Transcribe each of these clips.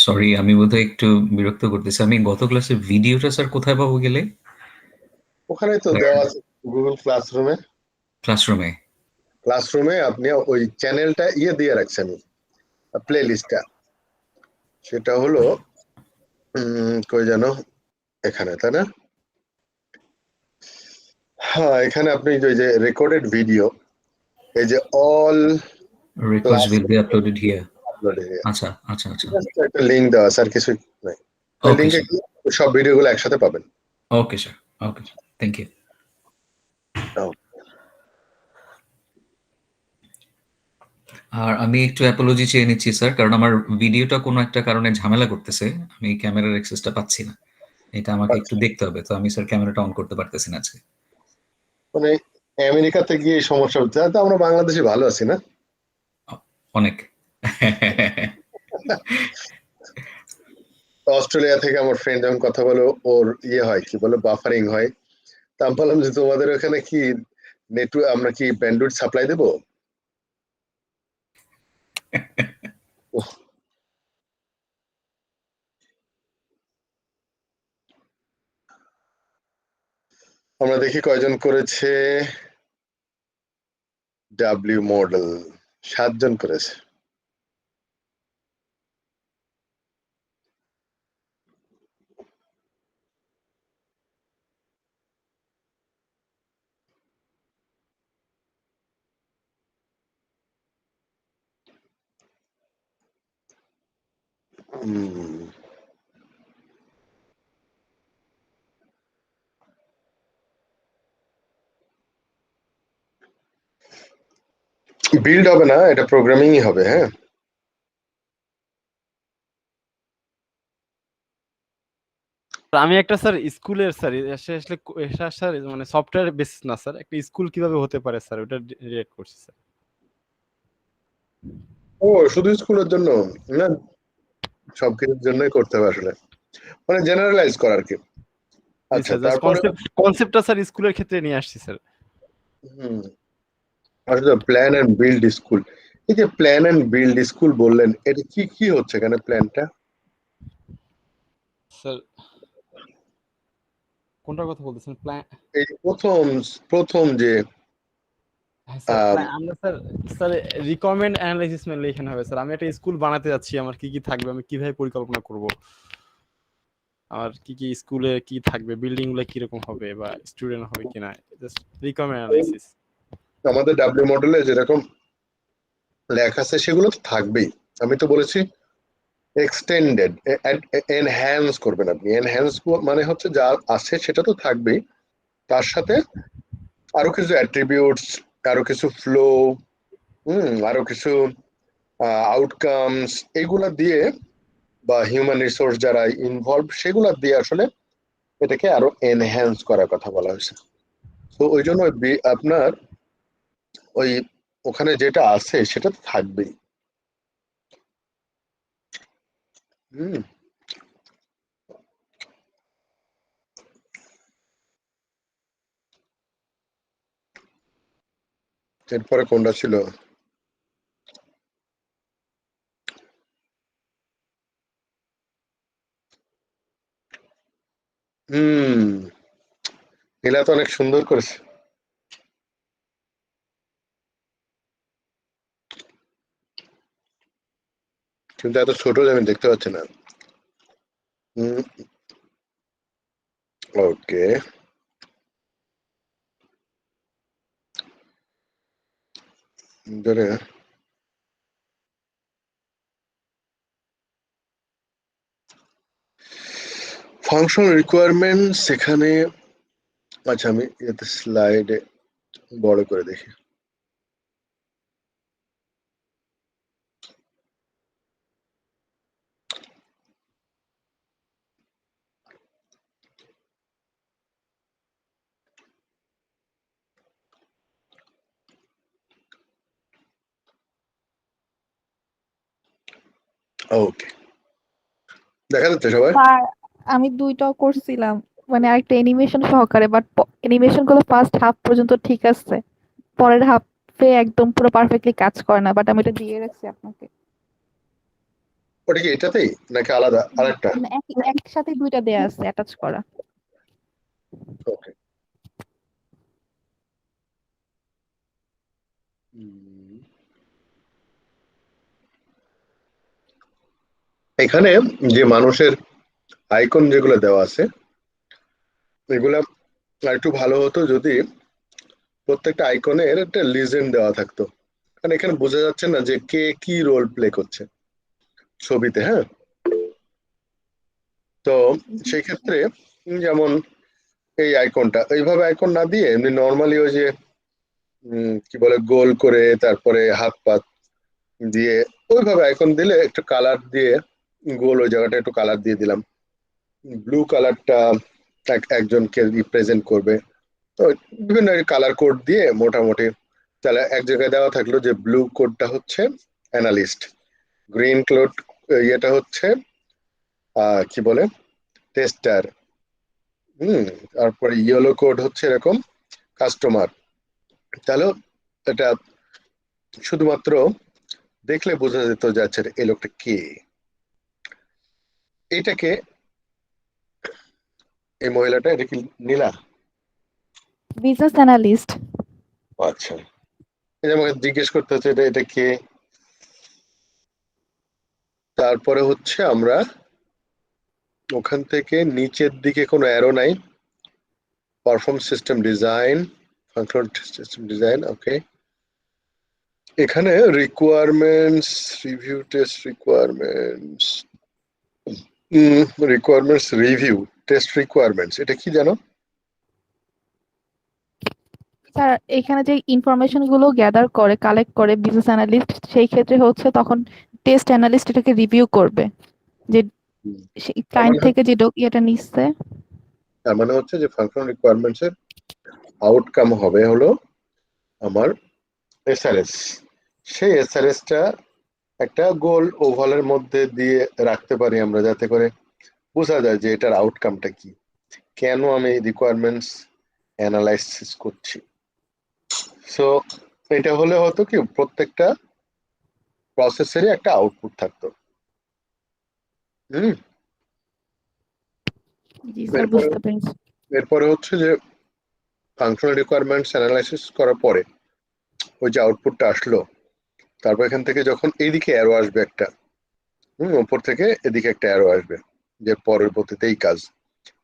Sorry, আমি বোধহয় একটু বিরক্ত করতেছি। আমি গত ক্লাসের ভিডিওটা স্যার কোথায় পাবো গেলে? ওখানে তো দেওয়া আছে গুগল ক্লাসরুমে। ক্লাসরুমে? ক্লাসরুমে আপনি ওই চ্যানেলটা দিয়ে রাখছেন, প্লে লিস্টটা। সেটা হলো কই যেন, এখানে, তাই না? হ্যাঁ, এখানে আপনি ওই যে রেকর্ডেড ভিডিও, এই যে all records class will be uploaded here. Upload, আচ্ছা, আচ্ছা, আচ্ছা। একটা লিঙ্ক দেওয়া আছে, আর কিছু নাই। ওই ওকে লিঙ্কে স্যার। সব ভিডিওগুলো একসাথে পাবেন। Okay sir. Okay, thank you. আর আমি একটু অ্যাপোলজি চেয়ে নিচ্ছি স্যার, কারণ আমার ভিডিওটা কোনো একটা কারণে ঝামেলা করতেছে। আমি ক্যামেরার অ্যাক্সেসটা পাচ্ছি না। এটা আমাকে একটু আচ্ছা, দেখতে হবে। তো আমি স্যার ক্যামেরাটা অন করতে পারতেছি না আজকে। মানে আমেরিকাতে গিয়ে এই সমস্যা হচ্ছে, তো আমরা বাংলাদেশে ভালো আছি না? অনেক। অস্ট্রেলিয়া থেকে আমার ফ্রেন্ড যখন কথা বলে, ওর হয়, কি বলে, বাফারিং হয়। তা আমি বললাম যে তোমাদের ওখানে কি নেটওয়ার্ক, আমরা কি ব্যান্ডউইথ সাপ্লাই দেবো? উহ, আমরা দেখি কয়জন করেছে। ডাব্লিউ মডেল 7 জন করেছে। বিল্ড হবে না, এটা প্রোগ্রামিংই হবে। হ্যাঁ, আমি একটা স্যার স্কুলের স্যার আসলে এটা স্যার মানে সফটওয়্যার বেসিস না স্যার, একটা স্কুল কিভাবে হতে পারে স্যার ওটা রিলেট করছি স্যার। ও শুধু স্কুলের জন্য না, সবকিছুর জন্যই করতে হবে আসলে, মানে জেনারেলাইজ করার কি। জি আচ্ছা, স্যার, জাস্ট তারপরে কনসেপ্টটা স্যার স্কুলের ক্ষেত্রে নিয়ে আসছি স্যার। হুম আসলে প্ল্যান এন্ড বিল্ড স্কুল, এই যে প্ল্যান এন্ড বিল্ড স্কুল বললেন, এটা কি কি হচ্ছে এখানে প্ল্যানটা? স্যার কোনটার কথা বলতেছেন? প্ল্যান? এই প্রথম প্রথম যে হ্যাঁ স্যার, আহ, আমরা sir sir requirement analysis mainly এখানে হবে স্যার। আমি একটা স্কুল বানাতে যাচ্ছি, আমার কি কি থাকবে, আমি কিভাবে পরিকল্পনা করব, আর কি কি স্কুলে কি থাকবে, বিল্ডিং গুলো কিরকম হবে বা স্টুডেন্ট হবে কিনা, জাস্ট রিকোয়ারমেন্ট অ্যানালাইসিস। আমাদের ডাব্লিউ মডেলে যেরকম লেখা আছে সেগুলো তো থাকবেই। আমি তো বলেছি এক্সটেন্ডেড, এনহ্যান্স করবেন আপনি। এনহ্যান্স মানে হচ্ছে যা আছে সেটা তো থাকবেই, তার সাথে আরো কিছু অ্যাট্রিবিউটস, আরো কিছু ফ্লো, আরো কিছু আউটকামস, এগুলা দিয়ে, বা হিউম্যান রিসোর্স যারা ইনভলভ সেগুলা দিয়ে আসলে এটাকে আরো এনহ্যান্স করার কথা বলা হয়েছে। তো ওই জন্য আপনার ওই ওখানে যেটা আছে সেটা তো থাকবেই। হুম এরপরে কোনটা ছিল? হুম এলা তো অনেক সুন্দর করেছে, কিন্তু এত ছোট যে আমি দেখতে পাচ্ছি না। হুম ওকে, ধরে ফাংশন রিকোয়ারমেন্টস এখানে। আচ্ছা, আমি এতে স্লাইডে বড় করে দেখি। ওকে, দেখা যাচ্ছে সবাই? স্যার, আমি দুইটাও করছিলাম, মানে আরেকটা অ্যানিমেশন সহকারে, বাট অ্যানিমেশন গুলো ফার্স্ট হাফ পর্যন্ত ঠিক আছে, পরের হাফে একদম পুরো পারফেক্টলি কাজ করে না, বাট আমি এটা দিয়ে রাখছি আপনাকে। ওটা কি এটাতেই নাকি আলাদা আরেকটা? না, একসাথে দুইটা দেয়া আছে অ্যাটাচ করা। ওকে। এখানে যে মানুষের আইকন যেগুলো দেওয়া আছে এগুলা একটু ভালো হতো যদি প্রত্যেকটা আইকনের একটা লিজেন্ড দেওয়া থাকতো, কারণ এখানে বোঝা যাচ্ছে না যে কে কি রোল প্লে করছে ছবিতে। হ্যাঁ, তো সেই ক্ষেত্রে যেমন এই আইকনটা এইভাবে আইকন না দিয়ে এমনি নর্মালি ওই যে কি বলে গোল করে তারপরে হাত পাত দিয়ে ওইভাবে আইকন দিলে একটু কালার দিয়ে গোল ওই জায়গাটা একটু কালার দিয়ে দিলাম, ব্লু কালারটা একজনকে রিপ্রেজেন্ট করবে, তো বিভিন্ন কালার কোড দিয়ে মোটামুটি তাহলে এক জায়গায় দেওয়া থাকলো যে ব্লু কোডটা হচ্ছে অ্যানালিস্ট, গ্রিন কোড ইয়েটা হচ্ছে কি বলে টেস্টার, তারপরে ইয়েলো কোড হচ্ছে এরকম কাস্টমার। তাহলে এটা শুধুমাত্র দেখলে বোঝা যেত যে আচ্ছা এই লোকটা কে, এটাকে এই মহিলাটা এটা কি নীলা? Business analyst. আচ্ছা, এই যে আমাকে জিজ্ঞেস করতে হচ্ছে এটা এটা কে। তারপরে হচ্ছে আমরা ওখান থেকে নিচের দিকে কোনো অ্যারো নাই, perform system design, functional system design, okay. এখানে requirements review test requirements requirements review test requirements, এটা কি জানো? স্যার এখানে যে ইনফরমেশন গুলো গ্যাদার করে কালেক্ট করে বিজনেস অ্যানালিস্ট, সেই ক্ষেত্রে হচ্ছে তখন টেস্ট অ্যানালিস্ট এটাকে রিভিউ করবে যে সেই তার ক্লায়েন্ট মানে থেকে যে ইয়েটা নিচ্ছে। তার মানে হচ্ছে যে ফাংশনাল রিকোয়ারমেন্টস এর আউটকাম হবে হলো আমার এসআরএস, সেই এসআরএস টা একটা গোল ওভালের মধ্যে দিয়ে রাখতে পারি আমরা, যাতে করে বোঝা যায় যে এটার আউটকামটা কি, কেন আমি রিকোয়ারমেন্টস অ্যানালাইসিস করছি। সো এটা হলে হতো কি প্রত্যেকটা প্রসেসেরই একটা আউটপুট থাকতো। হুম। জি স্যার, এরপরে বুঝতে পেরেছি। এরপরে হচ্ছে যে ফাংশনাল রিকোয়ারমেন্টস অ্যানালাইসিস করার পরে ওই যে আউটপুটটা আসলো, তারপর এখান থেকে যখন এইদিকে অ্যারো আসবে একটা, উপর থেকে এদিকে একটা অ্যারো আসবে যে পরবর্তীতে এই কাজ,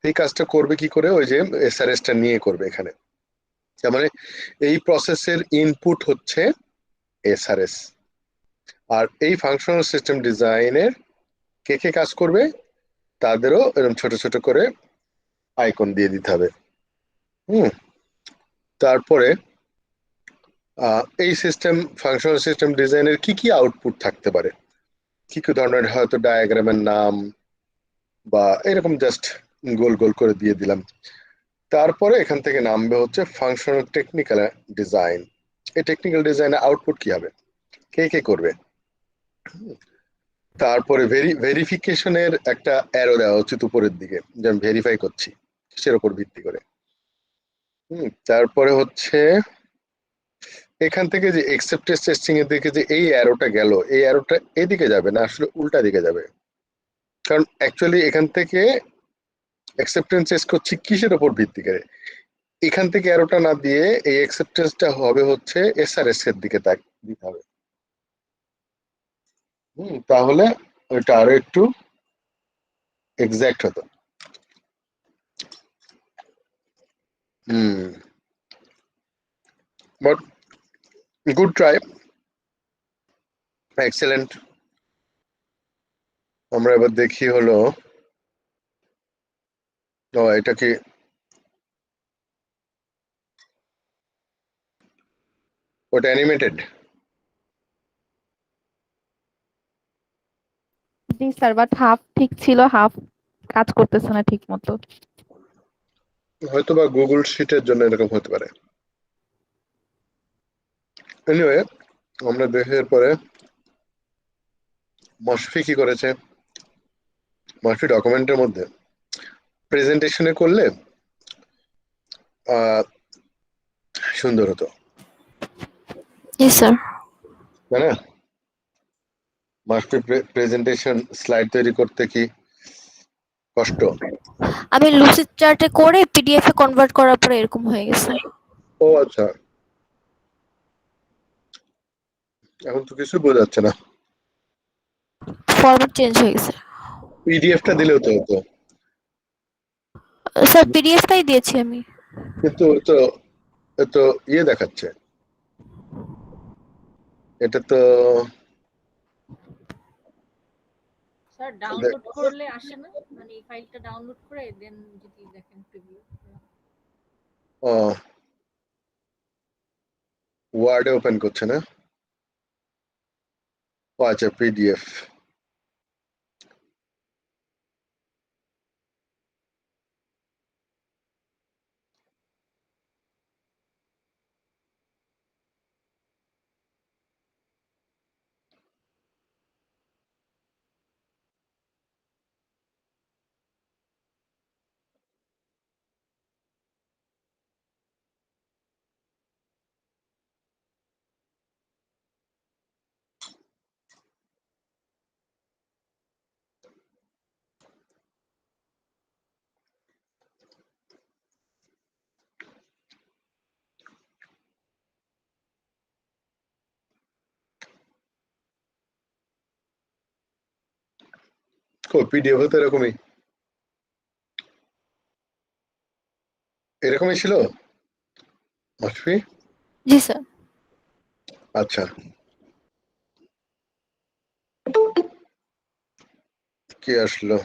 এই কাজটা করবে কি করে ওই যে এসআরএস টা নিয়ে করবে এখানে। তার মানে এই প্রসেসের ইনপুট হচ্ছে এসআরএস, আর এই ফাংশনাল সিস্টেম ডিজাইনের কে কে কাজ করবে তাদেরও এরকম ছোট ছোট করে আইকন দিয়ে দিতে হবে। হুম। তারপরে এই সিস্টেম ফাংশনাল সিস্টেম ডিজাইনের কি কি আউটপুট থাকতে পারে, কি কি ধরনের হয়তো ডায়াগ্রামের নাম বা এরকম জাস্ট গোল গোল করে দিয়ে দিলাম। তারপরে এখান থেকে নামবে হচ্ছে ফাংশনাল টেকনিক্যাল ডিজাইন, এই টেকনিক্যাল ডিজাইনের আউটপুট কি হবে, কে কে করবে। তারপরে ভেরিফিকেশনের একটা অ্যারো দেওয়া উচিত উপরের দিকে, যে আমি ভেরিফাই করছি কিসের উপর ভিত্তি করে। তারপরে হচ্ছে এখান থেকে যে অ্যাকসেপ্টেন্স টেস্টিং এর দিকে যে এই অ্যারোটা গেল, এই অ্যারোটা এদিকে যাবে না, আসলে উল্টা দিকে যাবে, কারণ অ্যাকচুয়ালি এখান থেকে অ্যাকসেপ্টেন্স টেস্ট করছি কিসের উপর ভিত্তি করে, এখান থেকে অ্যারোটা না দিয়ে এই অ্যাকসেপ্টেন্সটা হবে হচ্ছে এসআরএস এর দিকে দিতে হবে। তাহলে ওইটা আরো একটু এক্সাক্ট হতো। But good try, excellent. আমরা এবার দেখি হলো এটা কি ওটা animated? G sir, but half ঠিক ছিল, হাফ কাজ করতেছে না ঠিক মতো। হয়তো বা গুগল শিটের জন্য এরকম হতে পারে। এনিওয়ে, আমরা দেখার পরে মশফি কি করেছে, মশফি ডকুমেন্টের মধ্যে প্রেজেন্টেশনে করলে সুন্দর হতো, জি স্যার। তাই না? মাস্টার প্রেজেন্টেশন স্লাইড তৈরি করতে কি কষ্ট? আমি লুসিড চার্টে করে পিডিএফ এ কনভার্ট করার পরে এরকম হয়ে গেছে। ও আচ্ছা, এখন তো কিছু বোঝা যাচ্ছে না। ফরম্যাট চেঞ্জ হয়ে গেছে। পিডিএফটা দিলেও তো হতো, স্যার পিডিএফটাই দিয়েছি আমি। কিন্তু তো ইয়ে দেখাচ্ছে, এটা তো স্যার ডাউনলোড করলে আসে না, মানে এই ফাইলটা ডাউনলোড করে দেন যদি দেখেন প্রিভিউ। ওয়ার্ডে ওপেন করছে না। ও আচ্ছা, পিডিএফ। পিডিএফ তো এরকমই ছিল মাসফি। জি স্যার। আচ্ছা, কি আসলো?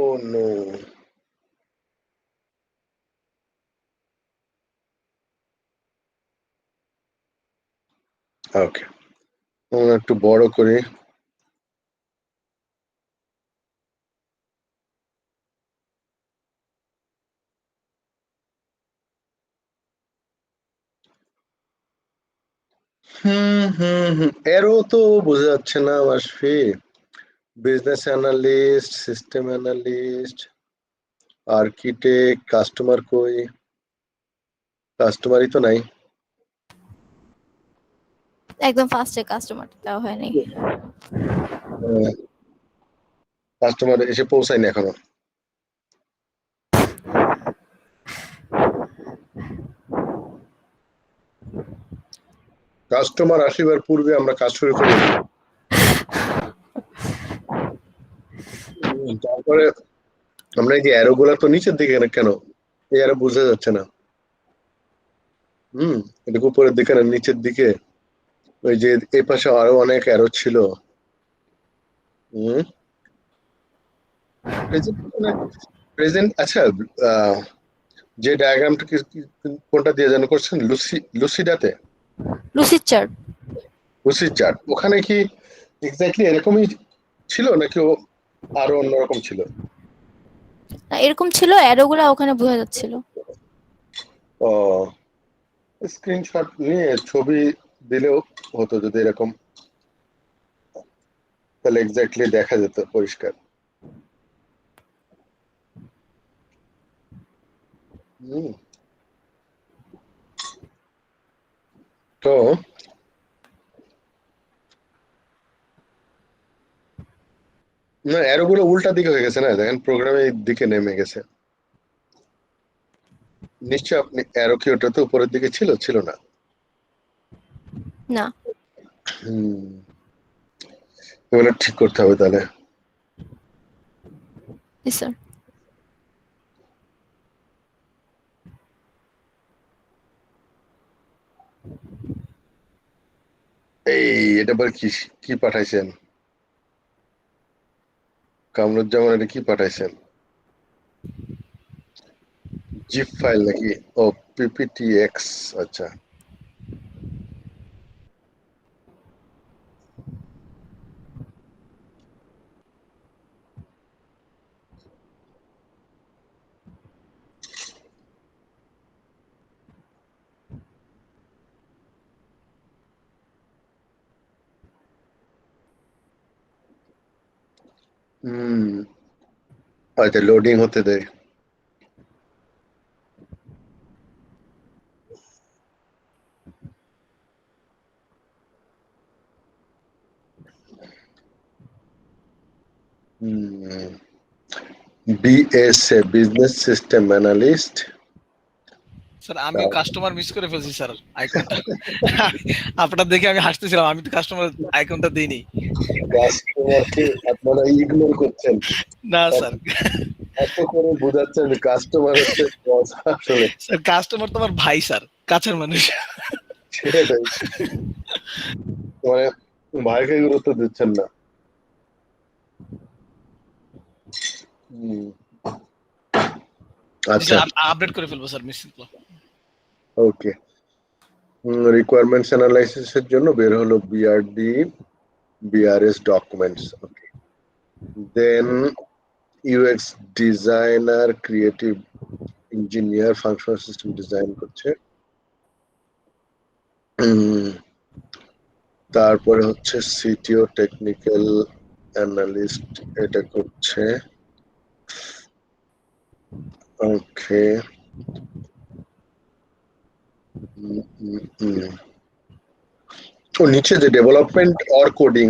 ও নো, ওকে, একটু বড় করি। এরও তো বোঝা যাচ্ছে না Masfi. Business analyst, system analyst, architect, customer কই? কাস্টমারই তো নাই। একদম ফার্স্টে কাস্টমার দেওয়া হয়নি। কাস্টমার এসে পৌঁছায়নি এখনো। কাস্টমার আসিবার পূর্বে আমরা কাজ শুরু করি। তারপরে আমরা এই যে অ্যারো গুলা তো নিচের দিকে কেন? এই অ্যারো বোঝা যাচ্ছে না। এটা উপরের দিকে না নিচের দিকে? ওই যে এই পাশে আরো অনেক অ্যারো ছিল। প্রেজেন্ট আচ্ছা, যে ডায়াগ্রামটা কোনটা দিয়ে যেন করছেন, লুসিডাতে? Lucid chart. লুসিড চার্ট, ওখানে কি এক্স্যাক্টলি এরকমই ছিল নাকি আরো অন্যরকম ছিল? এরকম ছিল, অ্যারোগুলো ওখানে বোঝা যাচ্ছিল। ও, স্ক্রিনশট নিয়ে ছবি দিলেও হতো যদি এরকম, তাহলে এক্স্যাক্টলি দেখা যেত পরিষ্কার। তো না, অ্যারো গুলো উল্টা দিকে হয়ে গেছে না, দেখেন প্রোগ্রামের দিকে নেমে গেছে। নিশ্চয় আপনি অ্যারো কি ওটা তো উপরের দিকে ছিল? ছিল না। না। এগুলো ঠিক করতে হবে তাহলে। জি স্যার। এই এটা আবার কি কি পাঠাইছেন কামরুজ্জামান? এটা কি পাঠাইছেন? জিপ ফাইল নাকি? ও, পিপিটিএক্স। আচ্ছা, হয়তো লোডিং হতে দেয়। BSA, business system analyst. Sir আমিও কাস্টমার মিস করে ফেলছি স্যার আইকনটা। আপনার দেখে আমি হাসতেছিলাম, আমি তো কাস্টমার আইকনটা দিইনি। কাস্টমারকে আপনারা ইগনোর করছেন, না স্যার, এত করে বোঝাচ্ছেন যে কাস্টমার হচ্ছে boss আসলে। স্যার কাস্টমার তো আমার ভাই স্যার, কাছের মানুষ। সেটাই, মানে ভাইকে গুরুত্ব দিচ্ছেন না। আচ্ছা, আপডেট করে ফেলবো স্যার মিস। ওকে। রিকোয়ারমেন্টস অ্যানালাইসিসের জন্য বের হলো BRD, BRS documents. Okay, then UX designer, creative engineer, functional system design করছে। তারপরে হচ্ছে সিটিও, টেকনিক্যাল অ্যানালিস্ট, এটা করছে। ওকে, তো নিচে যে ডেভেলপমেন্ট অর কোডিং,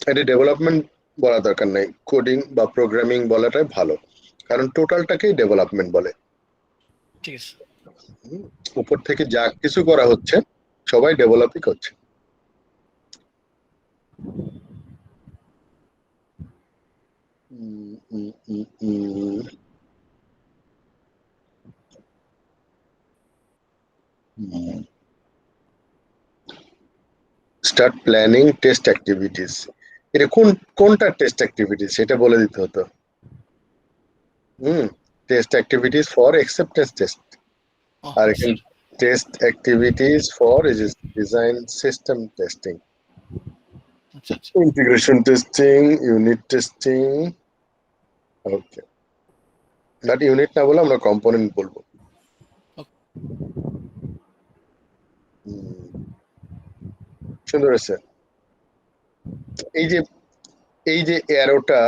এটা ডেভেলপমেন্ট বলা দরকার নাই, কোডিং বা প্রোগ্রামিং বলাটাই ভালো, কারণ টোটালটাকেই ডেভেলপমেন্ট বলে। ঠিক আছে। উপর থেকে যা কিছু করা হচ্ছে সবাই ডেভেলপই করছে। Start planning test activities. এটা কোনটা টেস্ট অ্যাক্টিভিটিস সেটা বলে দিতে হতো। Test activities for acceptance test, আর এখানে test activities for design system testing, integration testing, unit testing. Okay, but unit না বলে আমরা কম্পোনেন্ট বলবো। সুন্দর আছে। এই যে অ্যারোটা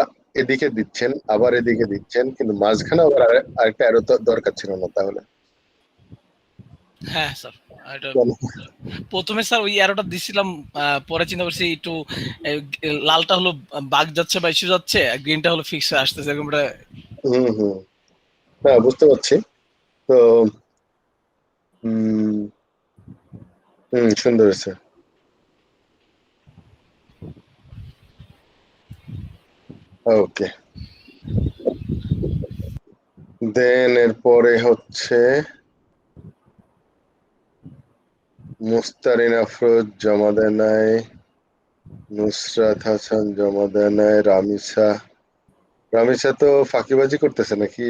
এদিকে দিচ্ছেন, আবার এদিকে দিচ্ছেন, কিন্তু মাঝখানে আবার আরেকটা অ্যারো দরকার ছিল না তাহলে? হ্যাঁ স্যার, প্রথমে স্যার ওই অ্যারোটা দিছিলাম, পরে চিন্তা করছি একটু লালটা হলো বাগ যাচ্ছে বা ইস্যু যাচ্ছে, গ্রিনটা হলো ফিক্স হয়ে আসতেছে এরকমটা। হ্যাঁ, বুঝতে পারছি। তো সুন্দর হয়েছে। ওকে, দেন এরপরে হচ্ছে মুস্তারিন আফরোজ জমা দেয় নাই, নুসরাত হাসান জমা দেয় নাই, রামিসা তো ফাঁকিবাজি করতেছে নাকি?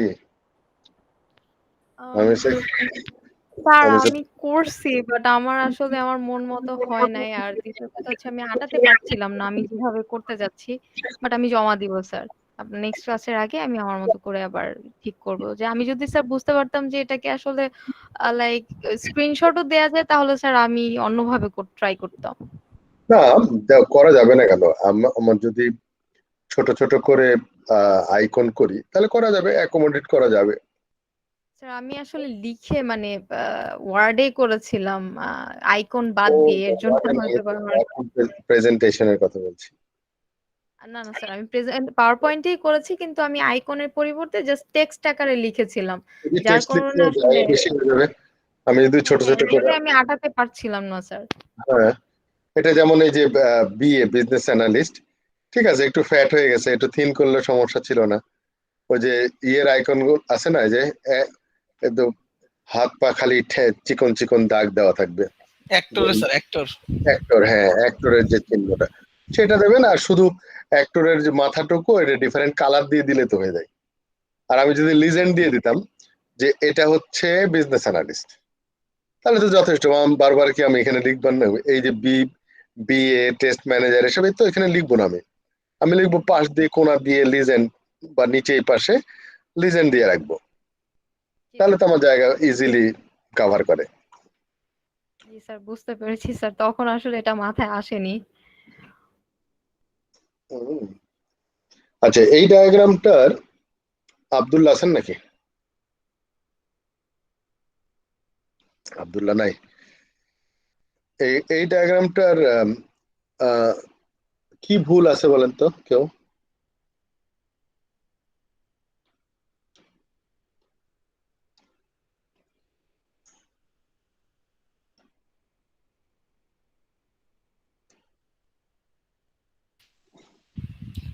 স্যার আমি করছি, বাট আমার আসলে আমার মন মতো হয় নাই। আর দ্বিতীয় কথা হচ্ছে আমি আটাতে পারছিলাম না আমি যেভাবে করতে যাচ্ছি, বাট আমি জমা দিব স্যার। আপনার নেক্সট ক্লাসের আগে আমি আমার মতো করে আবার ঠিক করব। যে আমি যদি স্যার বুঝতে পারতাম যে এটাকে আসলে লাইক স্ক্রিনশটও দেয়া যায়, তাহলে স্যার আমি অন্যভাবে ট্রাই করতাম। না, করা যাবে না কেন? আমার যদি ছোট ছোট করে আইকন করি তাহলে করা যাবে, অ্যাকোমোডেট করা যাবে। স্যার আমি আসলে লিখে মানে ওয়ার্ডে করেছিলাম আইকন বাদ দিয়ে, এর জন্য হয়তো বা আমার প্রেজেন্টেশনের কথা বলছি। না না স্যার, আমি পাওয়ার পয়েন্টেই করেছি, কিন্তু আমি আইকনের পরিবর্তে জাস্ট টেক্সট আকারে লিখেছিলাম, যার কারণে আসলে বেশি হয়ে যাবে। আমি যদি ছোট ছোট করে, আমি আটাতে পারছিলাম না স্যার। হ্যাঁ, এটা যেমন এই যে বিএ, বিজনেস অ্যানালিস্ট, ঠিক আছে, একটু ফ্যাট হয়ে গেছে, একটু থিন করলে সমস্যা ছিল না। ওই যে ইয়ের আইকন গুলো আছে না, যে একদম হাত পা খালি চিকন চিকন দাগ দেওয়া থাকবে, অ্যাক্টর স্যার, অ্যাক্টর, হ্যাঁ, অ্যাক্টরের যে চিহ্নটা সেটা দেবেন, আর শুধু অ্যাক্টরের যে মাথাটুকু এটা ডিফারেন্ট কালার দিয়ে দিলে তো হয়ে যায়। আর আমি যদি লিজেন্ড দিয়ে দিতাম যে এটা হচ্ছে বিজনেস অ্যানালিস্ট, তাহলে তো যথেষ্ট। বারবার কি আমি এখানে লিখবার না? এই যে বিএ টেস্ট ম্যানেজার এসব তো এখানে লিখবো না, আমি লিখবো পাশ দিয়ে কোনা দিয়ে লিজেন্ড, বা নিচে এই পাশে লিজেন্ড দিয়ে রাখবো, তাহলে তো আমার জায়গা ইজিলি কভার করে। জি স্যার, বুঝতে পেরেছি স্যার, তখন আসলে এটা মাথায় আসেনি। আচ্ছা, এই ডায়াগ্রামটার আব্দুল্লাহ আছেন নাকি? আব্দুল্লাহ নাই। এই ডায়াগ্রামটার কি ভুল আছে বলেন তো কেউ?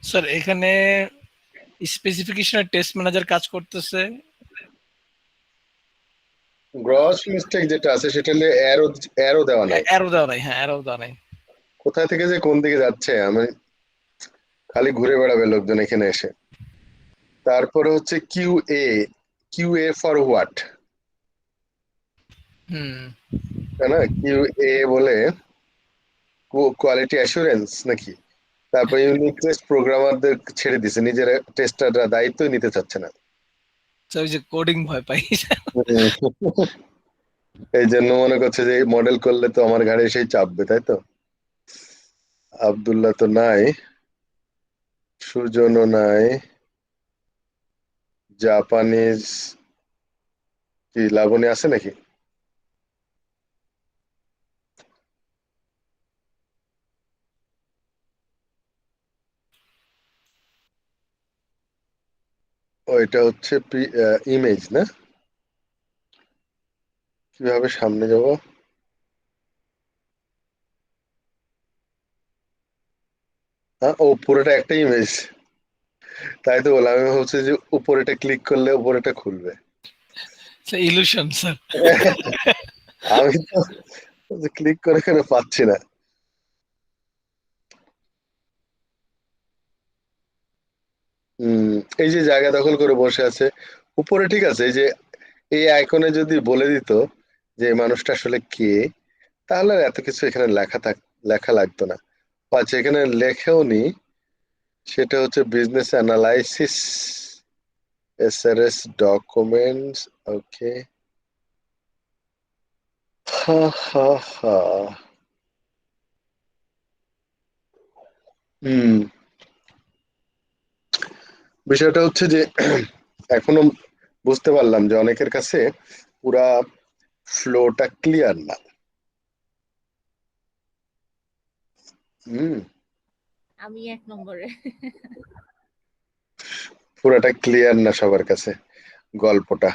স্যার এখানে স্পেসিফিকেশনের টেস্ট ম্যানেজার কাজ করতেছে। গ্রস মিস্টেক যেটা আছে সেটা হলে অ্যারো দেওয়া নাই। অ্যারো দেওয়া নাই, হ্যাঁ অ্যারো দেওয়া নাই। কোথায় থেকে যে কোন দিকে যাচ্ছে, আমি খালি ঘুরে বেড়াবে লোকজন এখানে এসে। তারপরে হচ্ছে কিউ এ ফর হোয়াট, তাই না? কিউ এ বলে কোয়ালিটি অ্যাসুরেন্স নাকি? তারপর ইউনিট টেস্ট প্রোগ্রামারদের ছেড়ে দিছে, নিজের টেস্টাররা দায়িত্বই নিতে চাচ্ছে না। স্যার ওই যে কোডিং ভয় পাই। এই জন্য মনে করছে যে মডেল করলে তো আমার ঘাড়ে সেই চাপবে, তাই তো? আব্দুল্লাহ তো নাই, সুজনও নাই, জাপানিজ কি লাবণী আছে নাকি? ওইটা হচ্ছে ইমেজ না? কিভাবে সামনে যাব? ও পুরোটা একটা ইমেজ, তাই তো বললাম। আমি ভাবছি যে উপরেটা ক্লিক করলে উপরেটা খুলবে। Illusion sir. আমি তো ক্লিক করে কেন পাচ্ছি না। এই যে জায়গা দখল করে বসে আছে উপরে, ঠিক আছে। এই যে এই আইকনে যদি বলে দিত যে এই মানুষটা আসলে কে, তাহলে আর এত কিছু এখানে লেখা লাগতো না। আচ্ছা, এখানে লেখেও নি, সেটা হচ্ছে বিজনেস অ্যানালাইসিস এসআরএস ডকুমেন্টস। ওকে, হা হা হা। বিষয়টা হচ্ছে যে এখনো বুঝতে পারলাম যে অনেকের কাছে পুরা ফ্লোটা ক্লিয়ার না। আমি 1 নম্বরে। পুরাটা ক্লিয়ার না সবার কাছে গল্পটা।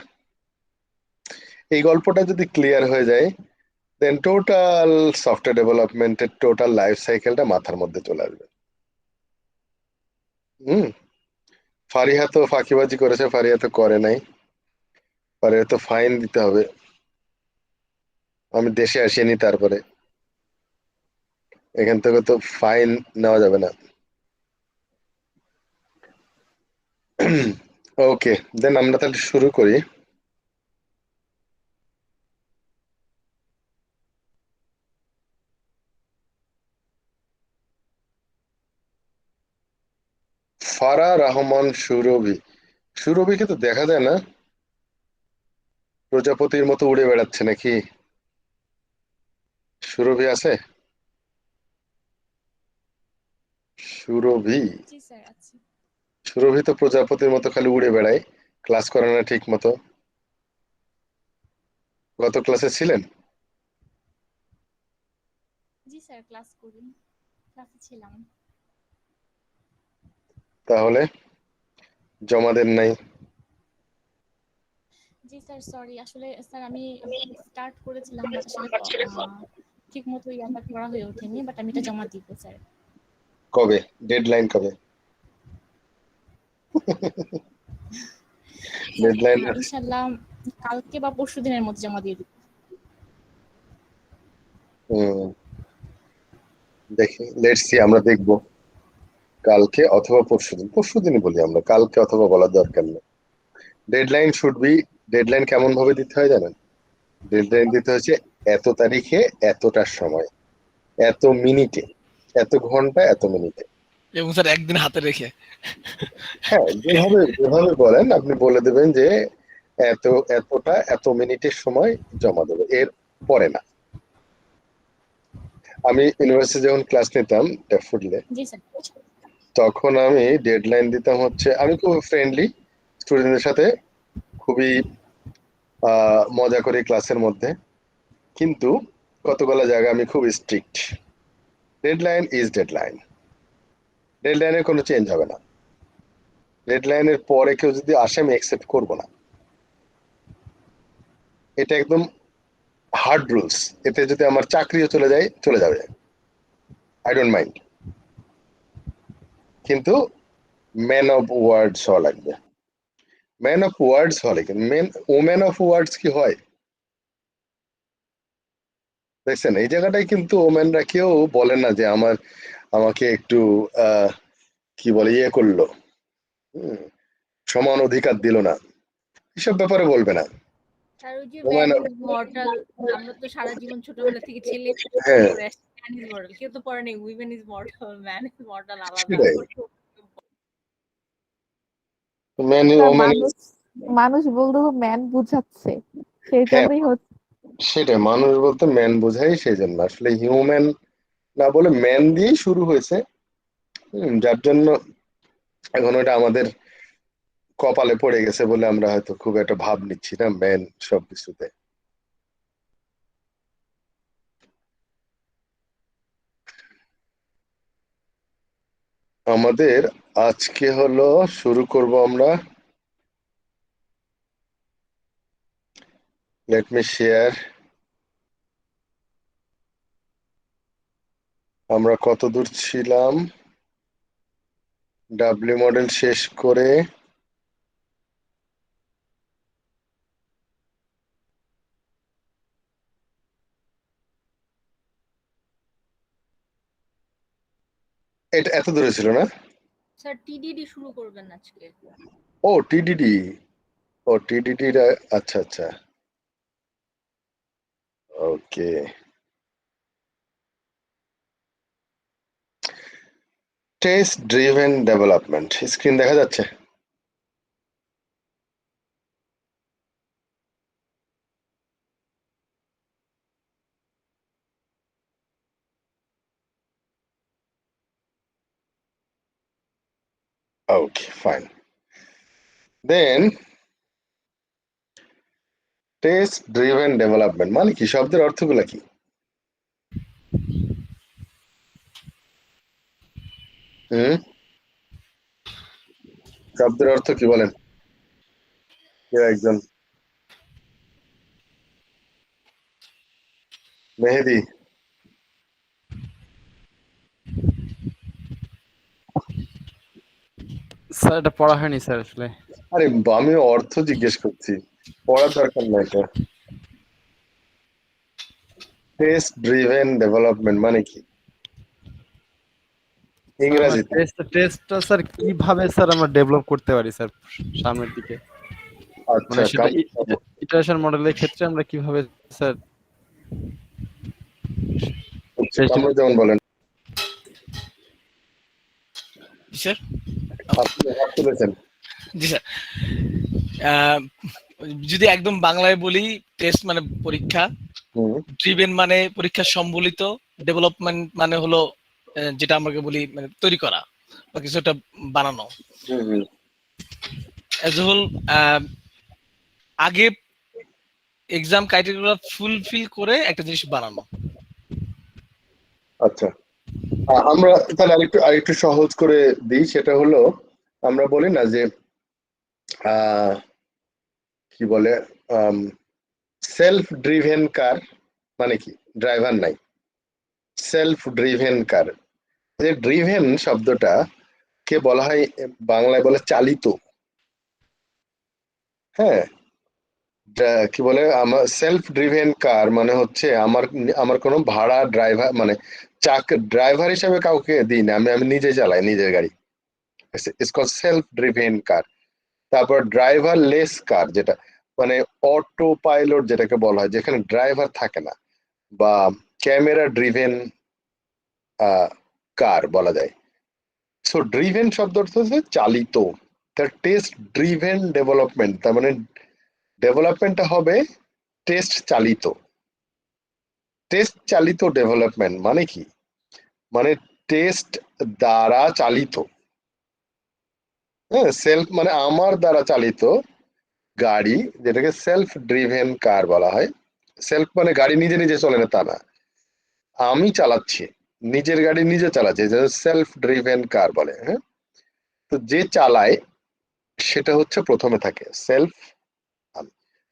এই গল্পটা যদি ক্লিয়ার হয়ে যায়, দেন টোটাল সফটওয়্যার ডেভেলপমেন্টের টোটাল লাইফ সাইকেলটা মাথার মধ্যে চলে আসবে। ফারিহা তো ফাঁকিবাজি করেছে, ফারিহা তো করে নাই। ফারিহা তো ফাইন দিতে হবে। আমি দেশে আসিনি, তারপরে এখান থেকে তো ফাইন নেওয়া যাবে না। ওকে, দেন আমরা তাহলে শুরু করি। ফারা রহমান সুরভি। সুরভিকে তো দেখা যায় না, প্রজাপতির মতো উড়ে বেড়াচ্ছে নাকি? সুরভি আছে? সুরভি, জি স্যার আছি। সুরভি তো প্রজাপতির মতো খালি উড়ে বেড়ায়, ক্লাস করে না ঠিক মতো। গত ক্লাসে ছিলেন? জি স্যার ক্লাস করি, ক্লাসে ছিলাম। তাহলে জমা দেন নাই? জি স্যার সরি, আসলে স্যার আমি স্টার্ট করেছিলাম বাট আসলে ঠিক মতো ইয়াটা করা হয়ে ওঠেনি, বাট আমি এটা জমা দিব স্যার। কবে ডেডলাইন, কবে ডেডলাইন? ইনশাআল্লাহ কালকে বা পরশু দিনের মধ্যে জমা দিয়ে দিব। দেখি, লেটস সি, আমরা দেখবো কালকে অথবা পরশুদিন। পরশুদিনই বলি আমরা, কালকে অথবা বলার দরকার নেই। ডেডলাইন শুড বি, ডেডলাইন কেমন ভাবে দিতে হয় জানেন? ডেডলাইন দিতে হচ্ছে এত তারিখে, এতটার সময়, এত মিনিটে, এত ঘন্টা, এত মিনিটে। এবং স্যার একদিন হাতে রেখে। হ্যাঁ, যেভাবে যেভাবে বলেন আপনি বলে দেবেন যে এতটা এত মিনিটের সময় জমা দেবে, এর পরে না। আমি ইউনিভার্সিটি যখন ক্লাস নিতাম ড্যাফোডিলে, জি স্যার। তখন আমি ডেডলাইন দিতাম হচ্ছে, আমি খুব ফ্রেন্ডলি স্টুডেন্টদের সাথে, খুবই মজা করি ক্লাসের মধ্যে, কিন্তু কতগুলো জায়গায় আমি খুব স্ট্রিক্ট। ডেডলাইন ইজ ডেডলাইন, ডেডলাইনের কোনো চেঞ্জ হবে না। ডেডলাইনের পরে কেউ যদি আসে আমি অ্যাকসেপ্ট করবো না, এটা একদম হার্ড রুলস। এতে যদি আমার চাকরিও চলে যায়, চলে যাবে, আই ডোন্ট মাইন্ড, কিন্তু ম্যান অফ ওয়ার্ডস হওয়া লাগবে। ম্যান অফ ওয়ার্ডস হলে কিন্তু ওম্যান অফ ওয়ার্ডস কি হয় দেখছেন? এই জায়গাটাই কিন্তু ওম্যানরা কেউ বলেন না যে আমাকে একটু কি বলে ইয়ে করলো, সমান অধিকার দিল না, এসব ব্যাপারে বলবে না। আর ওই যে ওম্যান, ম্যান ইজ মর্টাল, আমরা তো সারা জীবন ছোটবেলা থেকে ছেলে হ্যাঁ পড়ে আসছি, ম্যান ইজ মর্টাল, কেউ তো পড়ে নেই women is mortal, man is mortal আলাদা। সেটাই, ম্যান স্যার ওম্যান, মানুষ বলতে ম্যান বুঝাচ্ছে, সেই হ্যাঁ জন্যই হচ্ছে। সেটাই, মানুষ বলতে ম্যান বোঝাই, সেই জন্য আসলে হিউম্যান না বলে ম্যান দিয়েই শুরু হয়েছে। যার জন্য এখন ওটা আমাদের কপালে পড়ে গেছে বলে আমরা হয়তো খুব একটা ভাব নিচ্ছি না ম্যান সবকিছুতে। আমাদের আজকে হলো শুরু করব আমরা, লেট মি শেয়ার, আমরা কত দূর ছিলাম ডাব্লিউ মডেল শেষ করে। এটা এত দূরে ছিল না? স্যার টিডিডি শুরু করবেন আজকে। ও টিডিডি, ও টিডিডি, আচ্ছা আচ্ছা, okay. Test driven development, screen দেখা যাচ্ছে? Okay fine. Then test driven development মানে কি, শব্দের অর্থগুলো কি? শব্দের অর্থ কি বলেন কেউ একজন? মেহেদি, স্যার এটা পড়া হয়নি স্যার আসলে। আরে আমি অর্থ জিজ্ঞেস করছি, পড়ার দরকার নাই তো। টেস্ট ড্রিভেন ডেভেলপমেন্ট মানে কি ইংরেজিতে? টেস্টটা স্যার কিভাবে স্যার আমরা ডেভেলপ করতে পারি স্যার সামনের দিকে, আচ্ছা, মানে সেটা ইটারেশন মডেলের ক্ষেত্রে আমরা কিভাবে স্যার? কামরুল যেমন বলেন, স্যার আপনি হাত তুলেছেন। জি স্যার, যদি একদম বাংলায় বলি, টেস্ট মানে পরীক্ষা, ড্রিভেন মানে পরীক্ষা সম্বলিত, ডেভেলপমেন্ট মানে হলো যেটা আমাকে বলি মানে তৈরি করা বা কিছু একটা বানানো। এজ এ হোল আগে এক্সাম ক্রাইটেরিয়া ফুলফিল করে একটা জিনিস বানানো। আচ্ছা, আমরা তাহলে আরেকটু সহজ করে দিই, সেটা হলো আমরা বলি না যে কি বলে সেলফ ড্রিভেন কার মানে কি, ড্রাইভার নাই, সেলফ ড্রিভেন কার। যে ড্রিভেন শব্দটা কে বলা হয় বাংলায় বলে চালিত। হ্যাঁ, কি বলে আমার সেলফ ড্রিভেন কার মানে হচ্ছে আমার কোনো ভাড়া ড্রাইভার মানে ড্রাইভার হিসাবে কাউকে দিই না, আমি নিজে চালাই নিজের গাড়ি, it's called self driven car. তারপর ড্রাইভার লেস কার, যেটা মানে অটো পাইলট যেটাকে বলা হয়, যেখানে ড্রাইভার থাকে না, বা ক্যামেরা ড্রিভেন কার বলা যায়। সো ড্রিভেন শব্দ অর্থ হচ্ছে চালিত। তার টেস্ট ড্রিভেন ডেভেলপমেন্ট, তার মানে ডেভেলপমেন্টটা হবে টেস্ট চালিত। টেস্ট চালিত ডেভেলপমেন্ট মানে কি, মানে টেস্ট দ্বারা চালিত, হ্যাঁ, সেলফ মানে আমার দ্বারা চালিত গাড়ি, যেটাকে সেলফ ড্রিভেন কার বলা হয়। সেলফ মানে গাড়ি নিজে নিজে চলে না তা না, আমি চালাচ্ছি, নিজের গাড়ি নিজে চালাচ্ছে, সেলফ ড্রিভেন কার বলে। হ্যাঁ, তো যে চালায় সেটা হচ্ছে প্রথমে থাকে সেলফ।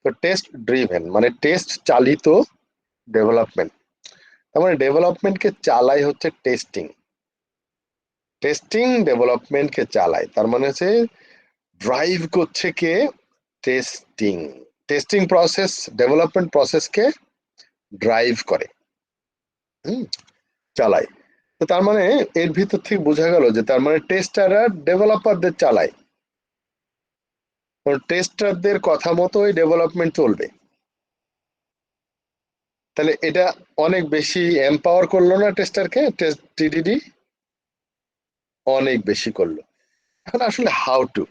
তো টেস্ট ড্রিভেন মানে টেস্ট চালিত ডেভেলপমেন্ট, তার মানে ডেভেলপমেন্টকে চালাই হচ্ছে টেস্টিং, টেস্টিং ডেভেলপমেন্টকে চালায়, তার মানে হচ্ছে ড্রাইভ করছে কে, টেস্টিং। টেস্টিং প্রসেস ডেভেলপমেন্ট প্রসেসকে ড্রাইভ করে, চালায়। তো তার মানে এর ভিতর থেকে বোঝা গেল যে তার মানে টেস্টাররা ডেভেলপারদের চালায়, টেস্টারদের কথা মতোই ডেভেলপমেন্ট চলবে। তাহলে এটা অনেক বেশি এম্পাওয়ার করলো না টেস্টারকে, টিডিডি অনেক বেশি করলো। এখন আসলে হাউ টু,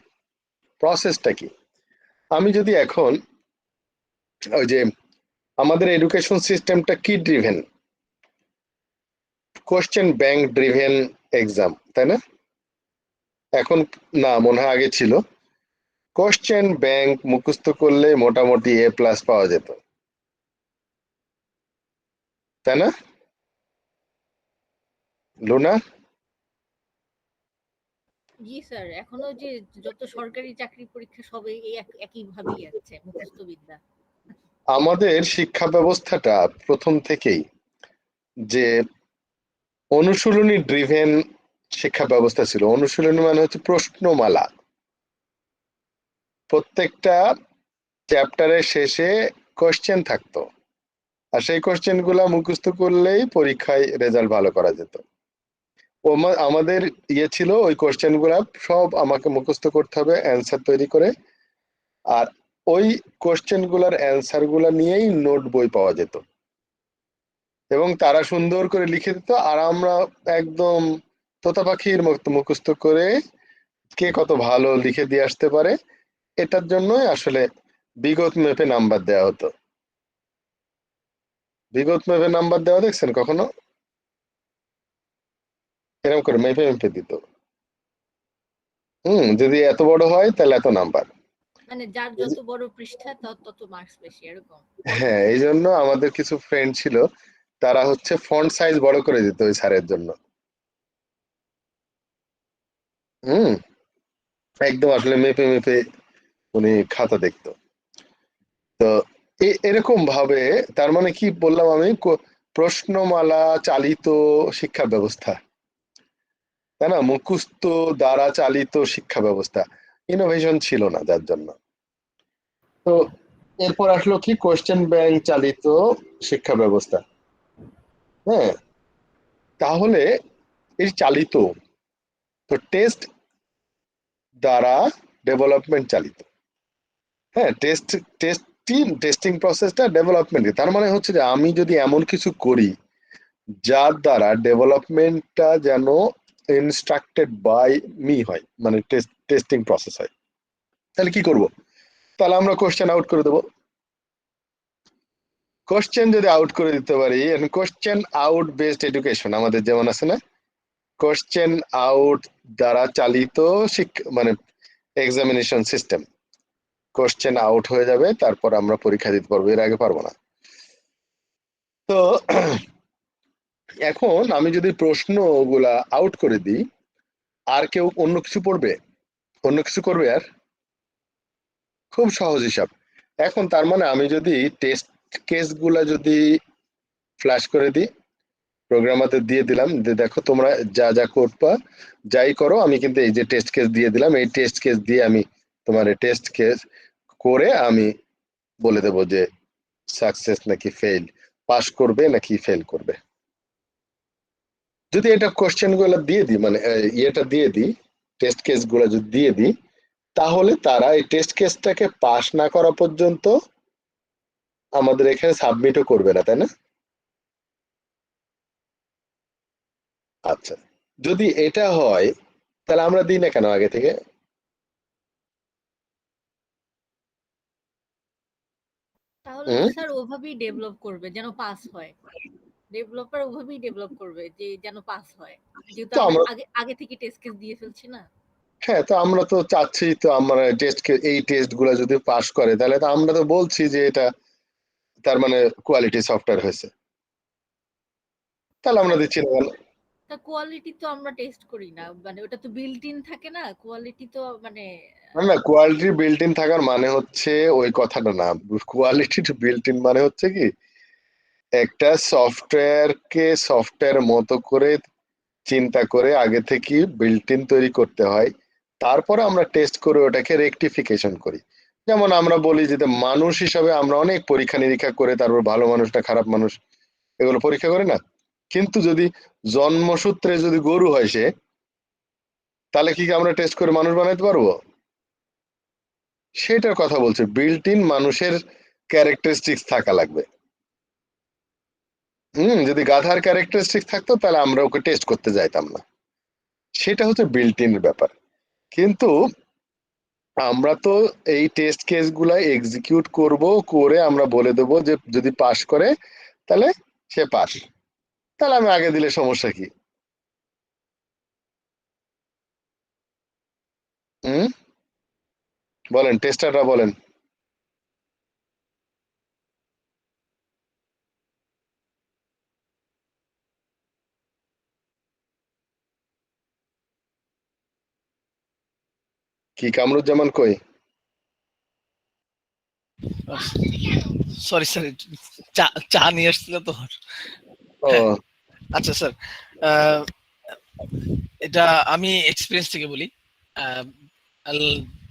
প্রসেসটা কি? আমি যদি এখন ওই যে আমাদের এডুকেশন সিস্টেমটা কি driven, question bank driven exam, তাই না? এখন না, মনে হয় আগে ছিল কোশ্চেন ব্যাংক, মুখস্থ করলে মোটামুটি A+ পাওয়া যেত, তাই না লুনা? জি স্যার, এখনো যে যত সরকারি চাকরি পরীক্ষা সবে এই একই ভাবেই আছে, মুখস্থ বিদ্যা। আমাদের শিক্ষা ব্যবস্থাটা প্রথম থেকেই যে অনুশীলনী ড্রিভেন শিক্ষা ব্যবস্থা ছিল। অনুশীলনী মানে হচ্ছে প্রশ্নমালা, প্রত্যেকটা চ্যাপ্টারের শেষে কোশ্চেন থাকতো, আর সেই কোশ্চেন গুলা মুখস্থ করলেই পরীক্ষায় রেজাল্ট ভালো করা যেত। আমাদের ইয়ে ছিল ওই কোশ্চেন গুলা সব আমাকে মুখস্থ করতে হবে অ্যান্সার তৈরি করে, আর ওই কোশ্চেন গুলার অ্যান্সার গুলা নিয়েই নোট বই পাওয়া যেত, এবং তারা সুন্দর করে লিখে দিত, আর আমরা একদম তোতা পাখির মতো মুখস্থ করে কে কত ভালো লিখে দিয়ে আসতে পারে, এটার জন্যই আসলে বিগত ম্যাপে নাম্বার দেওয়া হতো। বিগত ম্যাপে নাম্বার দেওয়া দেখছেন কখনো? এরকম করে মেপে মেপে দিত, যদি এত বড় হয় তাহলে এত নাম্বার। মানে যার যত বড় পৃষ্ঠা তত মার্কস বেশি, এরকম। হ্যাঁ, এই জন্য আমাদের কিছু ফ্রেন্ড ছিল, তারা হচ্ছে ফন্ট সাইজ বড় করে দিত ওই স্যারের জন্য। হুম, একদম আসলে মেপে মেপে উনি খাতা দেখতো। তো এরকম ভাবে, তার মানে কি বললাম আমি, প্রশ্নমালা চালিত শিক্ষা ব্যবস্থা, তাই না? মুখস্থ দ্বারা চালিত শিক্ষা ব্যবস্থা, ইনোভেশন ছিল না যার জন্য। তো এরপর আসলো কি, কোশ্চেন ব্যাংক চালিত শিক্ষা ব্যবস্থা। হ্যাঁ, তাহলে এই চালিত, তো টেস্ট দ্বারা ডেভেলপমেন্ট চালিত। হ্যাঁ, টেস্টিং প্রসেসটা ডেভেলপমেন্ট, তার মানে হচ্ছে যে আমি যদি এমন কিছু করি যার দ্বারা ডেভেলপমেন্টটা যেন ইনস্ট্রাক্টেড বাই মি হয়, মানে টেস্টিং প্রসেস হয়, তাহলে কি করব? তাহলে আমরা কোশ্চেন আউট করে দেবো। কোশ্চেন যদি আউট করে দিতে পারি, কোশ্চেন আউট বেসড এডুকেশন আমাদের যেমন আছে না, কোশ্চেন আউট দ্বারা চালিত মানে এক্সামিনেশন সিস্টেম, কোশ্চেন আউট হয়ে যাবে, তারপর আমরা পরীক্ষা দিতে পারবো, এর আগে পারবো না। তো এখন আমি যদি প্রশ্নগুলা আউট করে দিই, আর কেউ অন্য কিছু পড়বে, অন্য কিছু করবে? আর খুব সহজ হিসাব। এখন তার মানে আমি যদি টেস্ট কেসগুলা যদি ফ্ল্যাশ করে দিই, প্রোগ্রামারদের দিয়ে দিলাম যে দেখো তোমরা যা যা করবা যাই করো, আমি কিন্তু এই যে টেস্ট কেস দিয়ে দিলাম, এই টেস্ট কেস দিয়ে আমি তোমার টেস্ট কেস করে আমি বলে দেবো যে সাকসেস নাকি ফেল, পাস করবে নাকি ফেল করবে। যদি এটা কোশ্চেন গুলো দিয়ে দিই, মানে ইয়েটা দিয়ে দিই, টেস্ট কেস গুলো যদি দিয়ে দিই, তাহলে তারা এই টেস্ট কেসটাকে পাস না করা পর্যন্ত আমাদের এখানে সাবমিটও করবে না, তাই না? আচ্ছা, যদি এটা হয় তাহলে আমরা দিই না কেন আগে থেকে? তাহলে তো স্যার ওভাবেই ডেভেলপ করবে যেন পাস হয়, ডেভেলপার ওভাবেই ডেভেলপ করবে যে যেন পাস হয়, যেহেতু তো আমরা আমরা আগে আগে থেকে টেস্ট কেস দিয়ে ফেলছি না। হ্যাঁ, তো আমরা তো চাচ্ছি তো আমরা এই টেস্ট গুলা যদি পাস করে তাহলে তো আমরা তো বলছি যে এটা তার মানে কোয়ালিটি সফটওয়্যার হয়েছে, তাহলে আমরা দিচ্ছি না কেন? তা কোয়ালিটি তো আমরা টেস্ট করি না, মানে ওটা তো বিল্ট ইন থাকে না, কোয়ালিটি তো মানে না, কোয়ালিটি বিল্ট ইন থাকার মানে হচ্ছে ওই কথাটা না। কোয়ালিটি বিল্ট ইন মানে হচ্ছে কি, একটা সফটওয়্যারকে সফটওয়্যার মতো করে চিন্তা করে আগে থেকে বিল্ট ইন তৈরি করতে হয়, তারপরে আমরা টেস্ট করে ওটাকে রেকটিফিকেশন করি। যেমন আমরা বলি যে মানুষ হিসাবে আমরা অনেক পরীক্ষা নিরীক্ষা করে তারপর ভালো মানুষ না খারাপ মানুষ এগুলো পরীক্ষা করি না, কিন্তু যদি জন্মসূত্রে যদি গরু হয় সে, তাহলে কি আমরা টেস্ট করে মানুষ বানাইতে পারবো? সেটার কথা বলছে, বিল্ট ইন মানুষের ক্যারেক্টারিস্টিক্স থাকা লাগবে। যদি গাধার ক্যারেক্টারিস্টিক্স থাকতো তাহলে আমরা ওকে টেস্ট করতে যাইতাম না, সেটা হচ্ছে বিল্ট ইন ব্যাপার। কিন্তু আমরা তো এই টেস্ট কেস গুলা এক্সিকিউট করব, করে আমরা বলে দেবো যে যদি পাস করে তাহলে সে পাস, তাহলে আমি আগে দিলে সমস্যা কি? বলেন, টেস্টাররা বলেন। কি কামরুজ্জামান কই? সরি স্যার, চা চা নিয়ে আসছিল তো। ও আচ্ছা স্যার, এটা আমি এক্সপিরিয়েন্স থেকে বলি।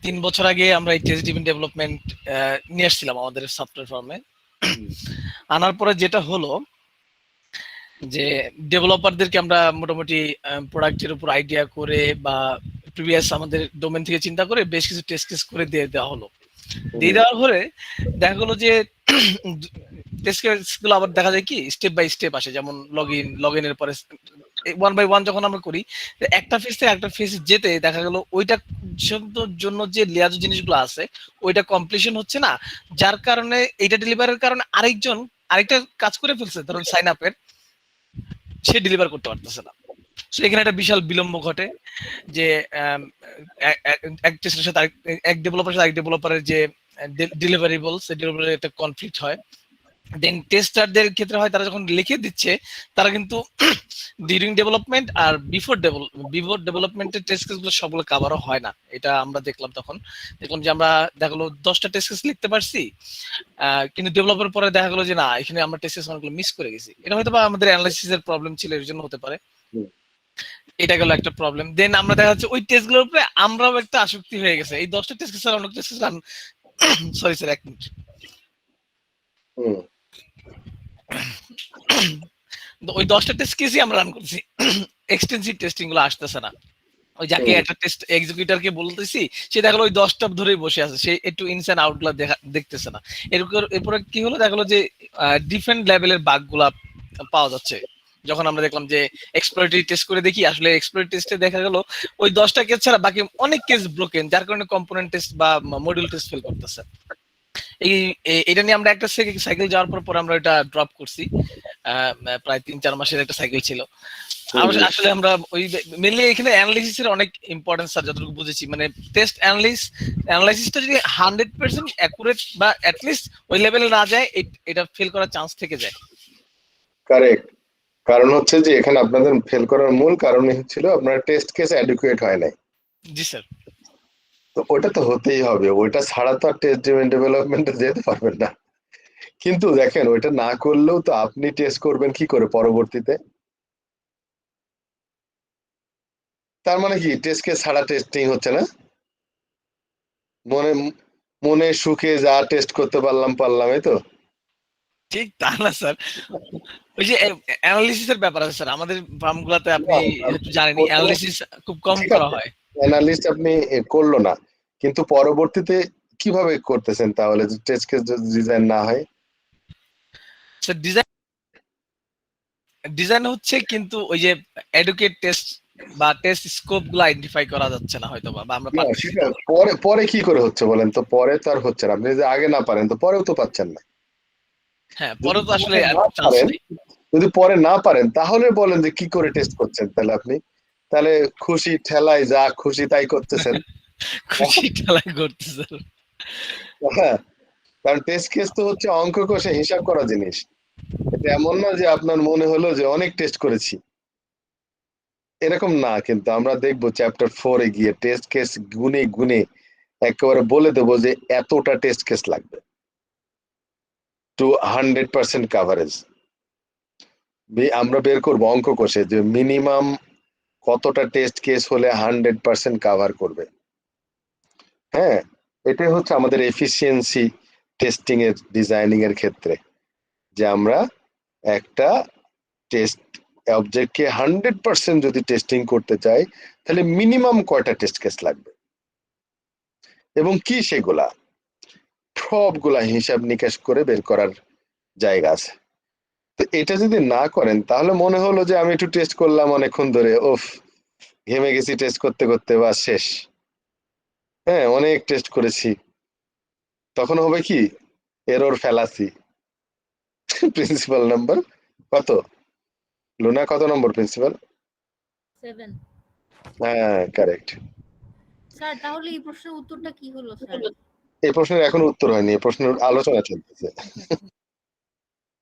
3 বছর আগে আমরা এই টেস্ট ড্রিভেন ডেভেলপমেন্ট নিয়ে আসছিলাম আমাদের সফটওয়্যার ফার্মে। আনার পরে যেটা হলো যে ডেভেলপারদেরকে আমরা মোটামুটি প্রোডাক্টের উপর আইডিয়া করে বা প্রিভিয়াস আমাদের ডোমেন থেকে চিন্তা করে বেশ কিছু টেস্ট কেস করে দিয়ে দেওয়া হলো। দিয়ে দেওয়ার পরে দেখা গেলো যে টেস্ট কেস গুলো আবার দেখা যায় কি স্টেপ বাই স্টেপ আসে, যেমন লগ ইনের পরে 1 বাই 1 যখন আমরা করি, একটা ফেজ থেকে একটা ফেজ যেতে দেখা গেল ওইটা জন্য যে লেয়ার জিনিসগুলো আছে ওইটা কমপ্লিশন হচ্ছে না, যার কারণে এইটা ডেলিভারের কারণে আরেকটা কাজ করে ফেলছে, ধরুন সাইন আপের, সে ডেলিভার করতে পারতেছে না। সো এখানে একটা বিশাল বিলম্ব ঘটে যে এক টেস্টের সাথে এক ডেভেলপারের সাথে আরেক ডেভেলপারের যে ডেলিভারেবল, সে ডেলিভারি একটা কনফ্লিক্ট হয়। দেন টেস্টারদের ক্ষেত্রে হয় তারা যখন লিখে দিচ্ছে তারা কিন্তু ডিউরিং ডেভেলপমেন্ট আর বিফোর ডেভেলপমেন্টের টেস্ট কেসগুলো সবগুলো কভারও হয় না। এটা আমরা দেখলাম যে আমরা দেখা গেলো 10টা টেস্ট কেস লিখতে পারছি, কিন্তু ডেভেলপের পরে দেখা গেলো যে না, এখানে আমরা টেস্ট কেস অনেকগুলো মিস করে গেছি। এটা হয়তো বা আমাদের অ্যানালাইসিসের প্রবলেম ছিল, এর জন্য হতে পারে। এটা গেল একটা প্রবলেম। দেন আমরা দেখা যাচ্ছে ওই টেস্টগুলোর উপরে আমরাও একটা আসক্তি হয়ে গেছে, এই 10টা টেস্ট কেস আর অনেক test case sorry sir, 1 minute. ওই 10টা টেস্ট কেসই আমরা রান করছি, এক্সটেন্সিভ টেস্টিং গুলো আসতেছে না। ওই যাকে একটা টেস্ট এক্সিকিউটরকে বলতেছি সে দেখলো ওই 10টা ধরেই বসে আছে, সে একটু ইনস এন্ড আউট গুলা দেখতেছে না। এরপরে কি হলো, দেখা গেলো যে ডিফারেন্ট লেভেলের বাগ গুলা পাওয়া যাচ্ছে। যখন আমরা দেখলাম যে এক্সপ্লয়টরি টেস্ট করে দেখি, আসলে এক্সপ্লয়টরি টেস্টে দেখা গেল ওই 10টা কেস ছাড়া বাকি অনেক কেস ব্রোকেন, যার কারণে কম্পোনেন্ট টেস্ট বা মডিউল টেস্ট ফেল করতেছে। এটা নিয়ে আমরা একটা সাইকেল যাওয়ার পর আমরা এটা ড্রপ করছি, প্রায় 3-4 মাসের একটা সাইকেল ছিল। আসলে আমরা ওই মেনলি এখানে অ্যানালাইসিসের অনেক ইম্পর্টেন্স স্যার যতটুকু বুঝেছি, মানে টেস্ট অ্যানালাইসিসটা যদি 100% অ্যাকুরেট বা অ্যাটলিস্ট ওই লেভেলে না যায়, এটা ফেল করার চান্স থেকে যায়। কারেক্ট। কারণ হচ্ছে যে এখানে আপনাদের ফেল করার মূল কারণই ছিল আপনার টেস্ট কেস অ্যাডিকুয়েট হয় নাই। জি স্যার। তো ওটা তো হতেই হবে, ওইটা ছাড়া তো আর টেস্ট ড্রিভেন ডেভেলপমেন্টে যেতে পারবেন না। কিন্তু দেখেন ওইটা না করলেও তো আপনি টেস্ট করবেন কি করে পরবর্তীতে? তার মানে কি টেস্ট কেস ছাড়া টেস্টিং হচ্ছে না? মনে সুখে যা টেস্ট করতে পারলাম, এই তো। ঠিক তা না স্যার, ওই যে অ্যানালিসিসের ব্যাপার আছে স্যার, আমাদের ফার্মগুলোতে আপনি জানেনই অ্যানালিসিস খুব কম করা হয়। অ্যানালিস্ট আপনি করলো না, কিন্তু পরবর্তীতে কিভাবে করতেছেন তাহলে টেস্ট কেস ডিজাইন না হয়? স্যার ডিজাইন হচ্ছে, কিন্তু ওই যে এডুকেট টেস্ট বা টেস্ট স্কোপ গুলো আইডেন্টিফাই করা যাচ্ছে না হয়তো, বা আমরা পাচ্ছি না। পরে কি করে হচ্ছে বলেন তো? পরে তো আর হচ্ছে না, আপনি যদি আগে না পারেন তো পরেও তো পাচ্ছেন না। হ্যাঁ, পরে তো আসলে যদি পরে না পারেন তাহলে বলেন যে কি করে টেস্ট করছেন তাহলে আপনি। তাহলে খুশি ঠেলায় যা খুশি তাই করতেছেন। খুশি ঠেলাই করতে স্যার। হ্যাঁ, কারণ টেস্ট কেস তো হচ্ছে অঙ্ক কষে হিসাব করা জিনিস। এটা এমন না যে আপনার মনে হলো যে অনেক টেস্ট করেছি, এরকম না। কিন্তু আমরা দেখবো চ্যাপ্টার 4 এ গিয়ে টেস্ট কেস গুনে গুনে একেবারে বলে দেবো যে এতটা টেস্ট কেস লাগবে টু 100% কাভারেজ। আমরা বের করবো অঙ্ক কষে যে মিনিমাম কতটা টেস্ট কেস হলে 100% কাভার করবে। হ্যাঁ, এটাই হচ্ছে আমাদের এফিসিয়েন্সি টেস্টিং এর ডিজাইনিং এর ক্ষেত্রে, যে আমরা একটা টেস্ট অবজেক্টকে 100% যদি টেস্টিং করতে চাই তাহলে মিনিমাম কয়টা টেস্ট কেস লাগবে এবং কি সেগুলা সবগুলা হিসাব নিকাশ করে বের করার জায়গা আছে। তো এটা যদি না করেন তাহলে মনে হলো যে আমি একটু টেস্ট করলাম অনেকক্ষণ ধরে, ওফ ঘেমে গেছি টেস্ট করতে করতে, বা শেষ। হ্যাঁ, অনেক টেস্ট করেছি, তখন হবে কি এরর ফেলাসি। প্রিন্সিপাল নাম্বার কত? লুনা কত নম্বর প্রিন্সিপাল? 7 হ্যাঁ, কারেক্ট। স্যার তাহলে এই প্রশ্নের উত্তরটা কি হলো স্যার? এই প্রশ্নের এখন উত্তর হয়নি, এই প্রশ্নের আলোচনা চলতেছে।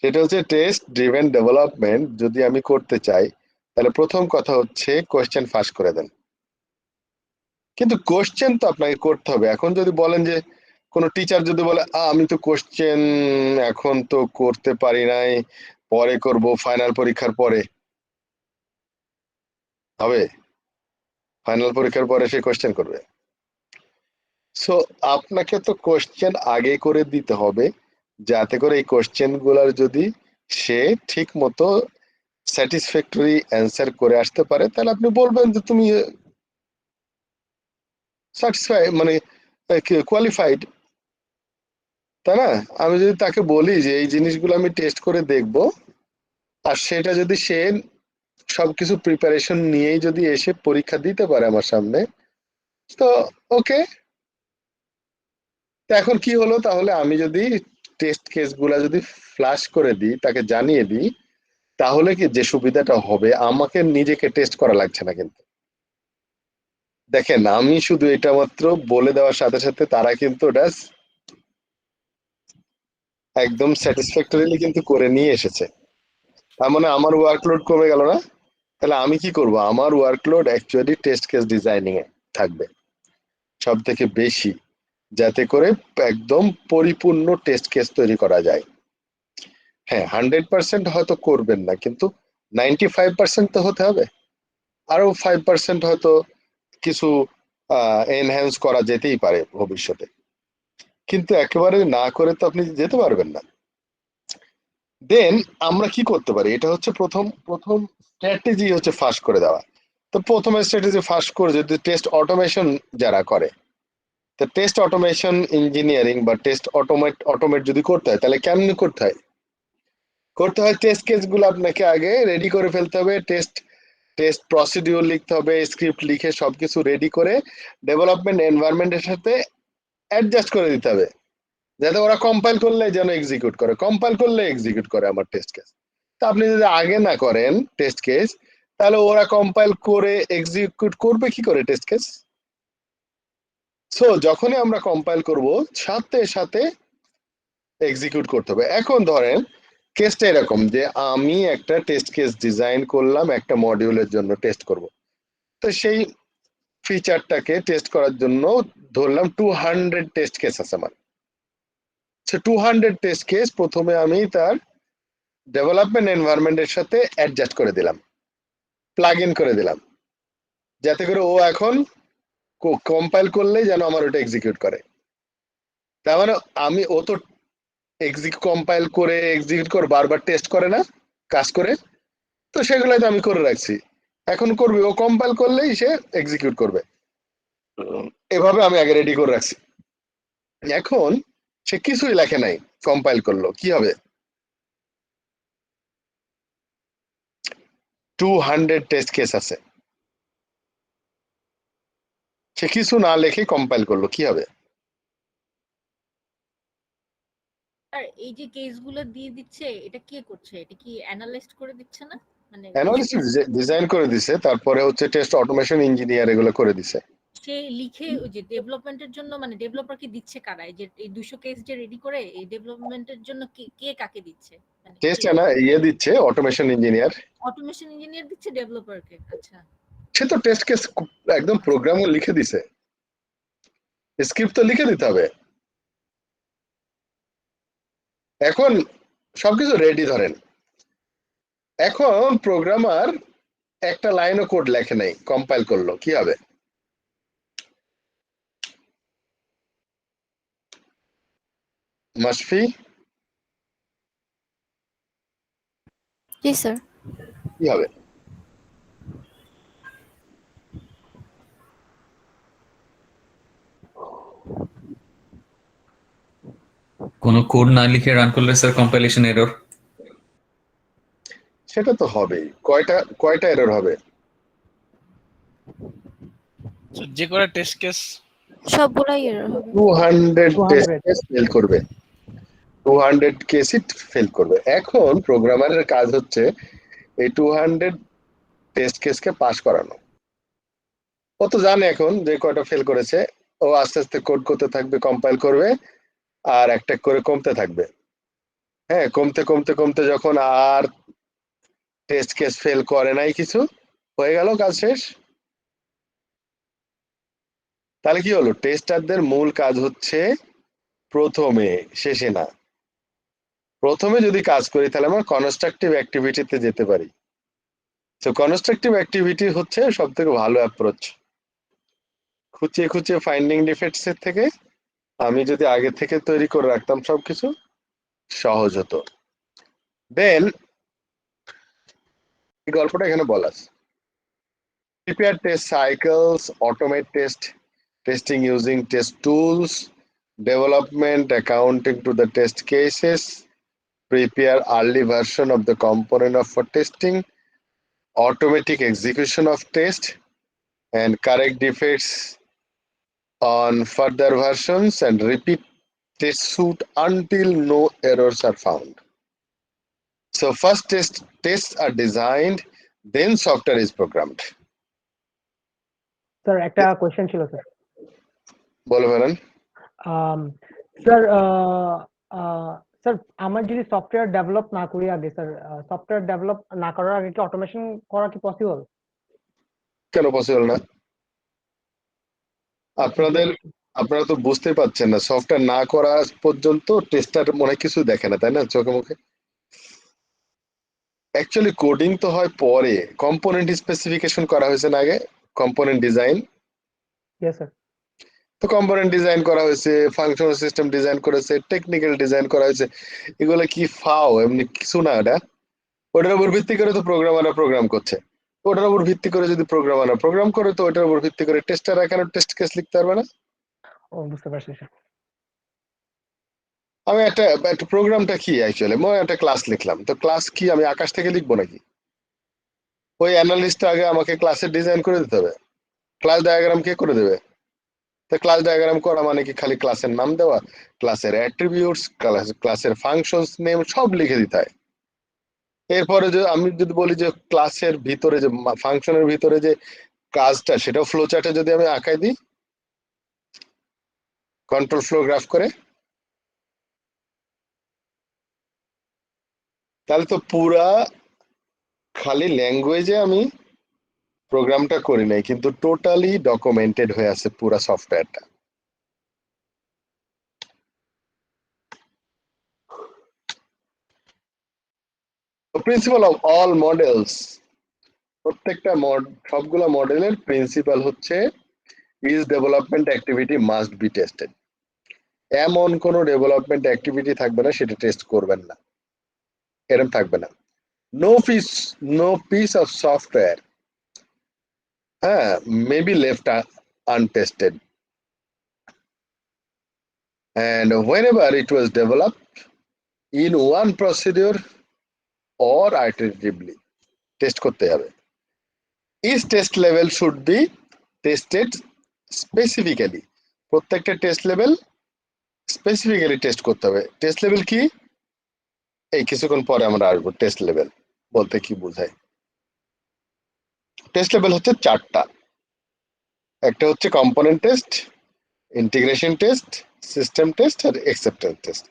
সেটা হচ্ছে টেস্ট ড্রিভেন ডেভেলপমেন্ট যদি আমি করতে চাই তাহলে প্রথম কথা হচ্ছে কোয়েশ্চেন ফাঁস করে দেন। কিন্তু কোয়েশ্চেন তো আপনাকে করতে হবে। এখন যদি বলেন যে কোনো টিচার যদি বলে আমি তো কোয়েশ্চেন এখন তো করতে পারি নাই, পরে করব, ফাইনাল পরীক্ষার পরে হবে? ফাইনাল পরীক্ষার পরে সে কোয়েশ্চেন করবে? সো আপনাকে তো কোয়েশ্চেন আগে করে দিতে হবে, যাতে করে এই কোয়েশ্চেন গুলার যদি সে ঠিক মতো স্যাটিসফ্যাক্টরি অ্যান্সার করে আসতে পারে তাহলে আপনি বলবেন যে তুমি স্যাটিসফাই মানে কোয়ালিফাইড, তাই না? আমি যদি তাকে বলি যে এই জিনিসগুলো আমি টেস্ট করে দেখব, আর সেটা যদি সে সবকিছু প্রিপারেশন নিয়েই যদি এসে পরীক্ষা দিতে পারে আমার সামনে, তো ওকে। এখন কি হলো, তাহলে আমি যদি টেস্ট কেসগুলা যদি ফ্ল্যাশ করে দিই, তাকে জানিয়ে দিই, তাহলে কি যে সুবিধাটা হবে, আমাকে নিজেকে টেস্ট করা লাগছে না। কিন্তু দেখেন, আমি শুধু এটা মাত্র বলে দেওয়ার সাথে সাথে তারা কিন্তু ওটা একদম স্যাটিসফ্যাক্টরিলি কিন্তু করে নিয়ে এসেছে। তার মানে আমার ওয়ার্কলোড কমে গেল না? তাহলে আমি কি করব, আমার workload actually test case designing এ থাকবে সব থেকে বেশি, যাতে করে একদম পরিপূর্ণ টেস্ট কেস তৈরি করা যায়। হ্যাঁ, 100% হয়তো করবেন না, কিন্তু 95% তো হতে হবে। আরো 5% হয়তো কিছু এনহ্যান্স করা যেতেই পারে ভবিষ্যতে, কিন্তু একেবারে না করে তো আপনি যেতে পারবেন না। দেন আমরা কি করতে পারি, এটা হচ্ছে প্রথম প্রথম স্ট্র্যাটেজি হচ্ছে ফাঁস করে দেওয়া। তো প্রথমে স্ট্র্যাটেজি ফাঁস করে যদি টেস্ট অটোমেশন যারা করে, তো টেস্ট অটোমেশন ইঞ্জিনিয়ারিং বা টেস্ট অটোমেট যদি করতে হয় তাহলে কেমনি করতে হয়? টেস্ট কেস গুলো আপনাকে আগে রেডি করে ফেলতে হবে, টেস্ট টেস্ট প্রসিডিউর লিখতে হবে, স্ক্রিপ্ট লিখে সবকিছু রেডি করে ডেভেলপমেন্ট এনভায়রনমেন্টের সাথে অ্যাডজাস্ট করে দিতে হবে, যাতে ওরা কম্পাইল করলে যেন এক্সিকিউট করে, কম্পাইল করলে এক্সিকিউট করে আমার টেস্ট কেস। তা আপনি যদি আগে না করেন টেস্ট কেস, তাহলে ওরা কম্পাইল করে এক্সিকিউট করবে কি করে টেস্ট কেস? সো যখনই আমরা কম্পাইল করব সাথে সাথে এক্সিকিউট করতে হবে। এখন ধরেন কেসটা এরকম যে আমি একটা টেস্ট কেস ডিজাইন করলাম একটা মডিউলের জন্য টেস্ট করব, তো সেই ফিচারটাকে টেস্ট করার জন্য ধরলাম 200 টেস্ট কেস আছে আমার। সে 200 টেস্ট কেস প্রথমে আমি তার ডেভেলপমেন্ট এনভায়রনমেন্টের সাথে অ্যাডজাস্ট করে দিলাম, প্লাগ ইন করে দিলাম, যাতে করে ও এখন কম্পাইল করলেই যেন আমার ওটা এক্সিকিউট করে। তার মানে আমি ও তো কম্পাইল করে এক্সিকিউট করে বারবার টেস্ট করে না কাজ করে, তো সেগুলোই তো আমি করে রাখছি, এখন করবে ও কম্পাইল করলেই সে এক্সিকিউট করবে। এভাবে আমি আগে রেডি করে রাখছি। এখন সে কিছুই লেখে নাই, কম্পাইল করলো, কি হবে? 200 টেস্ট কেস আছে, সে কিছু না লেখে কম্পাইল করলো, কি হবে? আর এই যে কেসগুলো দিয়ে দিচ্ছে, এটা কে করছে? এটা কি অ্যানালাইস্ট করে দিচ্ছে না? মানে অ্যানালিসিস ডিজাইন করে দিছে, তারপরে হচ্ছে টেস্ট অটোমেশন ইঞ্জিনিয়ার এগুলো করে দিছে। সে লিখে ওই যে ডেভেলপমেন্টের জন্য মানে ডেভেলপার কি দিচ্ছে কারা? এই যে এই 200 কেস যে রেডি করে এই ডেভেলপমেন্টের জন্য কে কাকে দিচ্ছে? মানে টেস্ট দিচ্ছে অটোমেশন ইঞ্জিনিয়ার। অটোমেশন ইঞ্জিনিয়ার দিচ্ছে ডেভেলপারকে। আচ্ছা, সে তো টেস্ট কেস একদম প্রোগ্রামও লিখে দিছে, স্ক্রিপ্ট তো লিখে দিতে হবে। এখন সবকিছু রেডি ধরেন, এখন প্রোগ্রামার একটা লাইনও কোড লেখে নাই, কম্পাইল করলো, কি হবে? মাসফি জি স্যার। কি হবে? কোনো কোড না লিখে রান করলে স্যার কম্পাইলেশন এরর। সেটা তো হবেই। কয়টা এরর হবে? যে করে টেস্ট কেস সবগুলাই এরর হবে। 200 টেস্ট কেস ফেল করবে, 200 কেসই ফেল করবে। এখন প্রোগ্রামারের কাজ হচ্ছে এই 200 টেস্ট কেসকে পাস করানো। ও তো জানে এখন যে কয়টা ফেল করেছে, ও আস্তে আস্তে কোড করতে থাকবে, কম্পাইল করবে, আর একটা করে কমতে থাকবে। হ্যাঁ, কমতে কমতে কমতে যখন আর টেস্ট কেস ফেল করে নাই, কিছু হয়ে গেল, কাজ শেষ। তাহলে কি হলো? টেস্টারদের মূল কাজ হচ্ছে প্রথমে, শেষে না। প্রথমে যদি কাজ করি তাহলে আমরা কনস্ট্রাকটিভ অ্যাক্টিভিটিতে যেতে পারি। তো কনস্ট্রাকটিভ অ্যাক্টিভিটি হচ্ছে সব থেকে ভালো অ্যাপ্রোচ। খুঁচিয়ে খুঁচিয়ে ফাইন্ডিং ডিফেক্টস এর থেকে আমি যদি আগে থেকে তৈরি করে রাখতাম সবকিছু, সহজ হতো। দেন এই গল্পটা এখানে বলা আছে। Prepare test cycles, automate testing using test tools, development accounting to the test cases, prepare early version of the component for testing, automatic execution of test, and correct defects on further versions, and repeat test suite until no errors are found. So first tests are designed, then software is programmed. Sir একটা question ছিল sir. বলো madam. Sir sir আমার যদি software develop না করি আগে, sir software develop না করার আগে কি অটোমেশন করা কি পসিবল? কেন পসিবল না? আপনারা তো বুঝতে পারছেন না, সফটওয়্যার না করা পর্যন্ত টেস্টার মনে হয় কিছু দেখে না, তাই না? চোখে মুখে অ্যাকচুয়ালি কোডিং তো হয় পরে। কম্পোনেন্ট স্পেসিফিকেশন করা হয়েছে না আগে? Component design. Yes sir. তো কম্পোনেন্ট ডিজাইন করা হয়েছে, ফাংশনাল সিস্টেম ডিজাইন করেছে, টেকনিক্যাল ডিজাইন করা হয়েছে। এগুলো কি ফাও? এমনি কিছু না। ওটার উপর ভিত্তি করে তো প্রোগ্রামাররা প্রোগ্রাম করছে। ওটার উপর ভিত্তি করে যদি প্রোগ্রামাররা প্রোগ্রাম করে, তো ওটার উপর ভিত্তি করে টেস্টাররা কেন টেস্ট কেস লিখতে পারবে না? ও বুঝতে পারছি স্যার। আমি একটা প্রোগ্রামটা কি অ্যাকচুয়ালি, মই একটা ক্লাস লিখলাম, তো ক্লাস কি আমি আকাশ থেকে লিখবো নাকি? ওই অ্যানালিস্টটা আগে আমাকে ক্লাসের ডিজাইন করে দিতে হবে। ক্লাস ডায়াগ্রাম কে করে দেবে? তো ক্লাস ডায়াগ্রাম করা মানে কি খালি ক্লাসের নাম দেওয়া? ক্লাসের অ্যাট্রিবিউটস, ক্লাসের ফাংশনস নেম সব লিখে দিতে হয়। এরপরে যে আমি যদি বলি যে ক্লাসের ভিতরে যে ফাংশনের ভিতরে যে কাজটা, সেটাও ফ্লো চার্টে যদি আমি আঁকাই দিই, কন্ট্রোল ফ্লো গ্রাফ করে, তাহলে তো পুরা খালি ল্যাঙ্গুয়েজে আমি প্রোগ্রামটা করি নাই, কিন্তু টোটালি ডকুমেন্টেড হয়ে আছে পুরা সফটওয়্যারটা। প্রিন্সিপাল অফ অল মডেলস, প্রত্যেকটা সবগুলা মডেলের প্রিন্সিপাল হচ্ছে is development activity must be tested. এমন কোনো ডেভেলপমেন্ট অ্যাক্টিভিটি থাকবে না সেটা টেস্ট করবেন না, এরকম থাকবে না। No piece of software may be left untested, and whenever it was developed in one procedure or iteratively, test করতে হবে। Each test level should be tested specifically. প্রত্যেকটা টেস্ট লেভেল স্পেসিফিক্যালি টেস্ট করতে হবে। টেস্ট লেভেল কি? এই কিছুক্ষণ পরে আমরা আসবো টেস্ট লেভেল বলতে কি বোঝায়। টেস্ট লেভেল হচ্ছে 4টা। একটা হচ্ছে component test, integration test, system test আর অ্যাকসেপ্টেন্স টেস্ট।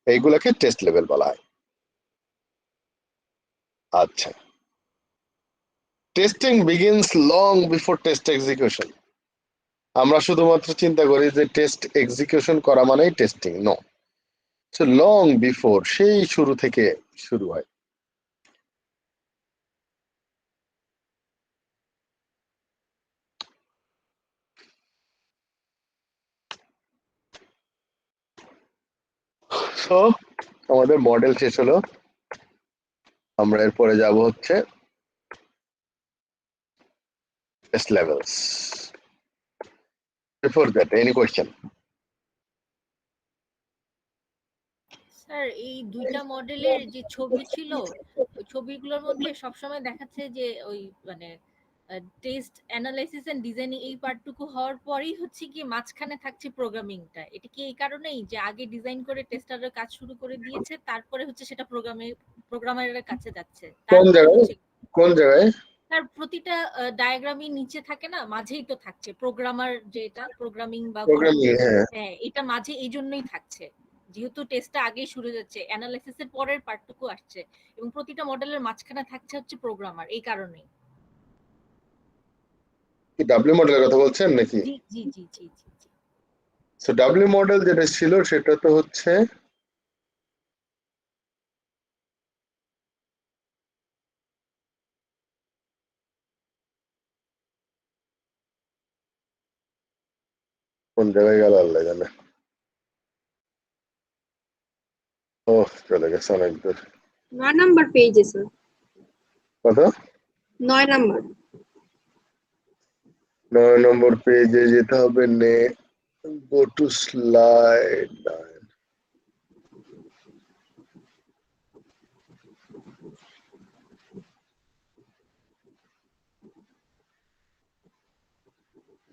এইগুলোকে টেস্ট লেভেল বলা হয়। আচ্ছা, testing begins long before test execution. আমরা শুধুমাত্র চিন্তা করি যে টেস্ট এক্সিকিউশন করা মানেই টেস্টিং, নো, লং বিফোর, সেই শুরু থেকে শুরু হয়। সো আমাদের মডেল শেষ হলো, আমরা এরপরে যাব হচ্ছে test levels. Before that, any question? Sir এই দুইটা মডেলের যে ছবি ছিল ওই ছবিগুলোর মধ্যে সবসময় দেখাচ্ছে যে ওই মানে টেস্ট অ্যানালাইসিস এন্ড ডিজাইনিং এই পার্টটুকু হওয়ার পরেই হচ্ছে কি মাঝখানে থাকছে প্রোগ্রামিংটা। এটা কি এই কারণেই যে আগে ডিজাইন করে টেস্টারের কাজ শুরু করে দিয়েছে, তারপরে হচ্ছে সেটা প্রোগ্রামারের কাছে যাচ্ছে? কোন জায়গায় তার প্রতিটা ডায়াগ্রামই নিচে থাকে না, মাঝেই তো থাকছে প্রোগ্রামার, যেটা প্রোগ্রামিং বা হ্যাঁ এটা মাঝে এই জন্যই থাকছে, যেহেতু টেস্টটা আগেই শুরু যাচ্ছে, অ্যানালাইসিসের পরের পার্টটুকু আসছে এবং প্রতিটা মডেলের মাঝখানে থাকছে হচ্ছে প্রোগ্রামার, এই কারণেই। কি ডাব্লিউ মডেলের কথা বলছেন নাকি? জি জি জি জি জি। সো ডাব্লিউ মডেল যেটা ছিল সেটা তো হচ্ছে কোন জায়গায় গেল আল্লাহ জানে। ও চলে গেছে অনেক দূর। 9 নাম্বার পেজে স্যার। কত? 9 নাম্বার। 9 নম্বর পেজে যেতে হবে, নে go to slide 9।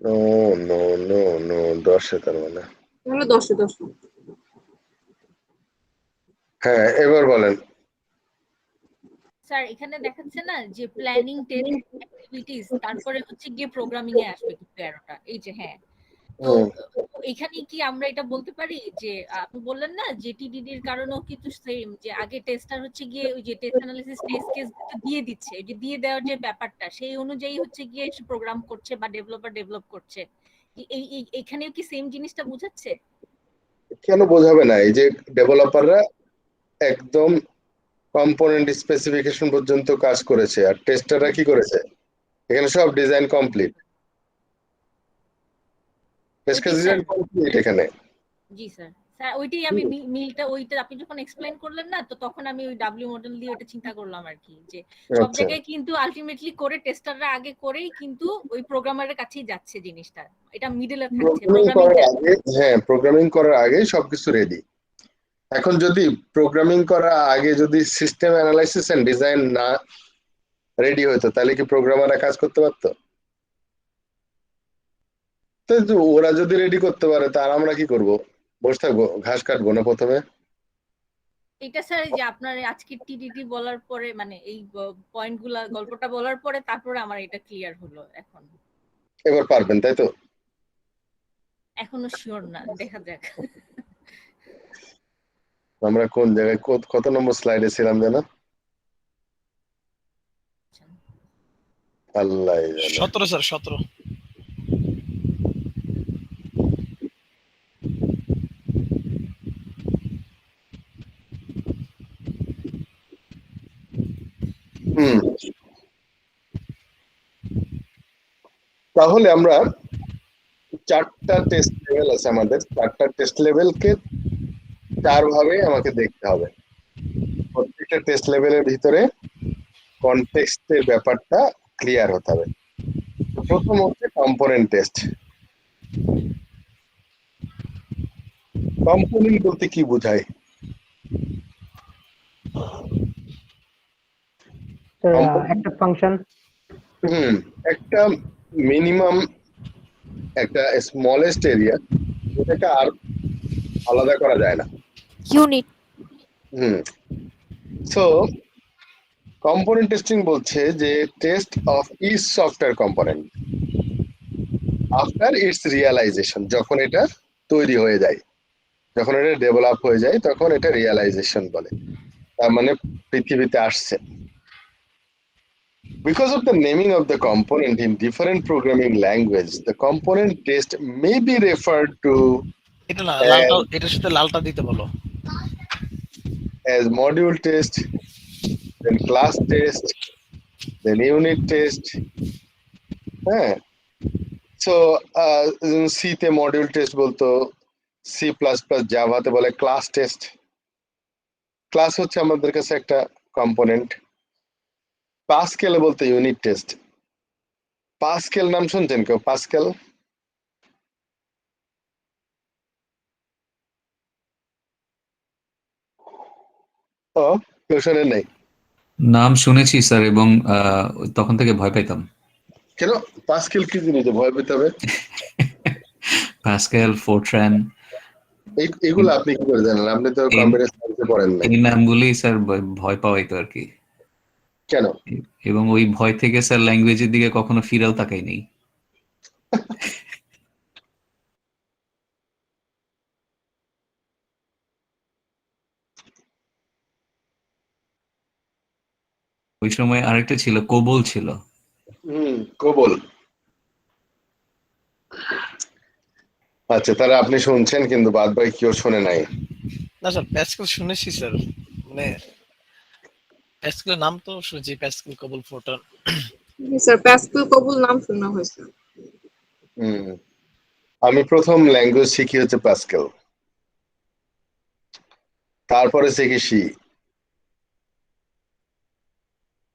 No no no no 10 তার মানে। হলো 10 হ্যাঁ এবার বলেন। স্যার এখানে দেখাচ্ছে না যে প্ল্যানিং টেস্ট অ্যাক্টিভিটিস, তারপরে হচ্ছে গিয়ে প্রোগ্রামিং এ আসবে কিন্তু এরোটা, এই যে হ্যাঁ। তো এখানে কি আমরা এটা বলতে পারি যে আপনি বললেন না যে টিডিডি এর কারণেও কিন্তু সেম, যে আগে টেস্টার হচ্ছে গিয়ে ওই যে টেস্ট অ্যানালিসিস টেস্ট কেস দিয়ে দিচ্ছে, এই যে দিয়ে দেওয়ার যে ব্যাপারটা সেই অনুযায়ী হচ্ছে গিয়ে প্রোগ্রাম করছে বা ডেভেলপার ডেভেলপ করছে, এই এখানেও কি সেম জিনিসটা বোঝাচ্ছে? কেন বোঝাবে না? এই যে ডেভেলপাররা একদম কম্পোনেন্ট স্পেসিফিকেশন পর্যন্ত কাজ করেছে, আর টেস্টাররা কি করেছে? এখানে সব design complete, test case design complete এখানে। জি স্যার, স্যার ওইটাই আমি মিলটা ওইটা আপনি যখন এক্সপ্লেইন করলেন না, তো তখন আমি ওই ডাব্লিউ মডেল দিয়ে ওটা চিন্তা করলাম আর কি, যে সব জায়গায় কিন্তু আলটিমেটলি করে টেস্টাররা আগে করেই কিন্তু ওই প্রোগ্রামারের কাছেই যাচ্ছে জিনিসটা, এটা মিডলে থাকছে হ্যাঁ প্রোগ্রামিং করার আগে সবকিছু রেডি। এখন যদি প্রোগ্রামিং করার আগে যদি সিস্টেম অ্যানালাইসিস এন্ড ডিজাইন না রেডি হতো, তাহলে কি প্রোগ্রামাররা কাজ করতে পারতো? তো ওরা যদি রেডি করতে পারে, তার আমরা কি করব? বসে থাকবো, ঘাস কাটবো না প্রথমে? এটা স্যার যে আপনার আজকে টিডিডি বলার পরে, মানে এই পয়েন্টগুলা গল্পটা বলার পরে তারপরে আমার এটা ক্লিয়ার হলো। এখন এবার পারবেন তাই তো? এখনো শিওর না, দেখা যাক। আমরা কোন জায়গায় কত নম্বর স্লাইডে ছিলাম যেন? আল্লাহ জানে। 17 স্যার 17। তাহলে আমরা 4টা টেস্ট লেভেল আছে আমাদের, 4টা টেস্ট লেভেলকে 4 ভাবে আমাকে দেখতে হবে। প্রত্যেকটা টেস্ট লেভেলের ভিতরে কনটেক্সটের ব্যাপারটা ক্লিয়ার হতে হবে। প্রথম হচ্ছে কম্পোনেন্ট টেস্ট। কম্পোনেন্ট বলতে কি বোঝায়? একটা ফাংশন, একটা মিনিমাম, একটা স্মলেস্ট এরিয়া যেটাকে আর আলাদা করা যায় না, ইউনিট। সো কম্পোনেন্ট টেস্টিং বলছে যে test of each software component after its realisation, যখন এটা তৈরি হয়ে যায়, যখন এটা ডেভেলপ হয়ে যায় তখন এটা রিয়ালাইজেশন বলে, তার মানে পৃথিবীতে আসছে। Because of the naming of the component in different programming language, the component test may be referred to এটা না লালটা, এটার সাথে লালটা দিতে বলো। as module test, then class test, then unit test. হ্যাঁ, সো সি তে মডিউল টেস্ট বলতো, সি প্লাস প্লাস জাভাতে বলে ক্লাস টেস্ট। ক্লাস হচ্ছে আমাদের কাছে একটা কম্পোনেন্ট। পাসকেলে বলতে ইউনিট টেস্ট। পাসকেল নাম শুনছেন কেউ? পাসকেল ও কেউ শোনেন নাই? নাম শুনেছি স্যার, এবং তখন থেকে ভয় পাইতাম। কেন? পাসকেল কি জিনিস ভয় পেতে হবে? প্যাসকেল, ফোরট্রান, এগুলো আপনি কি করে জানেন? আপনি তো কম্পিউটার সায়েন্সে পড়েন নাই। এই নামগুলি স্যার ভয় পাওয়াইতো আর কি। কেন? এবং ওই ভয় থেকে স্যার ল্যাঙ্গুয়েজের দিকে কখনো ফিরেও তাকাই নেই। ওই সময় আরেকটা ছিল, কোবল ছিল। কোবল। আচ্ছা, তাহলে আপনি শুনছেন কিন্তু বাদ বাকি কেউ শোনে নাই। না স্যার, প্যাসকেল শুনেছি স্যার, মানে প্যাসকেলের নাম তো শুনেছি, Pascal, COBOL, Fortran. Sir Pascal কবুল নাম শোনা হয়েছে। আমি প্রথম ল্যাঙ্গুয়েজ শিখি হচ্ছে প্যাসকেল, তারপরে শিখি সি।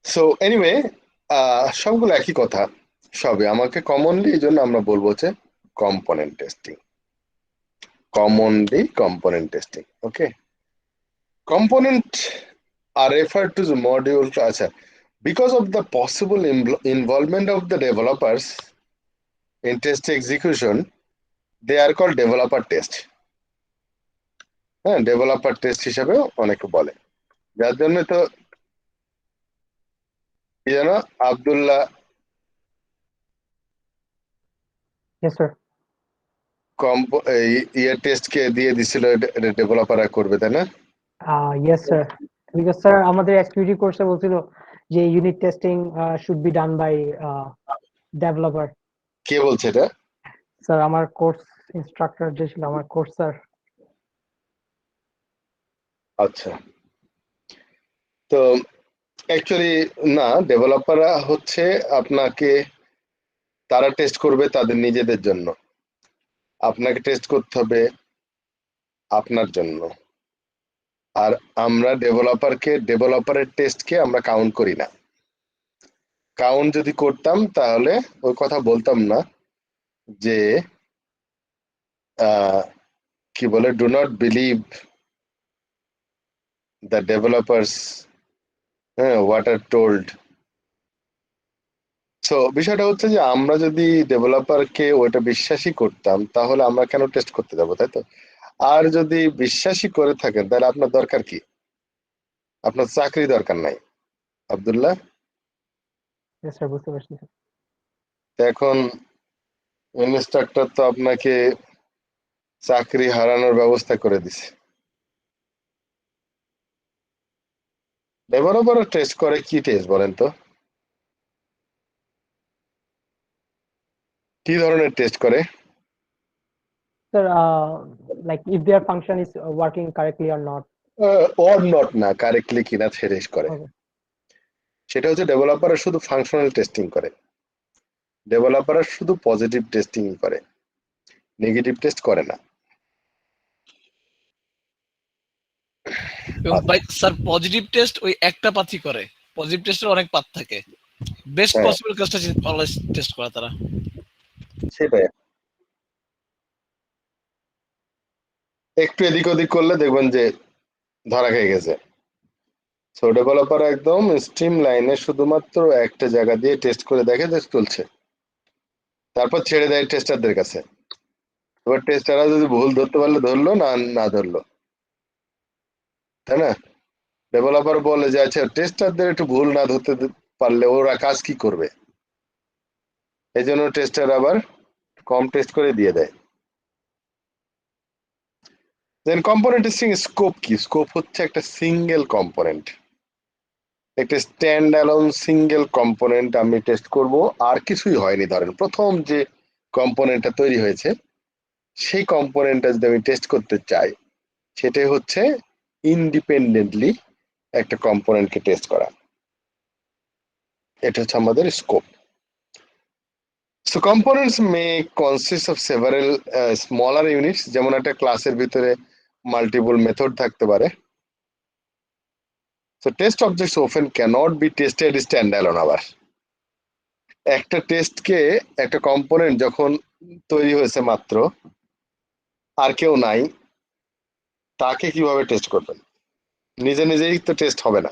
সো এনিওয়ে, সবগুলো একই কথা, সবে আমাকে কমনলি এই জন্য আমরা বলবো হচ্ছে component testing, commonly component testing. Okay, component are referred to the module, acha, because of the possible involvement of the developers in test execution, they are called developer test. হ্যাঁ, ডেভেলপার টেস্ট হিসাবেও অনেকে বলে, যার জন্য তো কি জানো আব্দুল্লাহ ইয়ে টেস্ট কে দিয়ে দিছিল, ডেভেলপাররা করবে, তাই না? ইয়েস স্যার, বিকজ স্যার আমাদের এসকিউটি কোর্সে বলছিল যে unit testing should be done by developer. কে বলছে এটা? স্যার আমার কোর্স ইনস্ট্রাক্টর যে ছিল আমার কোর্স স্যার। আচ্ছা, তো অ্যাকচুয়ালি না, ডেভেলপাররা হচ্ছে আপনাকে, তারা টেস্ট করবে তাদের নিজেদের জন্য, আপনাকে টেস্ট করতে হবে আপনার জন্য। আর আমরা ডেভেলপারের টেস্টকে আমরা কাউন্ট করি না। কাউন্ট যদি করতাম তাহলে ওই কথা বলতাম না যে কি বলে, do not believe the developers, হ্যাঁ, হোয়াট আর টোল্ড। সো বিষয়টা হচ্ছে যে আমরা যদি ডেভেলপারকে ওইটা বিশ্বাসই করতাম তাহলে আমরা কেন টেস্ট করতে যাবো, তাই তো? আর যদি বিশ্বাসই করে থাকেন তাহলে আপনার দরকার কি? আপনার চাকরি দরকার নাই আব্দুল্লাহ। বুঝতে পারছি। এখন ইনস্ট্রাক্টর তো আপনাকে চাকরি হারানোর ব্যবস্থা করে দিছে। ডেভেলপার টেস্ট করে কি টেস্ট বলেন তো? কি ধরনের টেস্ট করে? Sir like if there function is working correctly or not. Or not না, কারেক্টলি কিনা টেস্ট করে। সেটা হচ্ছে ডেভেলপাররা শুধু ফাংশনাল টেস্টিং করে, ডেভেলপাররা শুধু পজিটিভ টেস্টিং করে, নেগেটিভ টেস্ট করে না। স্যার পজিটিভ টেস্ট ওই একটা পাথই করে, পজিটিভ টেস্টের অনেক পাথ থাকে, বেস্ট পসিবল কাজটা অলওয়েজ টেস্ট করে তারা। সেটাই, একটু এদিক ওদিক করলে দেখবেন যে ধরা খেয়ে গেছে। সো ডেভেলপার একদম স্ট্রিম লাইনে শুধুমাত্র একটা জায়গা দিয়ে টেস্ট করে দেখে যে চলছে, তারপর ছেড়ে দেয় টেস্টারদের কাছে। এবার টেস্টাররা যদি ভুল ধরতে পারলে ধরলো, না ধরলো, তাই না? ডেভেলপার বলে যে আচ্ছা টেস্টারদের একটু ভুল না ধরতে পারলে ওরা কাজ কি করবে, এই জন্য টেস্টার আবার কম টেস্ট করে দিয়ে দেয়। দেন কম্পোনেন্ট টেস্টিং স্কোপ কি? স্কোপ হচ্ছে একটা সিঙ্গেল কম্পোনেন্ট, একটা স্ট্যান্ড অ্যালোন সিঙ্গেল কম্পোনেন্ট আমি টেস্ট করব, আর কিছুই হয়নি। ধরেন প্রথম যে কম্পোনেন্টটা তৈরি হয়েছে সেই কম্পোনেন্টটা যদি আমি টেস্ট করতে চাই, সেটাই হচ্ছে ইন্ডিপেন্ডেন্টলি একটা কম্পোনেন্টকে টেস্ট করা। এটা হচ্ছে আমাদের scope. So components may consist of several smaller units, যেমন একটা ক্লাসের ভিতরে মাল্টিপল মেথড থাকতে পারে। So test objects often cannot be tested standalone. আবার একটা টেস্টকে, একটা কম্পোনেন্ট যখন তৈরি হয়েছে মাত্র, আর কেউ নাই, তাকে কিভাবে টেস্ট করবেন? নিজে নিজেই তো টেস্ট হবে না।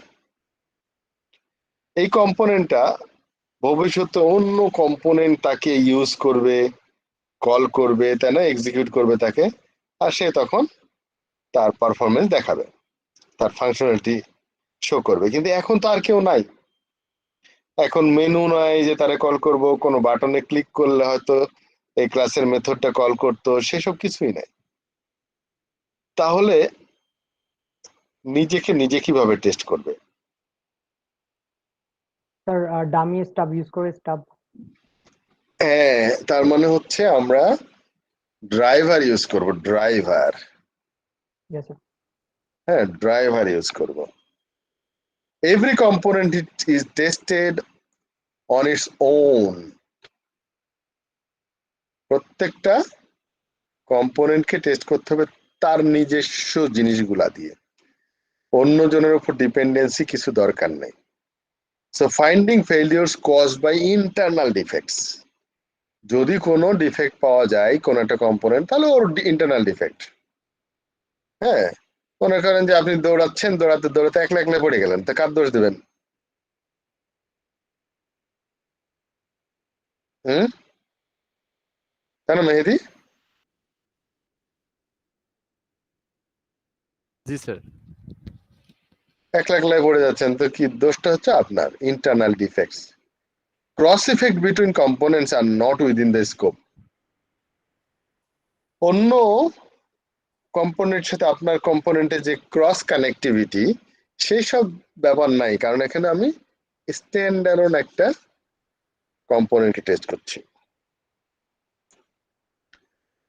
এই কম্পোনেন্টটা ভবিষ্যতে অন্য কম্পোনেন্ট তাকে ইউজ করবে, কল করবে, তাই না, এক্সিকিউট করবে তাকে, আর সে তখন তার পারফরমেন্স দেখাবে, তার ফাংশনালিটি শো করবে। কিন্তু এখন তো আর কেউ নাই, এখন মেনু নাই যে তারা কল করব, কোনো বাটনে ক্লিক করলে হয়তো এই ক্লাসের মেথডটা কল করতো, সেসব কিছুই নাই। তাহলে নিজেকে নিজে কিভাবে টেস্ট করবে? স্যার ডামি স্টাব ইউজ করে স্টাব। হ্যাঁ, তার মানে হচ্ছে আমরা ড্রাইভার ইউজ করব, ড্রাইভার। Yes sir. হ্যাঁ, ড্রাইভার ইউজ করব। Every component is tasted on its own. প্রত্যেকটা কম্পোনেন্টকে টেস্ট করতে হবে তার নিজস্ব জিনিসগুলা দিয়ে, অন্যজনের উপর ডিপেন্ডেন্সি কিছু দরকার নেই। So finding failures caused by internal defects. যদি কোনো ডিফেক্ট পাওয়া যায় কোন একটা কম্পোনেন্ট, তাহলে ওর ইন্টারনাল ডিফেক্ট। হ্যাঁ, মনে করেন যে আপনি দৌড়াচ্ছেন, দৌড়াতে দৌড়াতে একলা একলা পড়ে গেলেন, তা কার দোষ দেবেন? হুম, কেন মেহেদি? জি স্যার। একলা একলাই পড়ে যাচ্ছেন, তো কি দোষটা হচ্ছে আপনার internal defects. Cross effect between components are not within the scope. অন্য কম্পোনেন্টের সাথে আপনার কম্পোনেন্টের যে ক্রস কানেক্টিভিটি, সেই সব ব্যাপার নাই, কারণ এখানে আমি স্ট্যান্ডার্ড একটা কম্পোনেন্টকে টেস্ট করছি।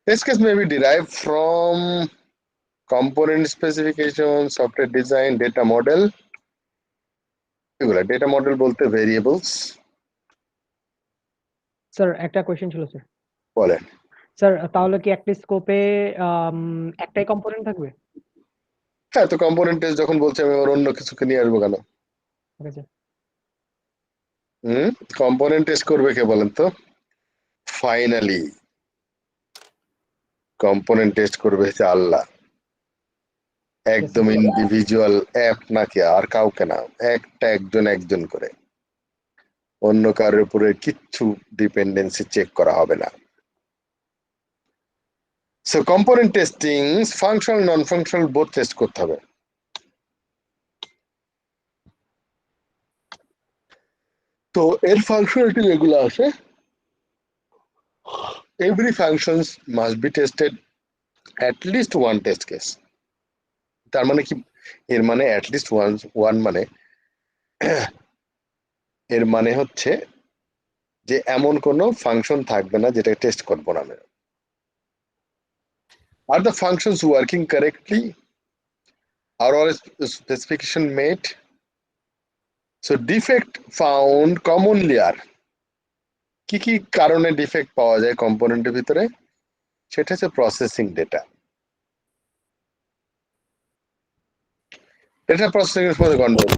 Test case may be derived from component specification, software design, data model. এগুলা ডেটা মডেল বলতে ভেরিয়েবলস। স্যার একটা কোয়েশ্চেন ছিল স্যার। বলেন। স্যার তাহলে কি একটা স্কোপে একটাই কম্পোনেন্ট থাকবে? হ্যাঁ, তো কম্পোনেন্ট টেস্ট যখন বলছি আমি আবার অন্য কিছুকে নিয়ে আসবো কেন? Okay sir. কম্পোনেন্ট টেস্ট করবে কে বলেন তো? ফাইনালি কম্পোনেন্ট টেস্ট করবে হচ্ছে আল্লাহ, একদম ইন্ডিভিজুয়াল অ্যাপ নাকি আর কাউকে না, একজন একজন করে, অন্য কারোর উপরে কিচ্ছু ডিপেন্ডেন্সি চেক করা হবে না। So component testing functional non functional both test করতে হবে। তো এর ফাংশনালিটি যেগুলো আছে, every functions must be tested at least one test case। তার মানে কি? এর মানে at least one মানে এর মানে হচ্ছে যে এমন কোনো ফাংশন থাকবে না যেটা টেস্ট করবো না আমি। Are the functions working correctly? Are all specification met? So defect found commonly are কি কি কারণে ডিফেক্ট পাওয়া যায় কম্পোনেন্টের ভিতরে? সেটা হচ্ছে প্রসেসিং ডেটা। ডেটা প্রসেসিং এর মধ্যে গন্ডগোল,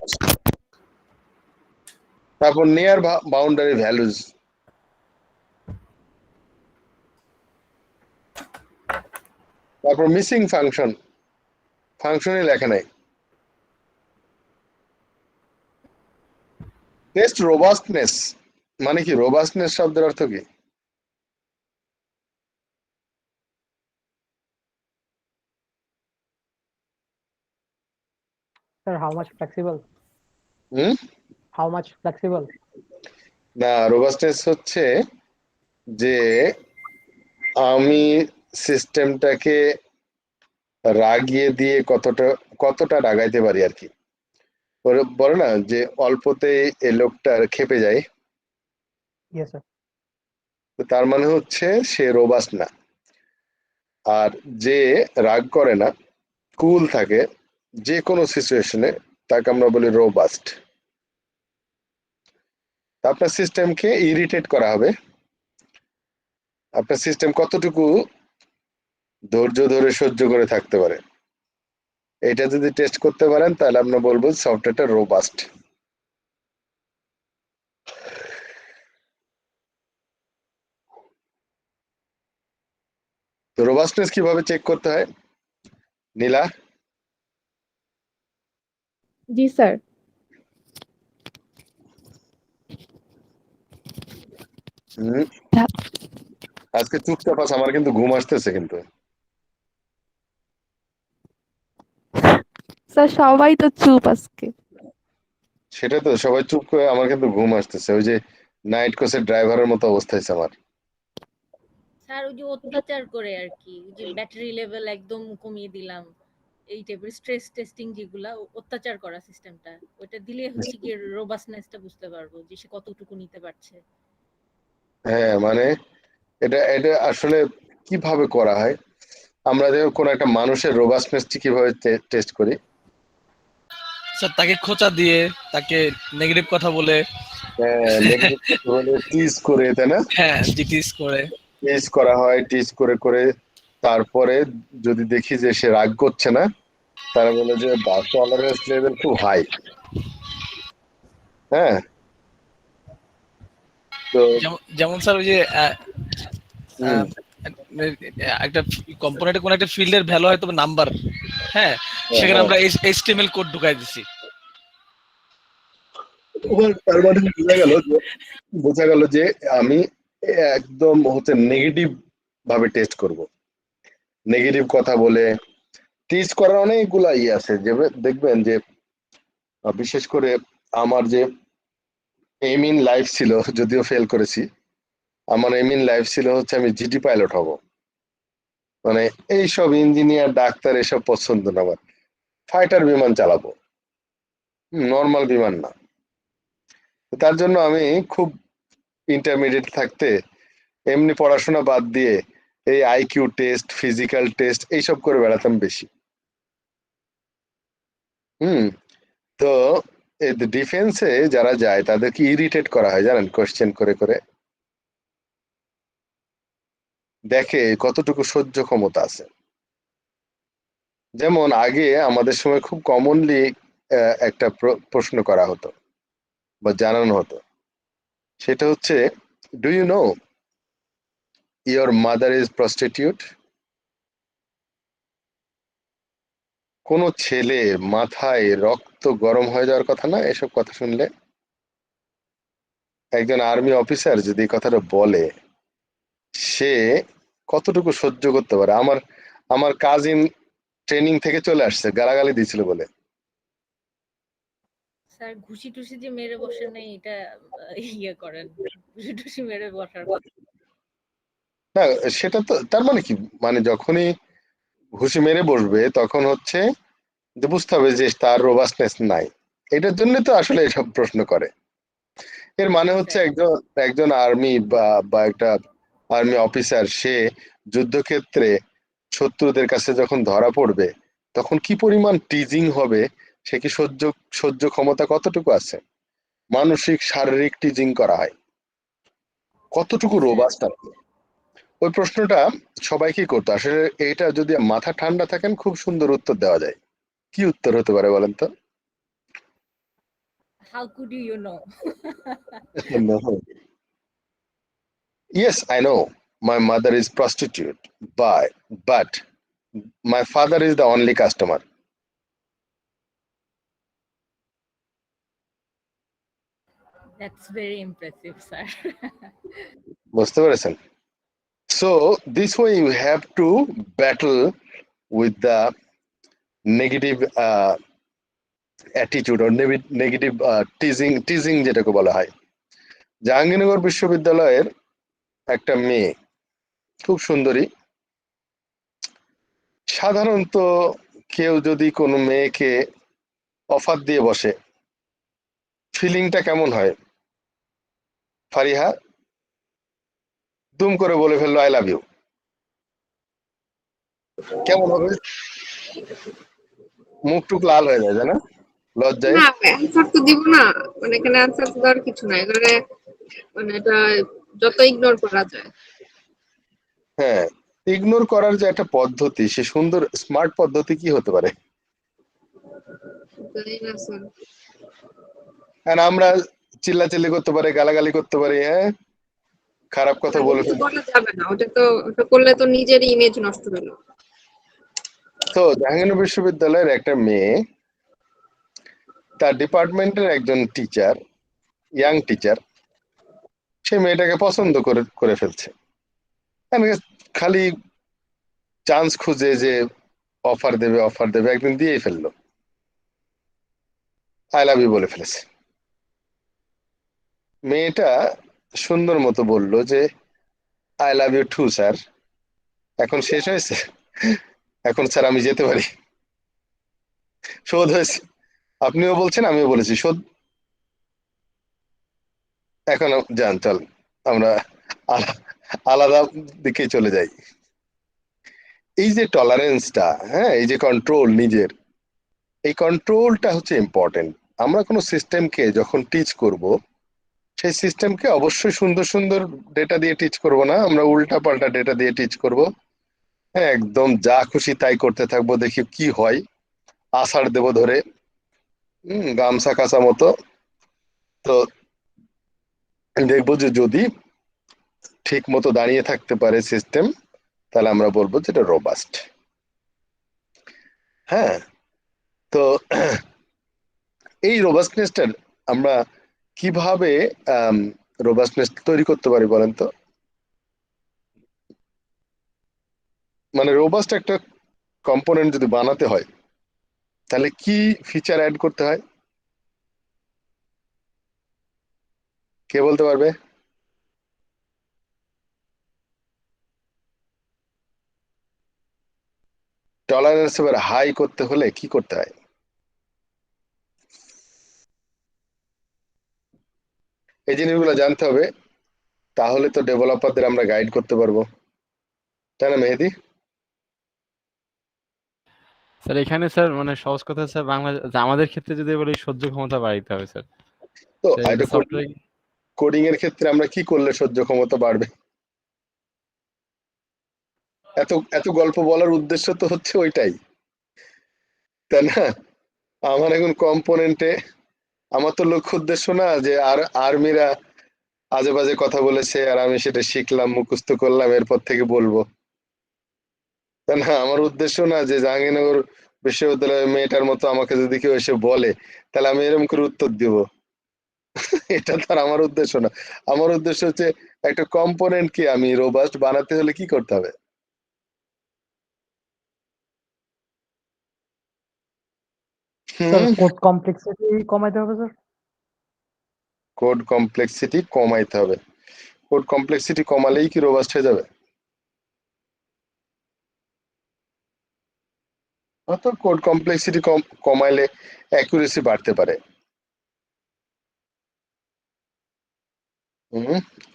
তারপর নিয়ার বাউন্ডারি ভ্যালুজ, তারপর মিসিং ফাংশন, ফাংশনই লেখা নাই। টেস্ট রোবাস্টনেস মানে কি? রোবাস্টনেস শব্দের অর্থ কি? Sir, how much flexible? Hmm How much flexible? না, রোবাস্টনেস হচ্ছে যে আমি সিস্টেমটাকে রাগিয়ে দিয়ে কতটা রাগাইতে পারি আর কি। বলে না যে অল্পতে এ লোকটা ক্ষেপে যায়, Yes, sir. তো তার মানে হচ্ছে সে রোবাস্ট না। আর যে রাগ করে না, কুল থাকে যে কোনো সিচুয়েশনে, তাকে আমরা বলি রোবাস্ট। আপনার সিস্টেমকে ইরিটেট করা হবে, আপনার সিস্টেম কতটুকু ধৈর্য ধরে সহ্য করে থাকতে পারে, এটা যদি টেস্ট করতে পারেন তাহলে আমরা বলবো সফটওয়্যারটা রোবাস্ট। তো রোবাস্টনেস কিভাবে চেক করতে হয় নীলা? জি স্যার। আজকে চুপচাপ আছে, আমার কিন্তু ঘুম আসতেছে কিন্তু। স্যার সবাই তো চুপ আজকে। সেটা তো, সবাই চুপ করে, আমার কিন্তু ঘুম আসতেছে। ওই যে নাইট কোচের ড্রাইভারের মতো অবস্থা হয়েছে আমার। স্যার ওই যে অত্যাচার করে আর কি, যে ব্যাটারি লেভেল একদম কমিয়ে দিলাম, এই টাইপের স্ট্রেস টেস্টিং যেগুলা, অত্যাচার করা সিস্টেমটা, ওটা দিলে হচ্ছে কি রোবাস্টনেসটা বুঝতে পারবো যে সে কতটুকু নিতে পারছে। হ্যাঁ, মানে এটা এটা আসলে কিভাবে করা হয়? আমরা যে কোনো একটা মানুষের রোবাস্টনেস কিভাবে টেস্ট করি? স্যার তাকে খোঁচা দিয়ে, তাকে নেগেটিভ কথা বলে, নেগেটিভ বলে টিজ করে, তাই না? হ্যাঁ জিটিস করে, টিজ করা হয়, টিজ করে করে তারপরে যদি দেখি যে সে রাগ করছে না, তারা বলে যে টলারেন্স লেভেল খুব হাই। হ্যাঁ, তো যেমন স্যার ওই যে একটা কম্পোনেন্টে কোন একটা ফিল্ডের ভ্যালু হয়তো নাম্বার, হ্যাঁ সেখানে আমরা এইচটিএমএল কোড ঢুকাই দিছি। তার মানে বোঝা গেল যে আমি একদম হচ্ছে নেগেটিভ ভাবে টেস্ট করব, নেগেটিভ কথা বলে টিচ করার অনেকগুলা আছে। যে দেখবেন যে বিশেষ করে আমার যে এম ইন লাইফ ছিল, যদিও ফেল করেছি, আমার এম ইন লাইফ ছিল হচ্ছে আমি জিটি পাইলট হব। মানে এইসব ইঞ্জিনিয়ার ডাক্তার এসব পছন্দ না আমার, ফাইটার বিমান চালাবো, নর্মাল বিমান না। তার জন্য আমি খুব ইন্টারমিডিয়েট থাকতে এমনি পড়াশোনা বাদ দিয়ে এই আইকিউ টেস্ট, ফিজিক্যাল টেস্ট এইসব করে বেড়াতাম বেশি। তো ডিফেন্সে যারা যায় তাদেরকে ইরিটেট করা হয় জানেন, কোশ্চেন করে করে, দেখে কতটুকু সহ্য ক্ষমতা আছে। যেমন আগে আমাদের সময় খুব কমনলি একটা প্রশ্ন করা হতো বা জানানো হতো, সেটা হচ্ছে, do you know your mother is prostitute? কোনো ছেলে মাথায় রক্ত গরম হয়ে যাওয়ার কথা না এসব কথা শুনলে? একজন আর্মি অফিসার যদি এই কথাটা বলে, সে কতটুকু সহ্য করতে পারে? আমার কাজিন ট্রেনিং থেকে চলে আসছে গালাগালি দিয়েছিল বলে। স্যার ঘুষি টুসি যে মেরে বসে নাই, এটা ইয়ে করেন, ঘুষি টুসি মেরে বসার কথা না, সেটা তো তার মানে কি, মানে যখনই ঘুষি মেরে বসবে তখন হচ্ছে যে বুঝতে হবে যে তার রোবাস্টনেস নাই। এটার জন্য তো আসলে এসব প্রশ্ন করে। এর মানে হচ্ছে একজন আর্মি বা একটা আর্মি অফিসার, সে যুদ্ধক্ষেত্রে শত্রুদের কাছে যখন ধরা পড়বে তখন কি পরিমাণ টিজিং হবে, সে কি সহ্য ক্ষমতা কতটুকু আছে? মানসিক শারীরিক টিজিং করা হয়, কতটুকু রোবাস্ট আছে। ওই প্রশ্নটা সবাইকেই করতো আসলে। এটা যদি মাথা ঠান্ডা থাকেন খুব সুন্দর উত্তর দেওয়া যায়। কি উত্তর হতে পারে বলেন তো? How could you know? Yes, I know my mother is prostitute, but my father is the only customer. That's very impressive, sir. বুঝতে পেরেছেন? So this way you have to battle with the negative attitude আর negative teasing যেটাকে বলা হয়। জাহাঙ্গীরনগর বিশ্ববিদ্যালয়ের একটা মেয়ে, খুব সুন্দরী। সাধারণত কেউ যদি কোনো মেয়েকে অফার দিয়ে বসে, ফিলিংটা কেমন হয়? ফারিহা দুম করে বলে ফেললো আই লাভ ইউ, কেমন হবে? মুখ টুক লাল হয়ে যায়, তাই না? লজ্জায়। না অ্যান্সার তো দিব না, মানে এখানে অ্যান্সার দেওয়ার কিছু নাই, এখানে মানে এটা যত ইগনোর করা যায়। হ্যাঁ, ইগনোর করার যে একটা পদ্ধতি, সে সুন্দর স্মার্ট পদ্ধতি কি হতে পারে? জানি না স্যার। আর আমরা চিল্লাচিল্লি করতে পারি, গালাগালি করতে পারি, হ্যাঁ, খারাপ কথা বলে কিছু ফেলতে। বলা যাবে না, ওটা করলে তো নিজেরই ইমেজ নষ্ট হলো। তো জাহাঙ্গীরনগর বিশ্ববিদ্যালয়ের একটা মেয়ে, তার ডিপার্টমেন্টের একজন টিচার, ইয়াং টিচার, সে মেয়েটাকে পছন্দ করে ফেলছে। খালি চান্স খুঁজে যে অফার দেবে, একদিন দিয়েই ফেললো, আই লাভ ইউ বলে ফেলেছে। মেয়েটা সুন্দর মতো বললো যে I love you too sir. এখন শেষ হয়েছে, এখন স্যার আমি যেতে পারি, শোধ হয়েছে। আপনিও বলছেন, আমিও বলেছি, শোধ। এখন যান, চল আমরা আলাদা দিকে চলে যাই। এই যে টলারেন্সটা, হ্যাঁ, এই যে কন্ট্রোল নিজের, এই কন্ট্রোলটা হচ্ছে ইম্পর্টেন্ট। আমরা কোনো সিস্টেমকে যখন টিচ করব, সেই সিস্টেমকে অবশ্যই সুন্দর সুন্দর ডেটা দিয়ে টিচ করব না, আমরা উল্টা পাল্টা ডেটা দিয়ে টিচ করব। হ্যাঁ, একদম যা খুশি তাই করতে থাকবো, দেখি কি হয়, আষাঢ় দেব ধরে, গামছা কাঁচা মতো। তো দেখবো যে যদি ঠিক মতো দাঁড়িয়ে থাকতে পারে সিস্টেম, তাহলে আমরা বলবো যে এটা রোবাস্ট। হ্যাঁ, তো এই রোবাস্টনেসটার আমরা কিভাবে রোবাস্টনেস তৈরি করতে পারি বলেন তো? মানে রোবাস্ট একটা কম্পোনেন্ট যদি বানাতে হয়, তাহলে কি ফিচার অ্যাড করতে হয়? কে বলতে পারবে? টলারেন্স এবার হাই করতে হলে কি করতে হয়? এই জিনিসগুলো জানতে হবে, তাহলে তো ডেভেলপারদের আমরা গাইড করতে পারবো, তাই না মেহেদি? স্যার এখানে স্যার মানে সহজ কথা স্যার, বাংলা আমাদের ক্ষেত্রে যদি বলি সহ্য ক্ষমতা বাড়াইতে হবে স্যার। তো এটা সফটওয়্যার কোডিং এর ক্ষেত্রে আমরা কি করলে সহ্য ক্ষমতা বাড়বে? এত এত গল্প বলার উদ্দেশ্য তো হচ্ছে ওইটাই, তাই না? আমার এখন কম্পোনেন্টে আমার তো লক্ষ্য উদ্দেশ্য না যে আর্মিরা আজে বাজে কথা বলেছে আর আমি সেটা শিখলাম, মুখস্থ করলাম, এরপর থেকে বলবো, তাই না? আমার উদ্দেশ্য না যে জাহাঙ্গীরনগর বিশ্ববিদ্যালয়ের মেয়েটার মতো আমাকে যদি কেউ এসে বলে, তাহলে আমি এরকম করে উত্তর দিব। এটা তো আর আমার উদ্দেশ্য না। আমার উদ্দেশ্য হচ্ছে একটা কম্পোনেন্ট কে আমি রোবাস্ট বানাতে হলে কি করতে হবে? স্যার কোড কমপ্লেক্সিটি কমাইতে হবে স্যার। কোড কমপ্লেক্সিটি কমাইতে হবে। কোড কমপ্লেক্সিটি কমালেই কি রোবাস্ট হয়ে যাবে? হয়তো কোড কমপ্লেক্সিটি কমাইলে অ্যাকুরেসি বাড়তে পারে।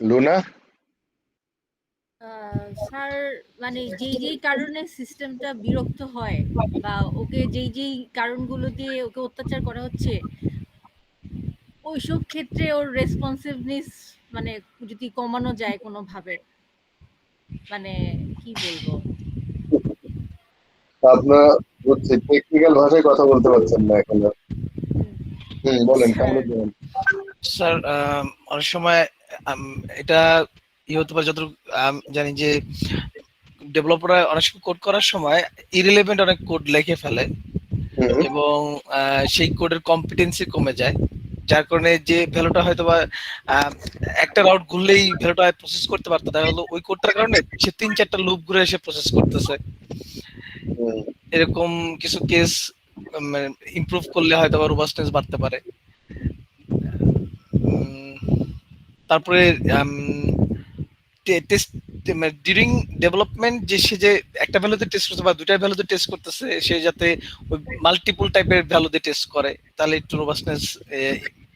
লুনা? স্যার মানে যেই কারণে সিস্টেমটা বিরক্ত হয় বা ওকে যেই কারণগুলো দিয়ে ওকে অত্যাচার করা হচ্ছে, ওইসব ক্ষেত্রে ওর রেসপন্সিভনেস মানে যদি কমানো যায় কোনোভাবে, মানে কি বলবো, আপনার হচ্ছে টেকনিক্যাল ভাষায় কথা বলতে পারছেন না এখন। বলেন কামরুজ্জামান। স্যার অনেক সময় এটা হতে পারে, যতটুকু জানি যে ডেভেলপাররা অনেক সময় কোড করার সময় ইরিলেভেন্ট অনেক কোড লিখে ফেলে এবং সেই কোডের কম্পিটেন্সি কমে যায়, যার কারণে যে ভ্যালুটা হয়তো বা একটা রাউট ঘুরলেই ভ্যালুটা প্রসেস করতে পারতো, তাই হলো ওই কোডটার কারণে সে 3-4টা লুপ ঘুরে এসে প্রসেস করতেছে। এরকম কিছু কেস ইমপ্রুভ করলে হয়তো রোবাস্টনেস বাড়তে পারে। তারপরে টেস্ট ডিউরিং ডেভেলপমেন্ট যে সে যে একটা ভ্যালুতে টেস্ট করতে বা দুইটা ভ্যালুতে টেস্ট করতেছে, সে যাতে ওই মাল্টিপল টাইপের ভ্যালুতে টেস্ট করে, তাহলে একটু রোবাস্টনেস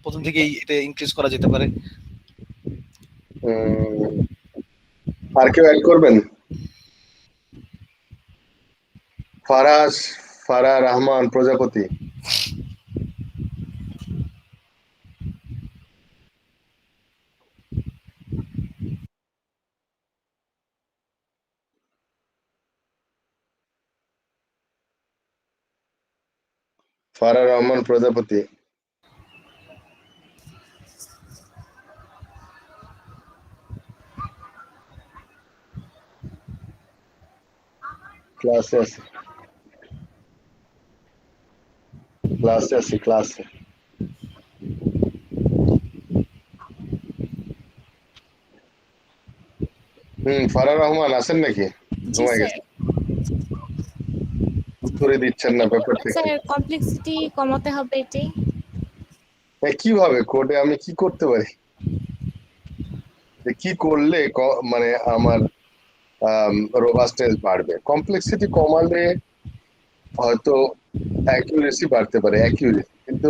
প্রথম থেকেই এটা ইনক্রিজ করা যেতে পারে। আর কেউ অ্যাড করবেন? ফারা রহমান প্রজাপতি। ফারা রহমান প্রজাপতি। ক্লাসে আছে, ক্লাসে। ফারা রহমান আছেন নাকি? ঘুমাই গেছে, উত্তরে দিচ্ছেন না ব্যাপার থেকে। স্যার কমপ্লেক্সিটি কমাতে হবে এটাই। কিভাবে কোডে আমি কি করতে পারি, কি করলে মানে আমার রোবাস্টনেস বাড়বে? কমপ্লেক্সিটি কমালে হয়তো অ্যাকিউরেসি বাড়তে পারে, কিন্তু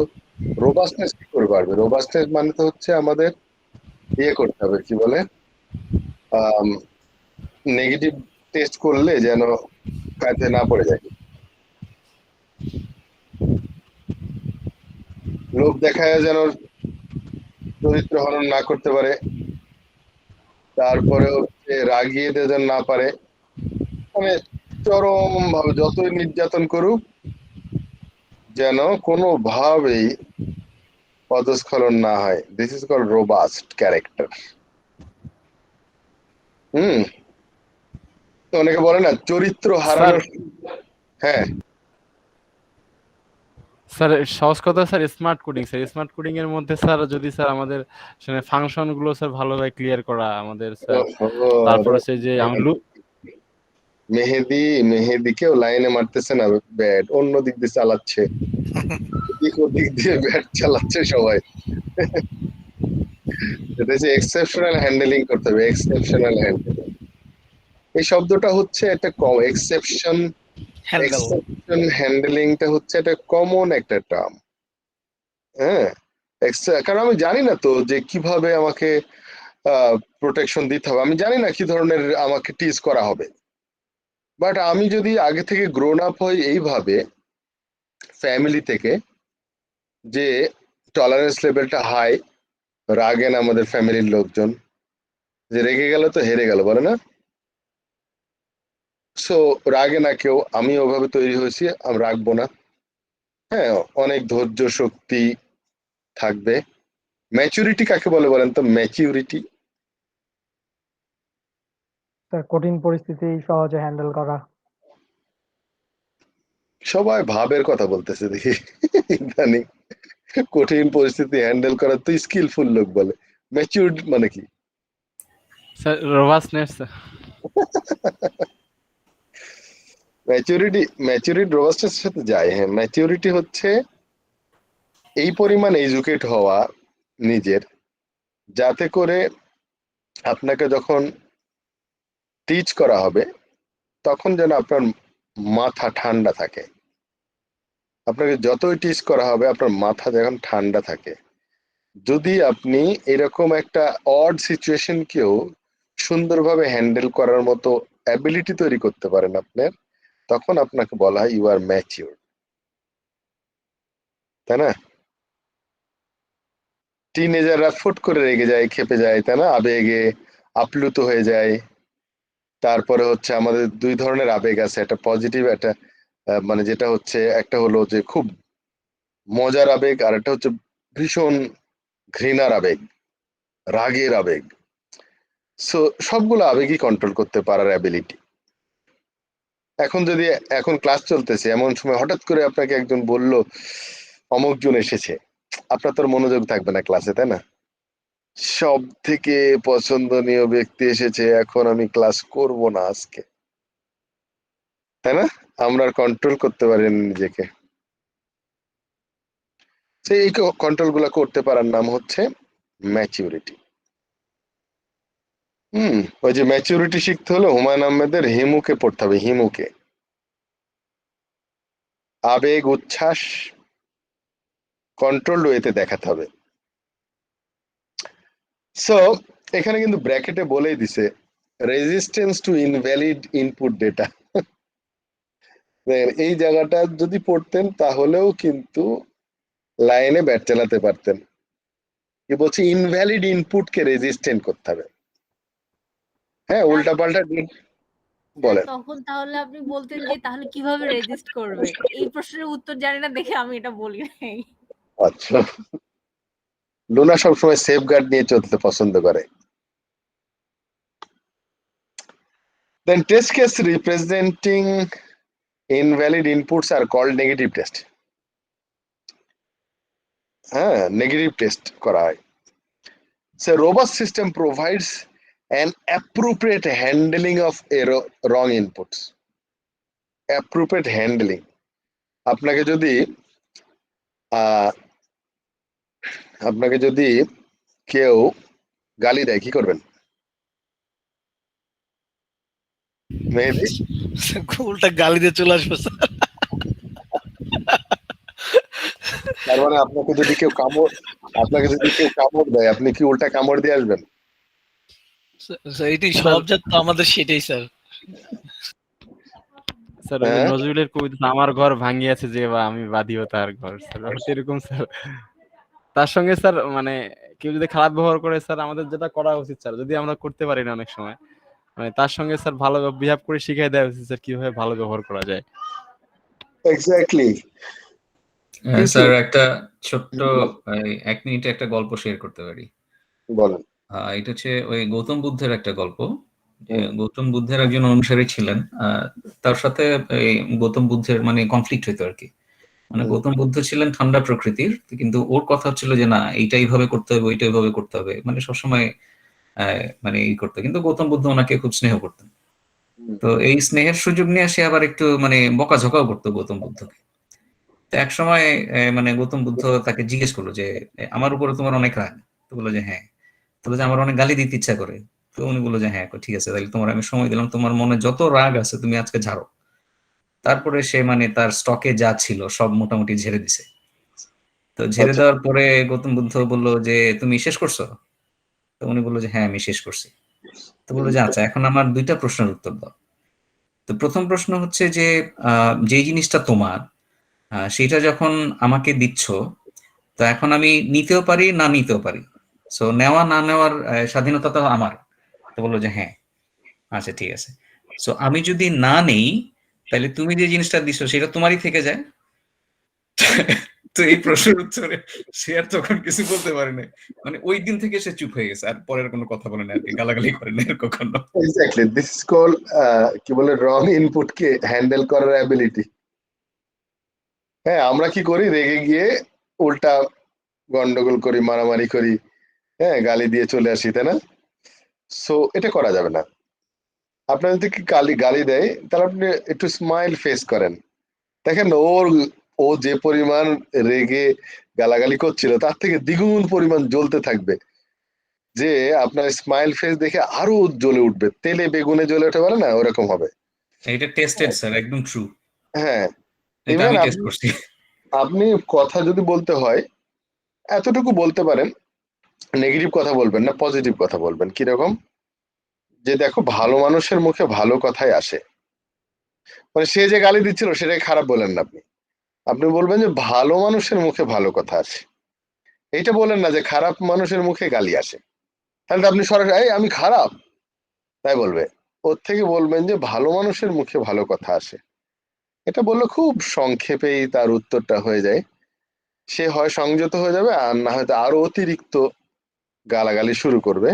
রোবাস্টনেস কি করে বাড়বে? রোবাস্টনেস মানে তো হচ্ছে আমাদের ইয়ে করতে হবে, কি বলে, নেগেটিভ টেস্ট করলে যেন কাজে না পড়ে যায়, লোভ দেখায় যেন চরিত্র হনন না করতে পারে, তারপরে হচ্ছে রাগিয়ে যেন না পারে, মানে চরম ভাবে যতই নির্যাতন করুক যেন কোনোভাবেই পদস্খলন না হয়। This is called robust character. অনেকে বলে না চরিত্র হারানোর। হ্যাঁ স্যার সহজ কথা sir, smart coding sir, smart coding এর মধ্যে স্যার যদি স্যার আমাদের ফাংশন গুলো স্যার ভালোভাবে ক্লিয়ার করা আমাদের স্যার, তারপর হচ্ছে যে মেহেদিকেও লাইনে মারতেছে না ব্যাট, অন্য দিক দিয়ে চালাচ্ছে, ওদিক দিয়ে ব্যাট চালাচ্ছে সবাই। এটা হচ্ছে এক্সেপশনাল হ্যান্ডেলিং করতে হবে, এক্সেপশনাল হ্যান্ডেলিং। এই শব্দটা হচ্ছে একটা এক্সেপশন হ্যান্ডেলিংটা হচ্ছে একটা কমন একটা টার্ম। হ্যাঁ, কারণ আমি জানি না তো যে কিভাবে আমাকে প্রোটেকশন দিতে হবে, আমি জানি না কি ধরনের আমাকে টিজ করা হবে, বাট আমি যদি আগে থেকে গ্রোন আপ হই এইভাবে ফ্যামিলি থেকে, যে টলারেন্স লেভেলটা হাই, রাগেন আমাদের ফ্যামিলির লোকজন, যে রেগে গেল তো হেরে গেল বলে না, সো রাগে না কেউ, আমি ওভাবে তৈরি হয়েছি, আমি রাখবো না। হ্যাঁ, অনেক ধৈর্য শক্তি থাকবে। ম্যাচুরিটি কাকে বলে বলেন তো? ম্যাচিউরিটি কঠিন পরিস্থিতি সহজে হ্যান্ডেল করা। সবাই ভাবের কথা বলতেছে দেখি ইদানিং, কঠিন পরিস্থিতি হ্যান্ডেল করা তো স্কিলফুল লোক বলে, ম্যাচিউর মানে কি? Sir robustness. ম্যাচুরিটি রোবাস্টনেসের সাথে যায়। হ্যাঁ, ম্যাচুরিটি হচ্ছে এই পরিমাণ এডুকেট হওয়া নিজের, যাতে করে আপনাকে যখন টিচ করা হবে তখন যেন আপনার মাথা ঠান্ডা থাকে। আপনাকে যতই টিচ করা হবে আপনার মাথা যখন ঠান্ডা থাকে, যদি আপনি এরকম একটা অড সিচুয়েশনকেও সুন্দরভাবে হ্যান্ডেল করার মতো অ্যাবিলিটি তৈরি করতে পারেন আপনার, তখন আপনাকে বলা হয় ইউ আর ম্যাচিউর, তাই না? টিনেজাররা ফুট করে রেগে যায়, খেপে যায়, তাই না? আবেগে আপ্লুত হয়ে যায়। তারপরে হচ্ছে আমাদের দুই ধরনের আবেগ আছে, একটা পজিটিভ, একটা মানে যেটা হচ্ছে একটা হলো যে খুব মজার আবেগ, আর একটা হচ্ছে ভীষণ ঘৃণার আবেগ, রাগের আবেগ। সো সবগুলো আবেগই কন্ট্রোল করতে পারার অ্যাবিলিটি। এখন ক্লাস চলতেছে, এমন সময় হঠাৎ করে আপনাকে একজন বলল অমুক জন এসেছে, আপনার তোর মনোযোগ থাকবে না ক্লাসে, তাই না? সব থেকে পছন্দনীয় ব্যক্তি এসেছে, এখন আমি ক্লাস করব না আজকে, তাই না? আমরা কন্ট্রোল করতে পারি নিজেকে। সেই কন্ট্রোল গুলা করতে পারার নাম হচ্ছে ম্যাচিউরিটি। ওই যে ম্যাচিউরিটি শিখতে হলে হুমায়ুন আহমেদের হিমুকে পড়তে হবে, হিমুকে। আবেগ উচ্ছ্বাস কন্ট্রোল ওয়েতে দেখাতে হবে। সো এখানে কিন্তু ব্র্যাকেটে বলেই দিছে resistance to invalid input data. এই জায়গাটা যদি পড়তেন তাহলেও কিন্তু লাইনে ব্যাট চালাতে পারতেন। কি বলছে, ইনভ্যালিড ইনপুটকে রেজিস্ট্যান্ট করতে হবে। হ্যাঁ, উল্টা পাল্টা বলেন। তখন তাহলে আপনি বলতেন যে তাহলে কিভাবে রেজিস্ট করবে? এই প্রশ্নের উত্তর জানি না দেখে আমি এটা বলি নাই। আচ্ছা, লুনা সবসময় সেফগার্ড নিয়ে চলতে পছন্দ করে। Then test case representing invalid inputs are called negative test. হ্যাঁ, নেগেটিভ টেস্ট করা হয়। So robust system provides an appropriate handling of error wrong inputs. Appropriate handling, আপনাকে যদি কেউ গালি দেয় কি করবেন? মেবি উল্টা গালি দিয়ে চলে আসবো স্যার। তার মানে আপনাকে যদি কেউ কামড় দেয়, আপনি কি উল্টা কামড় দিয়ে আসবেন? এটাই সব জাত তো আমাদের, সেটাই স্যার। স্যার ওই যে নজরুলের কবিতা আমার ঘর ভাঙিয়াছে যে বা আমি বাঁধিও তার ঘর, স্যার এরকম স্যার। তার সঙ্গে স্যার মানে কেউ যদি খারাপ ব্যবহার করে স্যার, আমাদের যেটা করা উচিত স্যার, যদি আমরা করতে পারি না অনেক সময়, মানে তার সঙ্গে স্যার ভালো বিহেভ করে শিখিয়ে দেওয়া উচিত স্যার কিভাবে ভালো ব্যবহার করা যায়। এক্স্যাক্টলি স্যার একটা ছোট্ট 1 মিনিটে একটা গল্প শেয়ার করতে পারি? বলেন। এটা হচ্ছে ওই গৌতম বুদ্ধের একটা গল্প। গৌতম বুদ্ধের একজন অনুসারী ছিলেন, তার সাথে এই গৌতম বুদ্ধের মানে কনফ্লিক্ট হইতো আর কি। মানে গৌতম বুদ্ধ ছিলেন ঠান্ডা প্রকৃতির, কিন্তু ওর কথা হচ্ছিল যে না এইটা এইভাবে করতে হবে, ওইটা এইভাবে করতে হবে, মানে সবসময় মানে এই করতো। কিন্তু গৌতম বুদ্ধ ওনাকে খুব স্নেহ করতেন। তো এই স্নেহের সুযোগ নিয়ে সে আবার একটু মানে বকাঝকাও করতো গৌতম বুদ্ধকে। তো এক সময় মানে গৌতম বুদ্ধ তাকে জিজ্ঞেস করলো যে আমার উপরে তোমার অনেক রাগ? তো বললো যে হ্যাঁ। তো বলছে আমার অনেক গালি দিতে ইচ্ছা করে। তো উনি বললো যে হ্যাঁ ঠিক আছে, তাহলে তোমার আমি সময় দিলাম, তোমার মনে যত রাগ আছে তুমি আজকে ঝাড়ো। তারপরে সে মানে তার স্টকে যা ছিল সব মোটামুটি ঝেড়ে দিছে। তো ঝেড়ে দেওয়ার পরে গৌতম বুদ্ধ বললো যে তুমি শেষ করছো? তো উনি বললো যে হ্যাঁ আমি শেষ করছি। তো বললো যে আচ্ছা এখন আমার 2টা প্রশ্নের উত্তর দাও। তো প্রথম প্রশ্ন হচ্ছে যে যে জিনিসটা তোমার সেটা যখন আমাকে দিচ্ছ, তো এখন আমি নিতেও পারি না নিতেও পারি, সো নেওয়া না নেওয়ার স্বাধীনতা তো আমার। তো বললো যে হ্যাঁ। আচ্ছা ঠিক আছে, সো আমি যদি না নেই তাহলে তুমি যে জিনিসটা দিছো সেটা তোমারই থেকে যায়। তো এই প্রশ্নের উত্তরে সে আর তখন কিছু বলতে পারে না, মানে ওই দিন থেকে সে চুপ হয়ে গেছে, আর পরের কোনো কথা বলে না আর কি, গালাগালি করে না আর কখনো। এক্স্যাক্টলি, দিস ইজ কল কি বলে রং ইনপুট কে হ্যান্ডেল করার অ্যাবিলিটি। হ্যাঁ, আমরা কি করি, রেগে গিয়ে উল্টা গন্ডগোল করি, মারামারি করি, হ্যাঁ গালি দিয়ে চলে আসি, তাই না? সো এটা করা যাবে না। আপনার যদি গালি দেয় তাহলে আপনি একটু স্মাইল ফেস করেন, দেখেন ও যে পরিমাণ রেগে গালাগালি করছিল তার থেকে দ্বিগুণ পরিমাণ জ্বলতে থাকবে, যে আপনার স্মাইল ফেস দেখে আরো জ্বলে উঠবে, তেলে বেগুনে জ্বলে উঠে বলে না, ওরকম হবে। এটা টেস্টেড স্যার, একদম ট্রু। হ্যাঁ, এটা আমি টেস্ট করছি। আপনি কথা যদি বলতে হয় এতটুকু বলতে পারেন, নেগেটিভ কথা বলবেন না, পজিটিভ কথা বলবেন। কিরকম, যে দেখো ভালো মানুষের মুখে ভালো কথাই আসে, মানে সে যে গালি দিচ্ছিল সেটাই খারাপ বলেন না, আপনি বলবেন যে ভালো মানুষের মুখে ভালো কথা আসে। এইটা বলেন না যে খারাপ মানুষের মুখে গালি আসে, তাহলে আপনি সরাসরি আমি খারাপ তাই বলবে। ওর থেকে বলবেন যে ভালো মানুষের মুখে ভালো কথা আসে। এটা বললে খুব সংক্ষেপেই তার উত্তরটা হয়ে যায়, সে হয় সংযত হয়ে যাবে, আর না হয়তো আরো অতিরিক্ত গালাগালি শুরু করবে।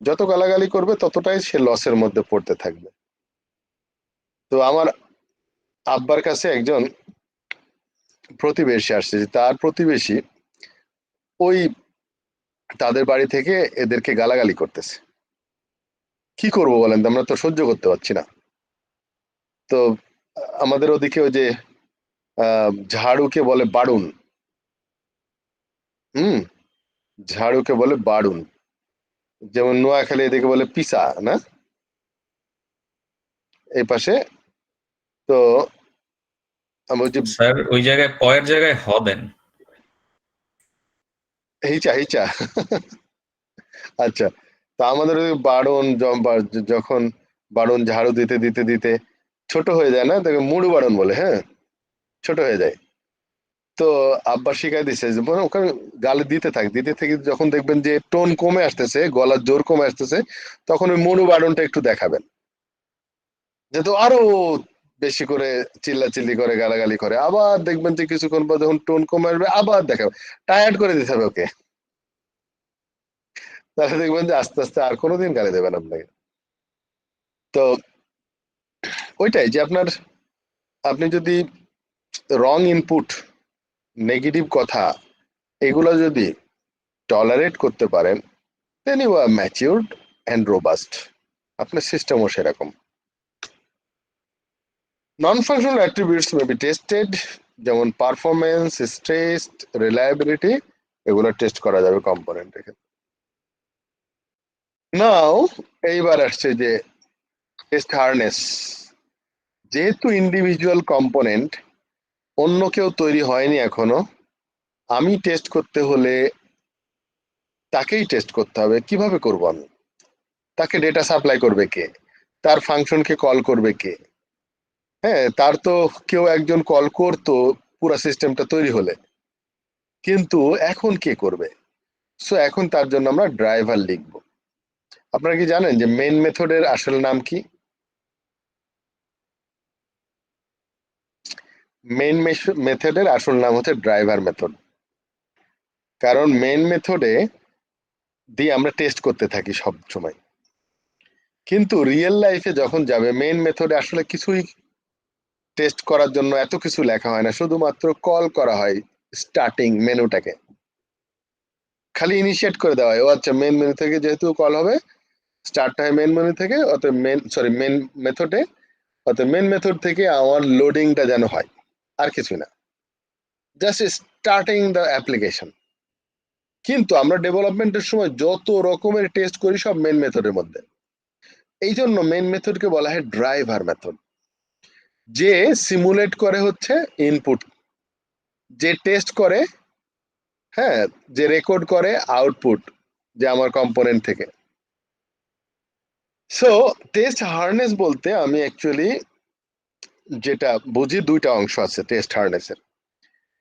যত গালাগালি করবে ততটাই সে লসের মধ্যে পড়তে থাকবে। তো আমার আব্বার কাছে একজন প্রতিবেশী আসছে, তার প্রতিবেশী ওই তাদের বাড়ি থেকে এদেরকে গালাগালি করতেছে। কি করবো বলেন, আমরা তো সহ্য করতে পারছি না। তো আমাদের ওদিকে ওই যে ঝাড়ুকে বলে বাড়ুন, ঝাড়ুকে বলে বাড়ুন, যেমন নোয়াখালী এদিকে বলে পিসা না এই পাশে। তো আমি বলছি স্যার ওই জায়গায় পয়ের জায়গায় হ দেন। হিচা হিচা আচ্ছা, তো আমাদের ওই বাড়ন যখন বাড়ন ঝাড়ু দিতে দিতে দিতে ছোট হয়ে যায় না, তাকে মুড়ু বাড়ন বলে, হ্যাঁ ছোট হয়ে যায়। তো আব্বা শিখাই দিছে যে ওখানে গালে দিতে থেকে যখন দেখবেন যে টোন কমে আসতেছে, গলার জোর কমে আসতেছে, তখন ওই মুড়ু বাড়নটা একটু দেখাবেন, যেহেতু আরো বেশি করে চিল্লাচিল্লি করে গালাগালি করে। আবার দেখবেন যে কিছুক্ষণ পর যখন টোন কমে আসবে আবার দেখাবে, টায়ার্ড করে দিতে হবে ওকে, তাহলে দেখবেন যে আস্তে আস্তে আর কোনোদিন গালি দেবেন আপনাকে। তো ওইটাই যে আপনি যদি রং ইনপুট, নেগেটিভ কথা এগুলো যদি টলারেট করতে পারেন, then you are matured and robust. আপনার সিস্টেমও সেরকম। Non functional attributes may be tested, যেমন পারফরমেন্স, স্ট্রেস, রিলায়েবিলিটি, এগুলো টেস্ট করা যাবে কম্পোনেন্টের ক্ষেত্রে। নাও এইবার আসছে যে টেস্ট হারনেস। যেহেতু ইন্ডিভিজুয়াল কম্পোনেন্ট, অন্য কেউ তৈরি হয়নি এখনো, আমি টেস্ট করতে হলে তাকেই টেস্ট করতে হবে। কিভাবে করব আমি? তাকে ডেটা সাপ্লাই করবে কে? তার ফাংশনকে কল করবে কে? হ্যাঁ, তার তো কেউ একজন কল করতো পুরো সিস্টেমটা তৈরি হলে, কিন্তু এখন কে করবে? সো এখন তার জন্য আমরা ড্রাইভার লিখব। আপনারা কি জানেন যে মেইন মেথডের আসল নাম কি? মেইন মেথডের আসল নাম হচ্ছে ড্রাইভার মেথড। কারণ মেইন মেথডে দিয়ে আমরা টেস্ট করতে থাকি সব সময়, কিন্তু রিয়েল লাইফে যখন যাবে মেইন মেথডে আসলে কিছুই টেস্ট করার জন্য এত কিছু লেখা হয় না, শুধুমাত্র কল করা হয় স্টার্টিং মেনুটাকে, খালি ইনিশিয়েট করে দেওয়া হয়। ও আচ্ছা, মেন মেনু থেকে যেহেতু কল হবে, স্টার্ট হয় মেন মেনু থেকে, অতএব মেন মেথডে, অতএব মেন মেথড থেকে আমার লোডিংটা যেন হয়, আর কিছু না, জাস্ট স্টার্টিং দ্য অ্যাপ্লিকেশন। কিন্তু আমরা ডেভেলপমেন্টের সময় যত রকমের টেস্ট করি সব মেন মেথডের মধ্যে। এই জন্য মেন মেথডকে বলা হয় ড্রাইভার মেথড, যে সিমুলেট করে হচ্ছে ইনপুট, যে টেস্ট করে, হ্যাঁ, যে রেকর্ড করে আউটপুট, যে আমার কম্পোনেন্ট থেকে। সো টেস্ট হারনেস বলতে আমি অ্যাকচুয়ালি যেটা বুঝি, দুইটা অংশ আছে টেস্ট হারনেসের।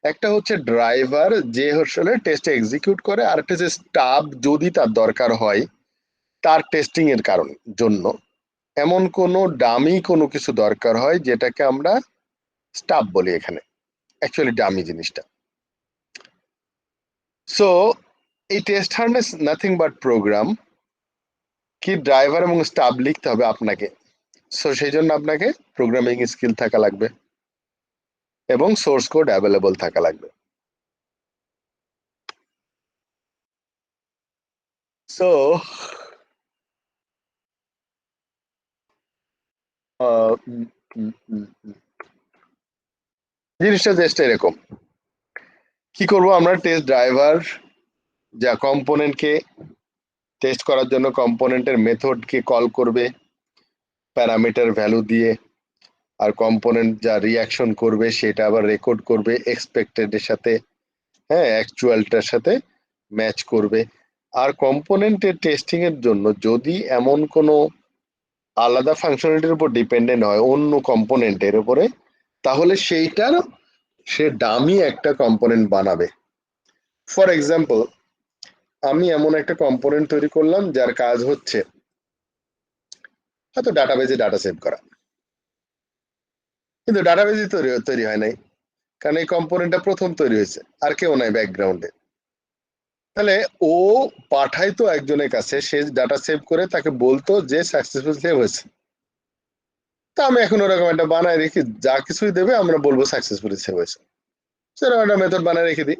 একটা হচ্ছে ড্রাইভার, যে আসলে টেস্ট এক্সিকিউট করে, আর একটা হচ্ছে স্টাফ, যদি তার দরকার হয় তার টেস্টিং এর কারণ জন্য এমন কোনো ডামি কোনো কিছু দরকার হয়, যেটাকে আমরা স্টাফ বলি এখানে, অ্যাকচুয়ালি ডামি জিনিসটা। সো এই test harness nothing but program, কি ড্রাইভার এবং স্টাফ লিখতে হবে আপনাকে। সো সেই জন্য আপনাকে প্রোগ্রামিং স্কিল থাকা লাগবে এবং সোর্স কোড অ্যাভেলেবল থাকা লাগবে। সো জিনিসটা জাস্ট এরকম। কি করব আমরা? টেস্ট ড্রাইভার যা কম্পোনেন্টকে টেস্ট করার জন্য কম্পোনেন্টের মেথডকে কল করবে প্যারামিটার ভ্যালু দিয়ে, আর কম্পোনেন্ট যা রিয়াকশন করবে সেটা আবার রেকর্ড করবে এক্সপেক্টেড এর সাথে, হ্যাঁ, অ্যাকচুয়ালটার সাথে ম্যাচ করবে। আর কম্পোনেন্টের টেস্টিং এর জন্য যদি এমন কোনো আলাদা ফাংশনালিটির উপর ডিপেন্ডেন্ট হয় অন্য কম্পোনেন্টের উপরে, তাহলে সেইটার সে ডামি একটা কম্পোনেন্ট বানাবে। ফর এক্সাম্পল, আমি এমন একটা কম্পোনেন্ট তৈরি করলাম যার কাজ হচ্ছে হয়তো ডাটাবেজে ডাটা সেভ করা, কিন্তু ডাটাবেজে তৈরি হয় নাই, কারণ এই কম্পোনেন্টটা প্রথম তৈরি হয়েছে, আর কেউ নাই ব্যাকগ্রাউন্ডে। তাহলে ও পাঠাইতো একজনের কাছে, সে ডাটা সেভ করে তাকে বলতো যে সাকসেসফুল সেভ হয়েছে। তা আমি এখন ওরকম একটা বানায় রেখি, যা কিছুই দেবে আমরা বলবো সাকসেসফুলি সেভ হয়েছে, সেরকম একটা মেথড বানায় রেখে দিই।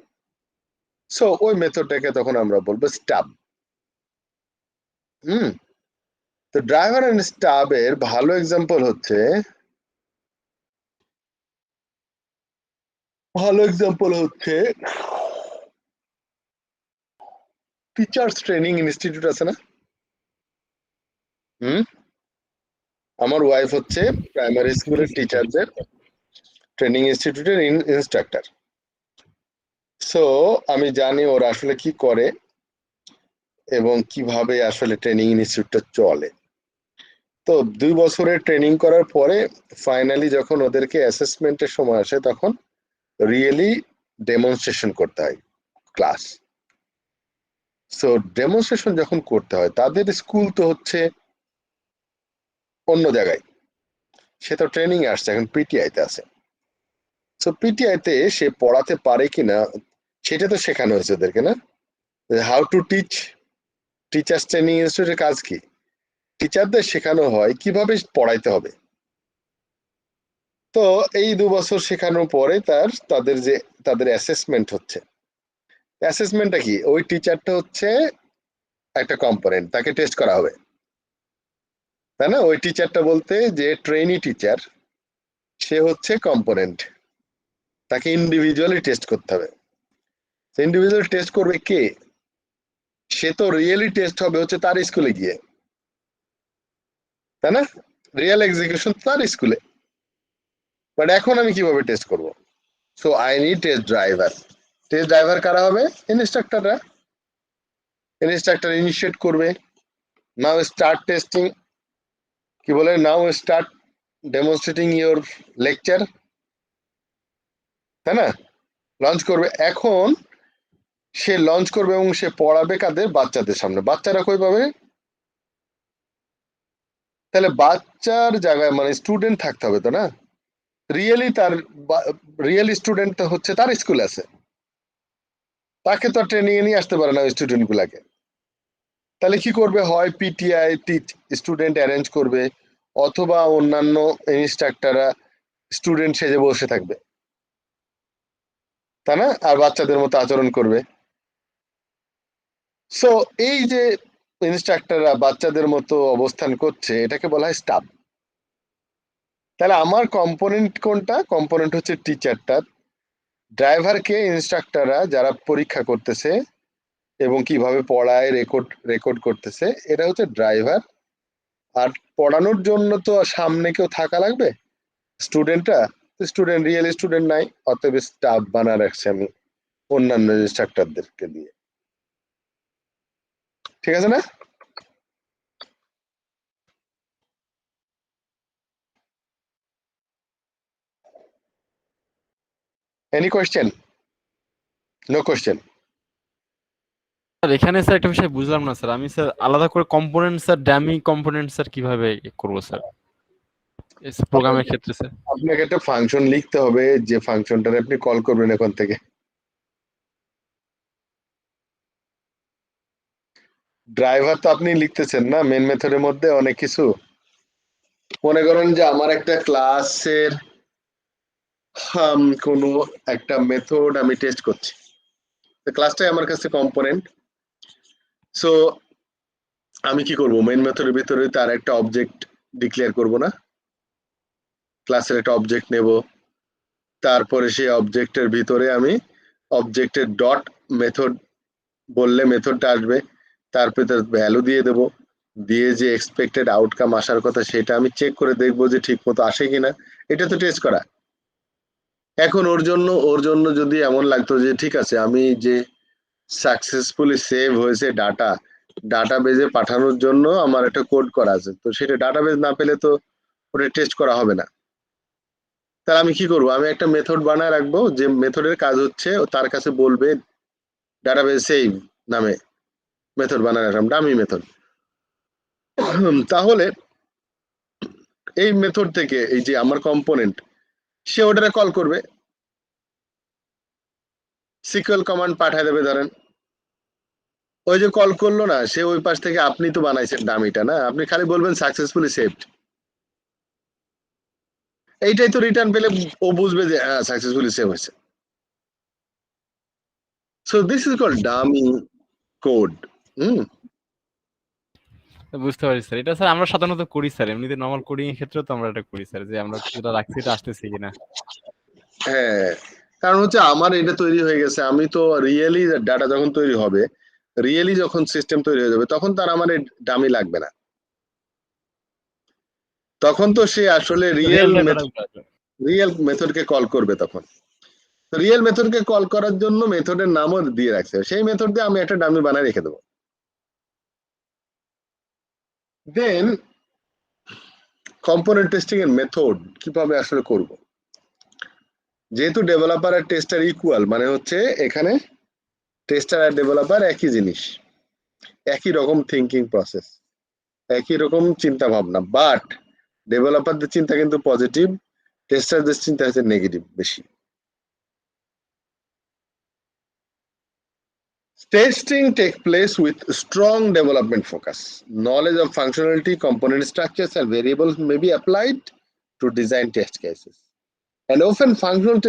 সো ওই মেথডটাকে তখন আমরা বলবো স্টাব। তো ড্রাইভার এন্ড স্টাব এর ভালো এক্সাম্পল হচ্ছে টিচার্স ট্রেনিং ইনস্টিটিউট আছে না? আমার ওয়াইফ হচ্ছে প্রাইমারি স্কুলের টিচারদের ট্রেনিং ইনস্টিটিউটের ইনস্ট্রাক্টর। সো আমি জানি ওরা আসলে কি করে এবং কিভাবে আসলে ট্রেনিং ইনস্টিটিউটটা চলে। তো 2 বছরের ট্রেনিং করার পরে ফাইনালি যখন ওদেরকে অ্যাসেসমেন্টের সময় আসে তখন রিয়েলি ডেমনস্ট্রেশন করতে হয় ক্লাস। সো ডেমনস্ট্রেশন যখন করতে হয়, তাদের স্কুল তো হচ্ছে অন্য জায়গায়, সে তো ট্রেনিং এ আসছে, এখন পিটিআইতে আছে। সো পিটিআইতে সে পড়াতে পারে কিনা সেটা তো শেখানো হয়েছে ওদেরকে, না? How to teach, teachers training ইনস্টিটিউটের কাজ কি? টিচারদের শেখানো হয় কিভাবে পড়াইতে হবে। তো এই 2 বছর শেখানোর পরে তাদের অ্যাসেসমেন্ট হচ্ছে। অ্যাসেসমেন্টটা কি? ওই টিচারটা হচ্ছে একটা কম্পোনেন্ট, তাকে টেস্ট করা হবে, তাই না? ওই টিচারটা বলতে যে ট্রেনি টিচার, সে হচ্ছে কম্পোনেন্ট, তাকে ইন্ডিভিজুয়ালি টেস্ট করতে হবে। ইন্ডিভিজুয়াল টেস্ট করবে কে? সে তো রিয়েলি টেস্ট হবে হচ্ছে তার স্কুলে গিয়ে, তাই না? রিয়েল এক্সিকিউশন তার স্কুলে। বাট এখন আমি কিভাবে টেস্ট করব? So I need test driver. Test driver কারা হবে? ইনস্ট্রাক্টররা। ইনস্ট্রাক্টর ইনিশিয়েট করবে, নাও স্টার্ট টেস্টিং, কি বলে, নাও স্টার্ট ডেমনস্ট্রেটিং ইওর লেকচার, তাই না? লঞ্চ করবে। এখন সে লঞ্চ করবে এবং সে পড়াবে কাদের? বাচ্চাদের সামনে। বাচ্চারা কই পাবে? তাহলে বাচ্চার জায়গায় মানে স্টুডেন্ট থাকতে হবে তো, না? রিয়েলি স্টুডেন্ট হচ্ছে তার স্কুলে আছে, তাকে তো ট্রেনিং এ নিয়ে আসতে পারে না স্টুডেন্ট গুলাকে। তাহলে কি করবে? হয় পিটিআই স্টুডেন্ট অ্যারেঞ্জ করবে, অথবা অন্যান্য ইনস্ট্রাক্টররা স্টুডেন্ট সেজে বসে থাকবে, তাই না? আর বাচ্চাদের মতো আচরণ করবে। সো এই যে ইনস্ট্রাক্টররা বাচ্চাদের মতো অবস্থান করছে, এটাকে বলা হয় স্টাফ। তাহলে আমার কম্পোনেন্ট কোনটা? কম্পোনেন্ট হচ্ছে টিচারটা। ড্রাইভারকে ইনস্ট্রাক্টররা যারা পরীক্ষা করতেছে এবং কিভাবে পড়ায় রেকর্ড করতেছে, এটা হচ্ছে ড্রাইভার। আর পড়ানোর জন্য তো সামনে কেউ থাকা লাগবে, স্টুডেন্টরা। স্টুডেন্ট রিয়েল স্টুডেন্ট নাই, অতএব স্টাফ বানা রাখছে আমি অন্যান্য ইনস্ট্রাক্টরদেরকে দিয়ে। ঠিক আছে না? Any question? No question? Sir এখানে স্যার একটা বিষয় বুঝলাম না স্যার, আমি স্যার আলাদা করে component sir, dummy component sir কিভাবে করবো স্যার প্রোগ্রামের ক্ষেত্রে স্যার? আপনাকে একটা ফাংশন লিখতে হবে, যে ফাংশনটারে আপনি কল করবেন এখন থেকে। ড্রাইভার তো আপনি লিখতেছেন না মেন মেথডের মধ্যে অনেক কিছু। মনে করেন যে আমার একটা ক্লাসের কোনো একটা মেথড আমি টেস্ট করছি, ক্লাসটাই আমার কাছে কম্পোনেন্ট। সো আমি কি করব? মেন মেথডের ভিতরে তার একটা অবজেক্ট ডিক্লেয়ার করব, না? ক্লাসের একটা অবজেক্ট নেব, তারপরে সেই অবজেক্টের ভিতরে আমি অবজেক্টের ডট মেথড বললে মেথডটা আসবে, তারপরে তার ভ্যালু দিয়ে দেব, দিয়ে যে এক্সপেক্টেড আউটকাম আসার কথা সেটা আমি চেক করে দেখবো যে ঠিক মতো আসে কিনা। এটা তো টেস্ট করা। এখন ওর জন্য যদি এমন লাগতো যে ঠিক আছে, আমি যে সাকসেসফুলি সেভ হয়েছে ডাটাবেজে পাঠানোর জন্য আমার একটা কোড করা আছে, তো সেটা ডাটাবেজ না পেলে তো ওটা টেস্ট করা হবে না। তাহলে আমি কি করব? আমি একটা মেথড বানায় রাখবো, যে মেথডের কাজ হচ্ছে তার কাছে বলবে ডাটাবেজ সেভ নামে মেথড বানায় রাখলাম, ডামি মেথড। তাহলে এই মেথড থেকে এই যে আমার কম্পোনেন্ট, সে ওটারে কল করবে, সিকিউএল কমান্ড পাঠায় দেবে। ধরেন ওই যে কল করলো না, সে ওই পাশ থেকে আপনি তো বানাইছেন ডামিটা, না? আপনি খালি বলবেন সাকসেসফুলি সেভড, এইটাই তো রিটার্ন পেলে ও বুঝবে যে হ্যাঁ সাকসেসফুলি সেভ হয়েছে। So this is called dummy code. বুঝতে পারি স্যার। এটা স্যার আমরা সাধারণত করি স্যার, এমনিতে নরমাল কোডিং এর ক্ষেত্রেও তো আমরা এটা করি স্যার, যে আমরা যেটা রাখছি এটা আসতেছে কিনা। হ্যাঁ, কারণ হচ্ছে আমার এটা তৈরি হয়ে গেছে, আমি তো রিয়েলি ডাটা যখন তৈরি হবে রিয়েলি যখন সিস্টেম তৈরি হয়ে যাবে তখন তার আমার ডামি লাগবে না, তখন তো সে আসলে রিয়েল টাইম ডাটা রিয়েল মেথডকে কল করবে। তখন রিয়েল মেথডকে কল করার জন্য মেথডের নামও দিয়ে রাখছে, সেই মেথড দিয়ে আমি একটা ডামি বানায় রেখে দেবো। দেন কম্পোনেন্ট টেস্টিং এর মেথড কিভাবে আসলে করব, যেহেতু ডেভেলপার আর টেস্টার ইকুয়াল, মানে হচ্ছে এখানে টেস্টার আর ডেভেলপার একই জিনিস, একই রকম থিঙ্কিং প্রসেস, একই রকম চিন্তা ভাবনা, বাট ডেভেলপারদের চিন্তা কিন্তু পজিটিভ, টেস্টারদের চিন্তা হচ্ছে নেগেটিভ বেশি। Testing takes place with strong development focus. Knowledge of functionality, component structures, and variables may be applied to design test cases. And often functional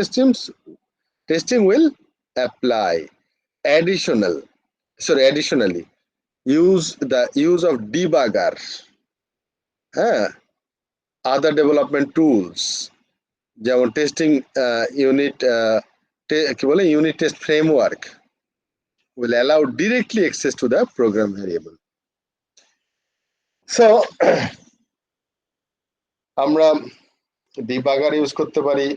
testing will apply additionally use the use of debugger, other development tools, যেমন testing unit test framework will allow directly access to the program variable. So আমরা debugger use করতে পারি।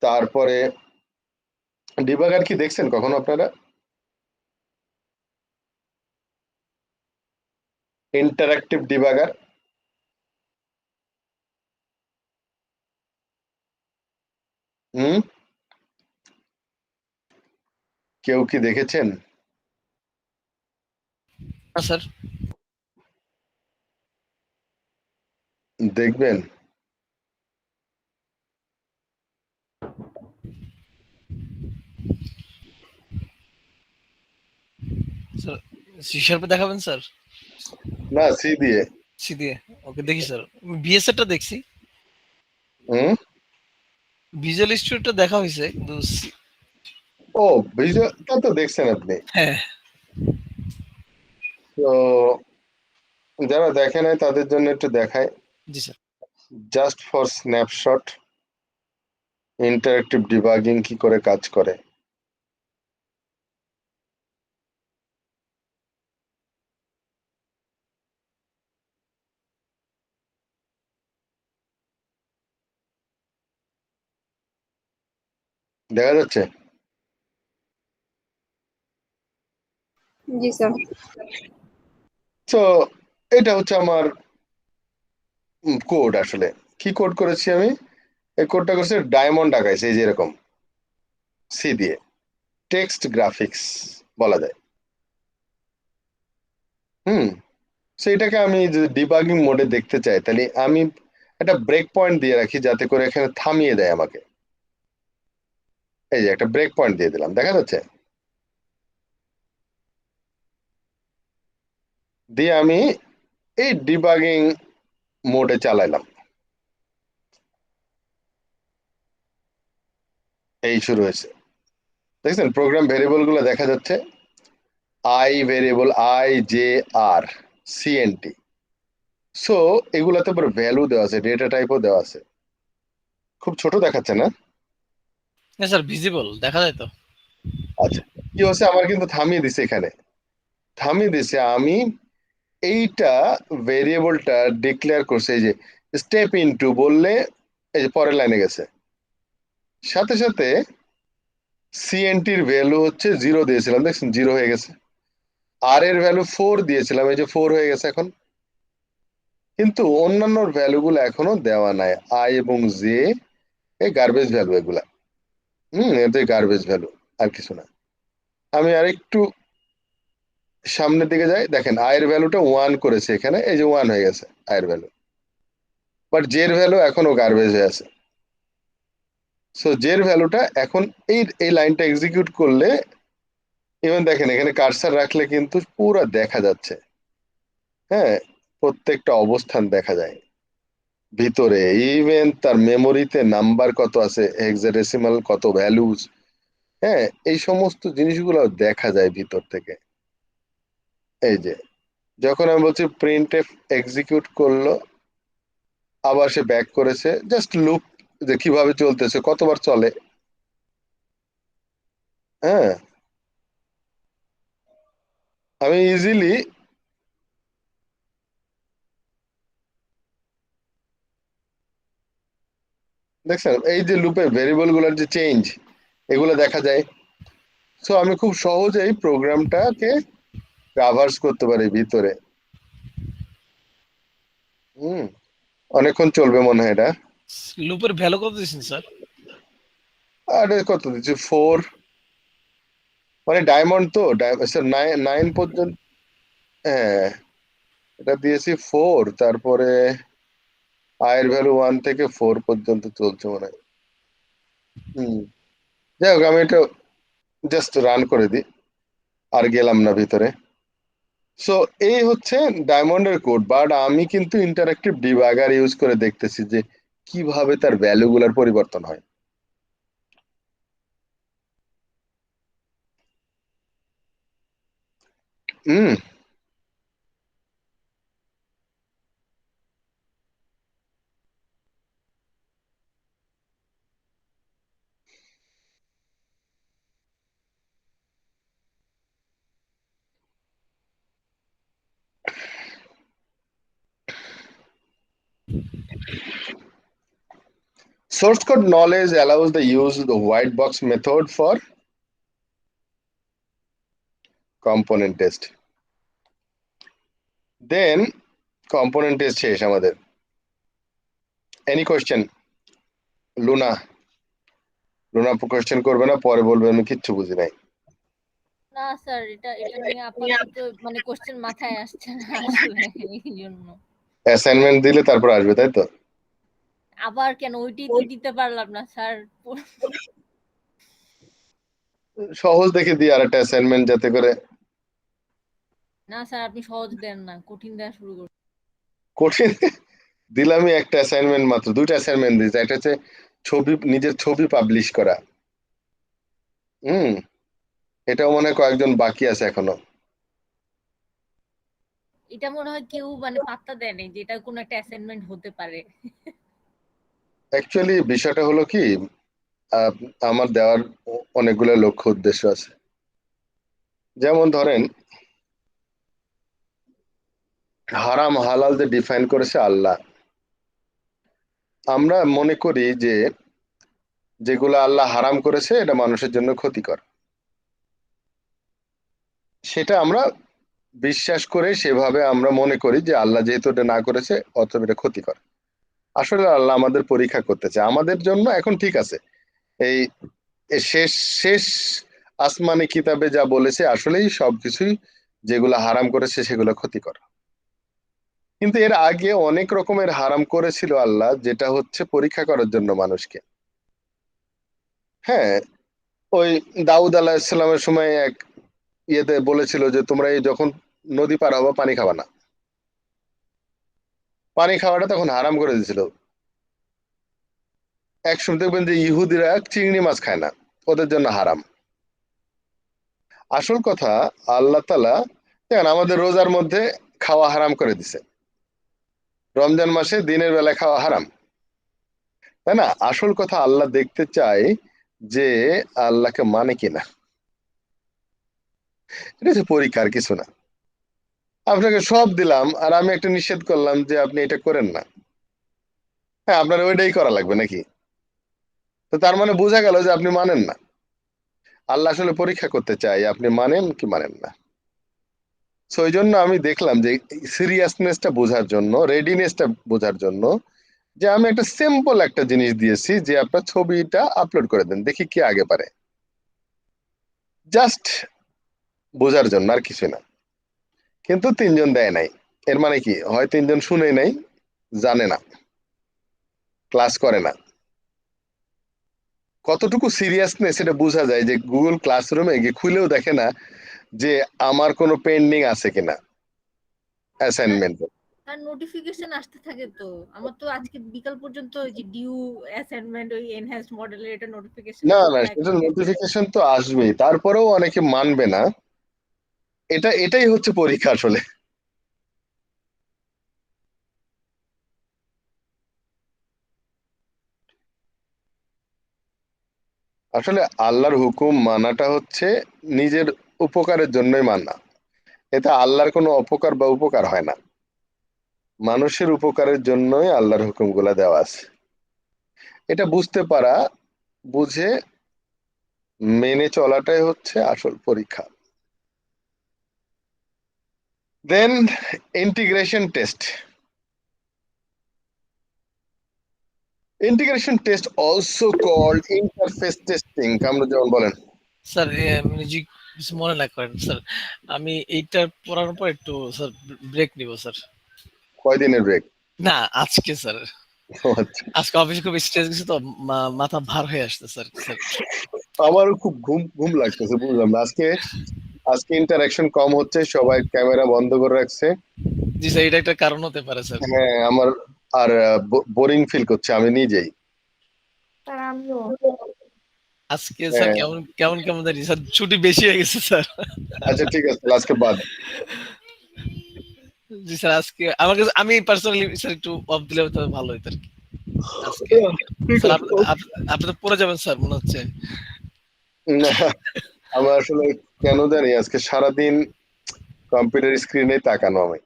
তারপরে debugger কি দেখছেন কখনো আপনারা? Interactive debugger, কেউ কি দেখেছেন? স্যার দেখবেন। স্যার সিশার্পে দেখাবেন স্যার? না, সি দিয়ে। সি দিয়ে, ওকে দেখি স্যার। বিএসএটা দেখছি, ভিজুয়াল স্টুডিওটা দেখা হয়েছে, কিন্তু ও ভিজুয়ালটা তো দেখছেন আপনি। হ্যাঁ, তো যারা দেখে নাই তাদের জন্য একটু দেখায়। জি sir. Just for snapshot interactive debugging কি করে কাজ করে। দেখা যাচ্ছে? জি স্যার। তো এটা হচ্ছে আমার কোড। আসলে কি কোড করেছি আমি? এই কোডটা করেছি ডায়মন্ড আঁকাইছে, এই যে এরকম সি দিয়ে, টেক্সট গ্রাফিক্স বলা যায়। সেটাকে আমি যদি ডিবাগিং মোডে দেখতে চাই তাহলে আমি একটা ব্রেক পয়েন্ট দিয়ে রাখি, যাতে করে এখানে থামিয়ে দেয় আমাকে। এই যে একটা ব্রেক পয়েন্ট দিয়ে দিলাম, দেখা যাচ্ছে? দিয়ে আমি এই ডিবাগিং মোডে চালাইলাম, এই শুরু হয়েছে। দেখছেন প্রোগ্রাম ভেরিয়েবল গুলো দেখা যাচ্ছে, আই ভেরিয়েবল, আই জে আর সিএনটি। সো এগুলাতে পুরো ভ্যালু দেওয়া আছে, ডেটা টাইপও দেওয়া আছে। খুব ছোট দেখাচ্ছে না? হ্যাঁ স্যার, ভিজিবল দেখা যায় তো। আচ্ছা, কি হচ্ছে, আমার কিন্তু থামিয়ে দিছে, এখানে থামিয়ে দিছে। আমি এইটা ভেরিয়েবলটা ডিক্লেয়ার করছে, এই যে স্টেপ ইনটু বললে এই যে পরের লাইনে গেছে, সাথে সাথে সিএনটির ভ্যালু হচ্ছে 0 দিয়েছিলাম, দেখছেন 0 হয়ে গেছে। আর এর ভ্যালু 4 দিয়েছিলাম, এই যে 4 হয়ে গেছে এখন। কিন্তু অন্যান্য ভ্যালুগুলো এখনো দেওয়া নাই, আই এবং জে এই গার্বেজ ভ্যালু, এগুলা এতে গার্বেজ ভ্যালু, আর কিছু না। আমি আরেকটু সামনের দিকে যাই, দেখেন আয়ের ভ্যালুটা 1 করেছে এখানে, এই যে 1 হয়ে গেছে আয়ের ভ্যালু, বাট জের ভ্যালু এখনো গার্বেজ হয়ে আছে। সো জের ভ্যালুটা এখন এই লাইনটা এক্সিকিউট করলে, ইভেন দেখেন এখানে কার্সার রাখলে কিন্তু পুরো দেখা যাচ্ছে, হ্যাঁ, প্রত্যেকটা অবস্থান দেখা যায় ভিতরে। ইভেন তার মেমোরিতে নাম্বার কত আছে, হেক্সাডেসিমাল কত ভ্যালুজ, হ্যাঁ, এই সমস্ত জিনিসগুলো দেখা যায় ভিতর থেকে। এই যে যখন আমি বলছি প্রিন্ট এফ এক্সিকিউট করলো, আবার সে ব্যাক করেছে, জাস্ট লুপ যে কিভাবে চলতেছে, কতবার চলে, হ্যাঁ, আমি ইজিলি দেখছেন এই যে লুপের ভেরিয়েবল গুলোর যে চেঞ্জ এগুলো দেখা যায়। সো আমি খুব সহজেই প্রোগ্রামটাকে ট্রাভার্স করতে পারি ভিতরে। অনেকক্ষণ চলবে মনে হয় এটা। লুপের ভ্যালু কত দিয়েছেন স্যার? আরে কত দিচ্ছি 4, মানে ডায়মন্ড তো 9 পর্যন্ত। হ্যাঁ এটা দিয়েছি 4, তারপরে আয়ের ভ্যালু 1 থেকে 4 পর্যন্ত চলছে মনে হয়। যাই হোক আমি এটা জাস্ট রান করে দিই, আর গেলাম না ভিতরে। সো এই হচ্ছে ডায়মন্ডের কোড, বাট আমি কিন্তু ইন্টারেক্টিভ ডিবাগার ইউজ করে দেখতেছি যে কিভাবে তার ভ্যালুগুলোর পরিবর্তন হয়। হুম source code knowledge allows the use of the white box method for component test. Then component test শেষ আমাদের। Any question? লুনা কোয়েশ্চেন করবে না, পরে বলবে আমি কিচ্ছু বুঝি নাই। না স্যার, এটা নিয়ে আপাতত মানে কোশ্চেন মাথায় আসছে না আসলে, এই জন্য। অ্যাসাইনমেন্ট দিলে তারপর আসবে, তাই তো? আবার কেন? ওইটাই তো দিতে পারলাম না স্যার। সহজ দেখে দিই আর একটা অ্যাসাইনমেন্ট, যাতে করে। না স্যার, আপনি সহজ দেন না, কঠিন দেওয়া শুরু করুন। কঠিন দিলামই একটা অ্যাসাইনমেন্ট, মাত্র 2টা অ্যাসাইনমেন্ট দিয়েছে। একটা হচ্ছে নিজের ছবি পাবলিশ করা। এটাও মনে হয় কয়েকজন বাকি আছে এখনো। এটা মনে হয় কেউ মানে পাত্তা দেয়নি যে এটা কোনো একটা অ্যাসাইনমেন্ট হতে পারে। অ্যাকচুয়ালি বিষয়টা হলো কি, আমার দেওয়ার অনেকগুলো লক্ষ্য উদ্দেশ্য আছে। যেমন ধরেন, হারাম হালাল যে ডিফাইন করেছে আল্লাহ, আমরা মনে করি যে যেগুলো আল্লাহ হারাম করেছে এটা মানুষের জন্য ক্ষতিকর, সেটা আমরা বিশ্বাস করে সেভাবে আমরা মনে করি যে আল্লাহ যেহেতু এটা না করেছে অতএব এটা ক্ষতিকর। আসলে আল্লাহ আমাদের পরীক্ষা করতেছে আমাদের জন্য। এখন ঠিক আছে, এই শেষ শেষ আসমানি কিতাবে যা বলেছে আসলেই সবকিছুই যেগুলো হারাম করেছে সেগুলো ক্ষতিকর, কিন্তু এর আগে অনেক রকমের হারাম করেছিল আল্লাহ, যেটা হচ্ছে পরীক্ষা করার জন্য মানুষকে। হ্যাঁ, ওই দাউদ আলাহিসাল্লামের সময় এক ইয়েতে বলেছিল যে তোমরা এই যখন নদী পার হবা পানি খাবা না। পানি খাওয়াটা তখন হারাম করে দিয়েছিল। এক সময় দেখবেন যে ইহুদিরা চিংড়ি মাছ খায় না, ওদের জন্য হারাম। আসল কথা, আল্লাহ তাআলা দেখেন আমাদের রোজার মধ্যে খাওয়া হারাম করে দিছে, রমজান মাসে দিনের বেলায় খাওয়া হারাম, তাই না? আসল কথা আল্লাহ দেখতে চায় যে আল্লাহকে মানে কিনা। এটা হচ্ছে পরীক্ষার, কিছু না। আপনাকে সব দিলাম আর আমি একটা নিষেধ করলাম যে আপনি এটা করেন না, হ্যাঁ আপনার ওইটাই করা লাগবে নাকি? তো তার মানে বোঝা গেল যে আপনি মানেন না। আল্লাহ আসলে পরীক্ষা করতে চাই আপনি মানেন কি মানেন না। সো ওই জন্য আমি দেখলাম যে সিরিয়াসনেসটা বোঝার জন্য, রেডিনেসটা বোঝার জন্য, যে আমি একটা সিম্পল একটা জিনিস দিয়েছি যে আপনার ছবিটা আপলোড করে দেন, দেখি কে আগে পারে। জাস্ট বোঝার জন্য, আর কিছু না। কিন্তু 3জন দেয় নাই, এর মানে কি? হয় 3জন শুনে নাই, জানে না, ক্লাস করে না। কতটুকু সিরিয়াসনেস এটা বোঝা যায় যে গুগল ক্লাসরুমে গিয়ে খুলেও দেখে না যে আমার কোনো পেন্ডিং আছে কিনা অ্যাসাইনমেন্ট। তার নোটিফিকেশন আসতে থাকে তো। আমার তো আজকে বিকাল পর্যন্ত ওই যে ডিউ অ্যাসাইনমেন্ট ওই এনহ্যান্সড মডেলের এটা নোটিফিকেশন না না, আসতে থাকে। সেটা নোটিফিকেশন তো আসবেই, তারপরেও অনেকে মানবে না। এটাই হচ্ছে পরীক্ষা আসলে। আসলে আল্লাহর হুকুম মানাটা হচ্ছে নিজের উপকারের জন্যই মানা। এতে আল্লাহর কোনো অপকার বা উপকার হয় না, মানুষের উপকারের জন্যই আল্লাহর হুকুমগুলা দেওয়া আছে। এটা বুঝতে পারা, বুঝে মেনে চলাটাই হচ্ছে আসল পরীক্ষা। দেন integration test. Integration test also called interface testing, Kamruzzaman বলেন। স্যার জি কিছু মনে না করেন স্যার, আমি এইটা পড়ানোর পর একটু স্যার ব্রেক নিব স্যার। কয়দিনের ব্রেক? না আজকে স্যার, আজকে অফিসে খুব স্ট্রেস গেছে তো মাথা ভার হয়ে আসছে স্যার। আমারও খুব ঘুম ঘুম লাগতেছে, বুঝলাম না। আজকে ইন্টারঅ্যাকশন কম হচ্ছে, সবাই ক্যামেরা বন্ধ করে রাখছে। জি স্যার, এটা একটা কারণ হতে পারে স্যার। হ্যাঁ, আমার আর বোরিং ফিল করছে আমি নিজেই। স্যার আমিও আজকে স্যার কেমন কেমন জানি স্যার, ছুটি বেশি হয়ে গেছে স্যার। আচ্ছা ঠিক আছে, আজকে বাদ। জি স্যার, আজকে আমাকে আমি পার্সোনালি স্যার একটু অফ দিলে তো ভালো হতো আর কি আজকে। স্যার আপনি তো পড়ে যাবেন স্যার মনে হচ্ছে। না, আমার আসলে কেন জানি আজকে সারাদিন কম্পিউটার স্ক্রিনে তাকানো আমি।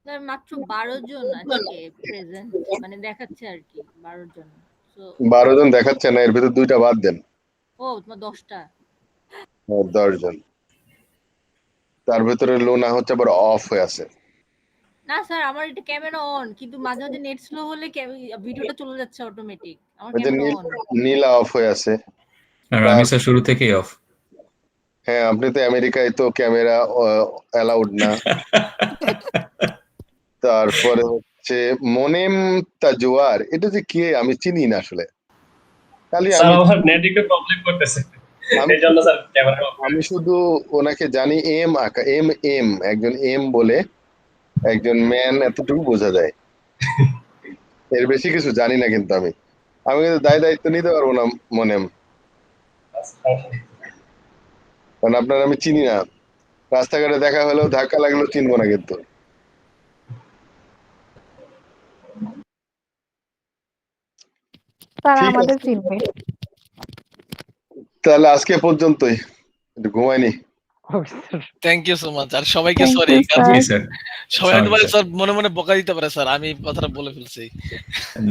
স্যার মাত্র 12 জন আজকে প্রেজেন্ট, মানে দেখাচ্ছে আর কি 12 জন। 12 জন দেখাচ্ছে না, এর ভিতর 2টা বাদ দেন। ও তোমার 10টা। 10 জন, তার ভিতরে লোনা হচ্ছে আবার অফ হয়ে আছে। না স্যার, আমার এটা ক্যামেরা অন, কিন্তু মাঝে মাঝে নেট স্লো হলে ভিডিওটা চলে যাচ্ছে অটোমেটিক। আমার ক্যামেরা অন। নীলা অফ হয়ে আছে। আর আমি স্যার শুরু থেকেই অফ। হ্যাঁ, আপনি তো আমেরিকায় তো ক্যামেরা অ্যালাউড না। তারপরে হচ্ছে মনেম তাজওয়ার, এটা যে কি আমি চিনি না আসলে। খালি আমি শুধু ওনাকে জানি এম আঁকা, এম একজন এম বলে একজন ম্যান, এতটুকু বোঝা যায়। এর বেশি কিছু জানি না, কিন্তু আমি কিন্তু দায়িত্ব নিতে পারবো না মনেম, কারণ আপনার আমি চিনি না। রাস্তাঘাটে দেখা হলেও ধাক্কা লাগলেও চিনবো না কিন্তু। তারা আমাদের চিনবে। তাহলে আজকে পর্যন্তই, একটু ঘুমাইনি। Thank you so much. আর সবাইকে সরি, সবাই হয়তো স্যার মনে মনে বকা দিতে পারে স্যার, আমি কথাটা বলে ফেলছি।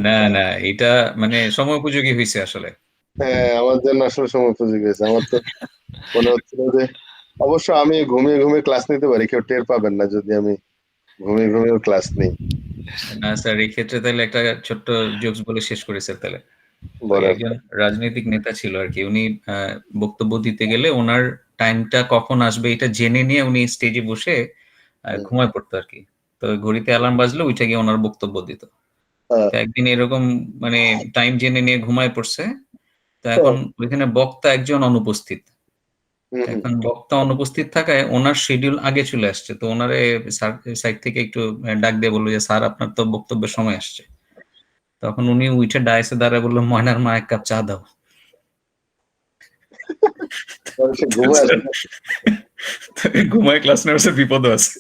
না না, এটা মানে সময় উপযোগী হয়েছে আসলে। হ্যাঁ, আমার জন্য আসলে সময় উপযোগী হয়েছে। আমার তো মনে হচ্ছিল যে অবশ্য আমি ঘুমিয়ে ঘুমিয়ে ক্লাস নিতে পারি, কেউ টের পাবেন না যদি আমি ঘুমিয়ে ঘুমিয়ে ক্লাস নিই। না স্যার, এই ক্ষেত্রে তাহলে একটা ছোট্ট জোকস বলে শেষ করি স্যার। তাহলে একজন রাজনৈতিক নেতা ছিল আর কি, উনি বক্তব্য দিতে গেলে ওনার টাইমটা কখন আসবে এটা জেনে নিয়ে উনি স্টেজে বসে ঘুমায় পড়তো আর কি। তো ঘড়িতে অ্যালার্ম বাজলে উঠে গিয়ে ওনার বক্তব্য দিত। তো একদিন এরকম মানে টাইম জেনে নিয়ে ঘুমায় পড়ছে। তো এখন ওইখানে বক্তা একজন অনুপস্থিত। এখন বক্তা অনুপস্থিত থাকায় ওনার শিডিউল আগে চলে আসছে। তো ওনারে সাইড থেকে একটু ডাক দিয়ে বললো যে স্যার আপনার তো বক্তব্যের সময় আসছে। তখন উনি উঠে ডায়াসে দাঁড়ায় বললো, ময়নার মা 1 কাপ চা দাও। ঘুমায় ক্লাস নেওয়ার বিপদ আছে।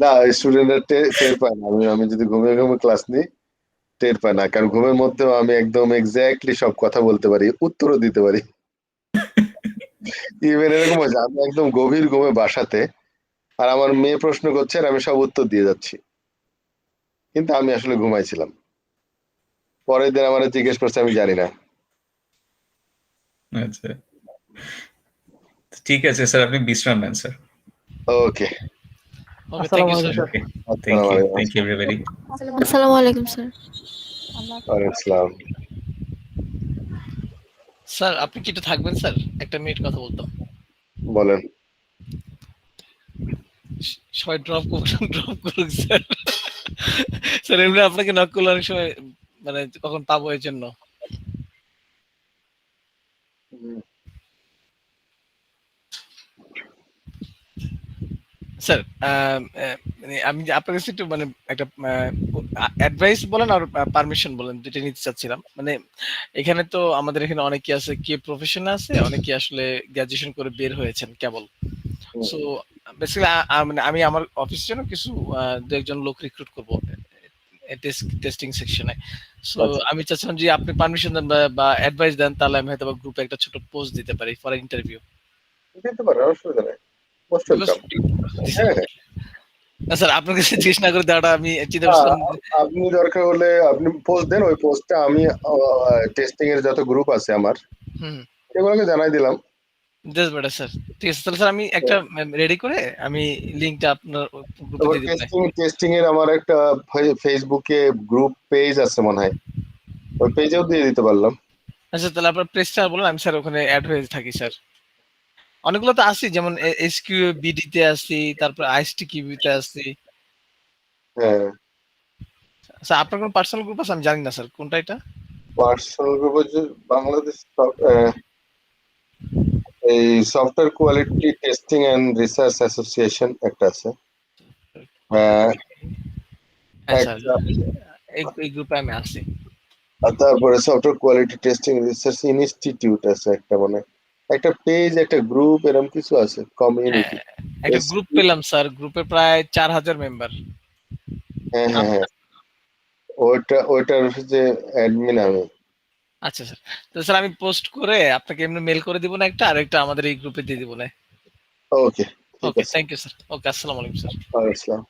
না, স্টুডেন্টরা টের পায় না। আমি যদি ঘুমিয়ে ঘুমিয়ে ক্লাস নিই টের পায় না, কারণ ঘুমের মধ্যেও আমি একদম এক্স্যাক্টলি সব কথা বলতে পারি, উত্তরও দিতে পারি। ইভেন এরকম হয়েছে আমি একদম গভীর ঘুমে বাসাতে, আর আমার মেয়ে প্রশ্ন করছে আর আমি সব উত্তর দিয়ে যাচ্ছি, কিন্তু আমি আসলে ঘুমাইছিলাম। পরের দিন আমার জিজ্ঞেস করছে, আমি জানি না। আচ্ছা ঠিক আছে স্যার, আপনি বিশ্রাম নেন sir. Okay, thank you sir. Thank you everybody. আসসালামু আলাইকুম স্যার। ওয়ালাইকুম আসসালাম। স্যার আপনি কি একটু থাকবেন স্যার, একটা মিনিট কথা বলতাম। বলেন। সবাই ড্রপ করুক স্যার। স্যার এমনি আপনাকে নক করলে অনেক সময় মানে কখন পাবো এর জন্য। স্যার আমি আপনার কাছে একটু মানে একটা অ্যাডভাইস বলেন আর পারমিশন বলেন, যেটা নিতে চাচ্ছিলাম। মানে এখানে তো আমাদের এখানে অনেকে আছে কে প্রফেশনে আছে, অনেকে আসলে গ্রাজুয়েশন করে বের হয়েছেন কেবল। সো বেসিক্যালি মানে আমি আমার অফিসের জন্য কিছু দু একজন লোক রিক্রুট করব টেস্টিং সেকশনে। সো আমি চাচ্ছিলাম যে আপনি পারমিশন দেন বা অ্যাডভাইস দেন, তাহলে আমি হয়তো গ্রুপে একটা ছোট পোস্ট দিতে পারি ফর ইন্টারভিউ। দিতে পারেন, অসুবিধা নেই। Most welcome. হ্যাঁ না স্যার আপনার কাছে জিজ্ঞেস না করে দেওয়াটা আমি চিন্তা হ্যাঁ, করছিলাম। আপনি দরকার হলে আপনি পোস্ট দেন, ওই পোস্টটা আমি টেস্টিং এর যত গ্রুপ আছে আমার হুম, এগুলোকে জানাই দিলাম। That's better sir. ঠিক আছে তাহলে স্যার আমি একটা রেডি করে আমি লিংকটা আপনার গ্রুপে তারপর দিয়ে দিব। টেস্টিং এর আমার একটা ফেসবুকে গ্রুপ পেজ আছে মনে হয়, ওই পেজেও দিয়ে দিতে পারলাম। আচ্ছা তাহলে আপনার প্রেসটা বলুন, আমি স্যার ওখানে অ্যাড হয়ে থাকি স্যার। অনেকগুলো তো আছি, যেমন এসকিউ বিডি তে আছি, তারপর আইএসটি কিউবিতে আছি। হ্যাঁ স্যার আপনার কোন পার্সোনাল গ্রুপ আছে আমি জানি না স্যার কোনটা এটা। পার্সোনাল গ্রুপ হচ্ছে বাংলাদেশ এই software quality testing and research association একটা আছে। হ্যাঁ স্যার, একটা এই গ্রুপে আমি আছি। আর তারপরে software quality testing research institute আছে একটা, মানে একটা পেজ একটা গ্রুপ এরকম কিছু আছে, কমিউনিটি। একটা গ্রুপ পেলাম স্যার, গ্রুপে প্রায় 4000 মেম্বার। হ্যাঁ হ্যাঁ হ্যাঁ, ওইটার যে অ্যাডমিন আমি। আচ্ছা স্যার, তো স্যার আমি পোস্ট করে আপনাকে এমনি মেল করে দিব না একটা, আর একটা আমাদের এই গ্রুপে দিয়ে দিব না। ওকে ঠিক ওকে আছে, থ্যাংক ইউ স্যার। ওকে আসসালামু আলাইকুম স্যার। ওয়ালাইকুম আসসালাম।